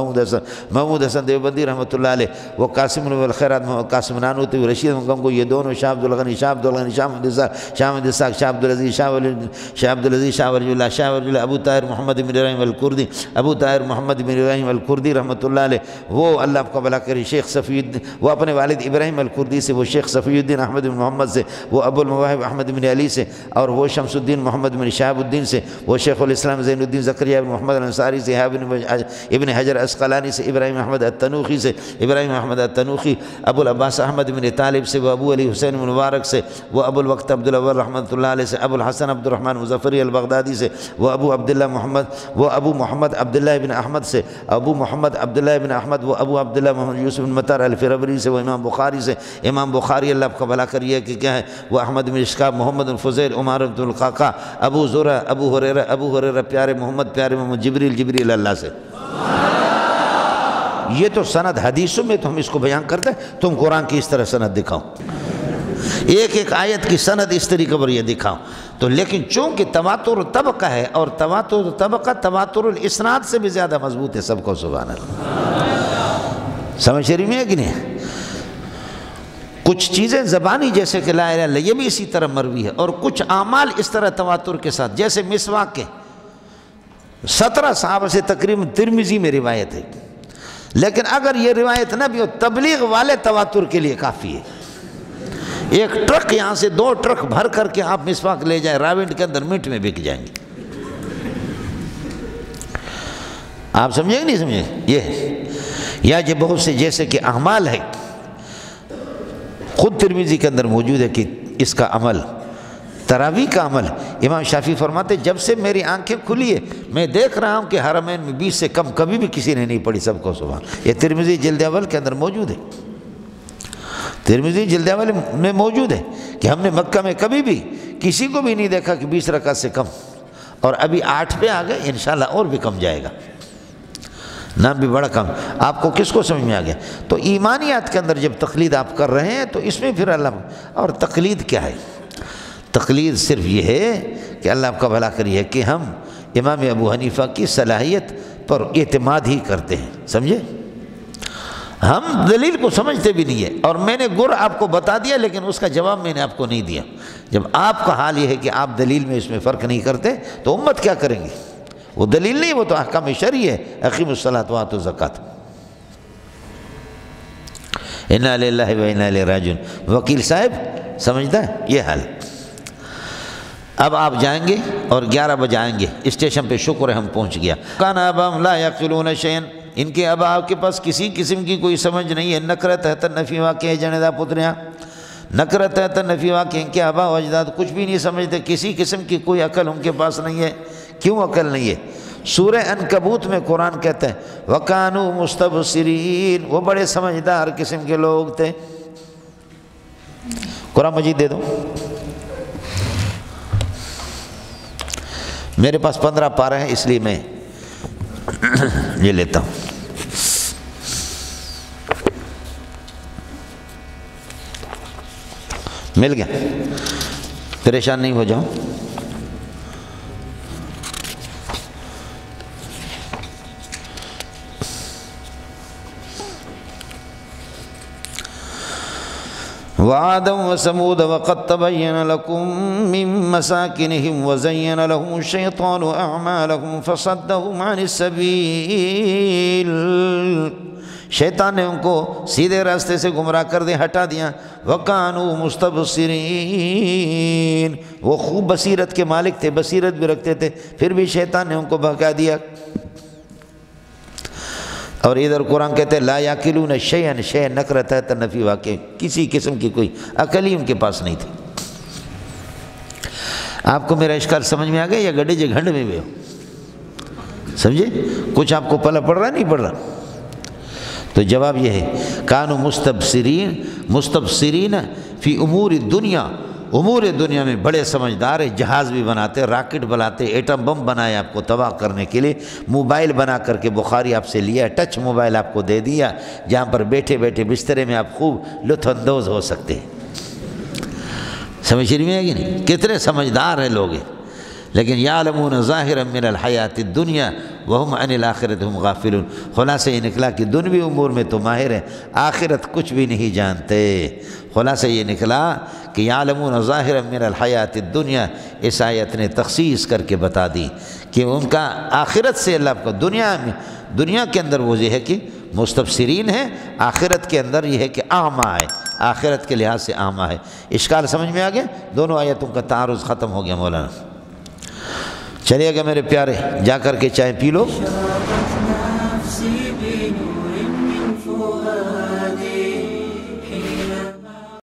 محمود حسن دیوبندی رحمۃ اللہ علیہ، وہ قاسم الخیرات قاسم نانوتی، رشید گنگو، یہ دونوں، شاہ عبدالغنی، شاہ محمد اسحاق، شاہ عبدالعزیز، شاہ ولی اللہ، ابو طاہر محمد بن ابراہیم الکردی، ابو طاہر محمد بن ابراہیم الکردی رحمۃ اللہ علیہ، وہ اللہ آپ کا بھلا کرے، شیخ صفی الدین، وہ اپنے والد ابراہیم الکردی سے، وہ شیخ صفی الدین احمد بن محمد سے، وہ ابو المواہب احمد بن علی سے، اور وہ شمس الدین محمد بن شہاب الدین سے، وہ شیخ الاسلام زین الدین زکریا بن محمد الانصاری سے، ابن حجر عسقلانی سے، ابراہیم احمد التنوخی سے، ابراہیم احمد التنوخی، ابو العباس احمد بن طالب سے، وہ ابو علی حسین بن مبارک سے، وہ ابو الوقت عبد الاول رحمۃ اللہ علیہ سے، ابو الحسن عبد الرحمن مظفری البغدادی سے، وہ ابو محمد عبداللہ بن احمد سے، ابو محمد عبداللہ بن احمد، وہ ابو عبداللہ محمد یوسف بن مطر الفربری سے، وہ امام بخاری سے، امام بخاری اللہ آپ کا بھلا کریے کہ کیا ہے، وہ احمد بن اشکاب، محمد الفضیل، عمر بن القعقاع، ابو زرع، ابو ہریرہ پیارے محمد جبریل اللہ سے۔ یہ تو سند حدیثوں میں تو ہم اس کو بیان کرتے ہیں، تم قرآن کی اس طرح سند دکھاؤ، ایک آیت کی سند اس طریقے پر یہ دکھاؤ، تو لیکن چونکہ تواتر طبقہ ہے، اور تواتر طبقہ تواتر الاسناد سے بھی زیادہ مضبوط ہے، سب کو سبحان اللہ۔ سمجھ رہی میں ہے کہ نہیں؟ کچھ چیزیں زبانی جیسے کہ لا الہ الا اللہ یہ بھی اسی طرح مروی ہے، اور کچھ اعمال اس طرح تواتر کے ساتھ، جیسے مسواک کے 17 صحابہ سے تقریباً ترمذی میں روایت ہے، لیکن اگر یہ روایت نہ بھی ہو تبلیغ والے تواتر کے لیے کافی ہے۔ ایک ٹرک یہاں سے 2 ٹرک بھر کر کے آپ مسواک لے جائیں، راونڈ کے اندر منٹ میں بک جائیں گے۔ آپ سمجھیں گے نہیں سمجھیں؟ یہ ہے یا یہ بہت سے جیسے کہ اعمال ہے، خود ترمذی کے اندر موجود ہے کہ اس کا عمل تراویح کا عمل، امام شافعی فرماتے جب سے میری آنکھیں کھلی ہے میں دیکھ رہا ہوں کہ حرمین میں 20 سے کم کبھی بھی کسی نے نہیں پڑھی، سب کو سبحان۔ یہ ترمذی جلد اول کے اندر موجود ہے، ترمذی جلد اول میں موجود ہے کہ ہم نے مکہ میں کبھی بھی کسی کو بھی نہیں دیکھا کہ 20 رکعت سے کم، اور ابھی 8 پہ آ گئے، انشاءاللہ اور بھی کم جائے گا، نام بھی بڑا کم۔ آپ کو کس کو سمجھ میں آ گیا؟ تو ایمانیات کے اندر جب تقلید آپ کر رہے ہیں تو اس میں پھر اللہ، اور تقلید کیا ہے؟ تقلید صرف یہ ہے کہ اللہ آپ کا بھلا کریے کہ ہم امام ابو حنیفہ کی صلاحیت پر اعتماد ہی کرتے ہیں، سمجھے؟ ہم دلیل کو سمجھتے بھی نہیں ہے، اور میں نے گر آپ کو بتا دیا لیکن اس کا جواب میں نے آپ کو نہیں دیا۔ جب آپ کا حال یہ ہے کہ آپ دلیل میں اس میں فرق نہیں کرتے تو امت کیا کریں گی؟ وہ دلیل نہیں، وہ تو احکام شرعی ہے، اقیموا الصلاۃ وآتوا الزکاۃ، انا للہ و انا الیہ راجعون۔ وکیل صاحب سمجھتا ہے یہ حال۔ اب آپ جائیں گے اور 11 بجے آئیں گے اسٹیشن پہ، شکر ہے ہم پہنچ گیا۔ کان اباہم لا یعقلون شیئا، ان کے ابا آپ کے پاس کسی قسم کی کوئی سمجھ نہیں ہے۔ نکرت تحت نفی واقع جنے دا پتریاں، نکرت تحت نفی واقع، ان کے ابا و اجداد کچھ بھی نہیں سمجھتے، کسی قسم کی کوئی عقل ان کے پاس نہیں ہے۔ کیوں عقل نہیں ہے؟ سورہ عنکبوت میں قرآن کہتا ہے وَكَانُوا مُسْتَبْصِرِينَ، وہ بڑے سمجھدار قسم کے لوگ تھے۔ قرآن مجید دے دو، میرے پاس 15 پارہ ہیں اس لیے میں یہ لیتا ہوں۔ مل گیا؟ پریشان نہیں ہو جاؤں۔ وعادا وثمود وقد تبين لكم من مساكنهم وزين لهم الشيطان أعمالهم فصدهم عن السبيل، شیطان نے ان کو سیدھے راستے سے گمراہ کر دیا، ہٹا دیا۔ وَكَانُوا مُسْتَبْصِرِينَ، وہ خوب بصیرت کے مالک تھے، بصیرت بھی رکھتے تھے، پھر بھی شیطان نے ان کو بہکا دیا۔ اور ادھر قرآن کہتے ہیں لا یعقلون شیئا، شیئا نکرت ہے نفی واقع، کسی قسم کی کوئی عقل ہی ان کے پاس نہیں تھی۔ آپ کو میرا اشکال سمجھ میں آ گیا یا گڈے جے گھنڈ میں بھی ہو؟ سمجھے؟ کچھ آپ کو پلہ پڑ رہا نہیں پڑ رہا؟ تو جواب یہ ہے کانوا مستبصرین، مستبصرین فی امور الدنیا، امور دنیا میں بڑے سمجھدار ہیں، جہاز بھی بناتے، راکٹ بناتے، ایٹم بم بنائے آپ کو تباہ کرنے کے لیے، موبائل بنا کر کے بخاری آپ سے لیا، ٹچ موبائل آپ کو دے دیا، جہاں پر بیٹھے بیٹھے بسترے میں آپ خوب لطف اندوز ہو سکتے ہیں۔ سمجھ رہی ہے کہ نہیں؟ کتنے سمجھدار ہیں لوگ ہیں، لیکن یعلمون ظاہرا من الحیات الدنیا وہم عن الآخرۃ ہم غافلون۔ خلاصہ یہ نکلا کہ دنیوی امور میں تو ماہر ہیں، آخرت کچھ بھی نہیں جانتے۔ خلاصہ یہ نکلا کہ یعلمون ظاہرا من الحیات الدنیا، اس آیت نے تخصیص کر کے بتا دی کہ ان کا آخرت سے اللہ کو دنیا کے اندر وہ یہ ہے کہ مستبصرین ہے، آخرت کے اندر یہ ہے کہ اعمیٰ ہے، آخرت کے لحاظ سے اعمیٰ ہے۔ اشکال سمجھ میں آ گیا؟ دونوں آیتوں کا تعارض ختم ہو گیا مولانا۔ چلیے گا میرے پیارے، جا کر کے چائے پی لو۔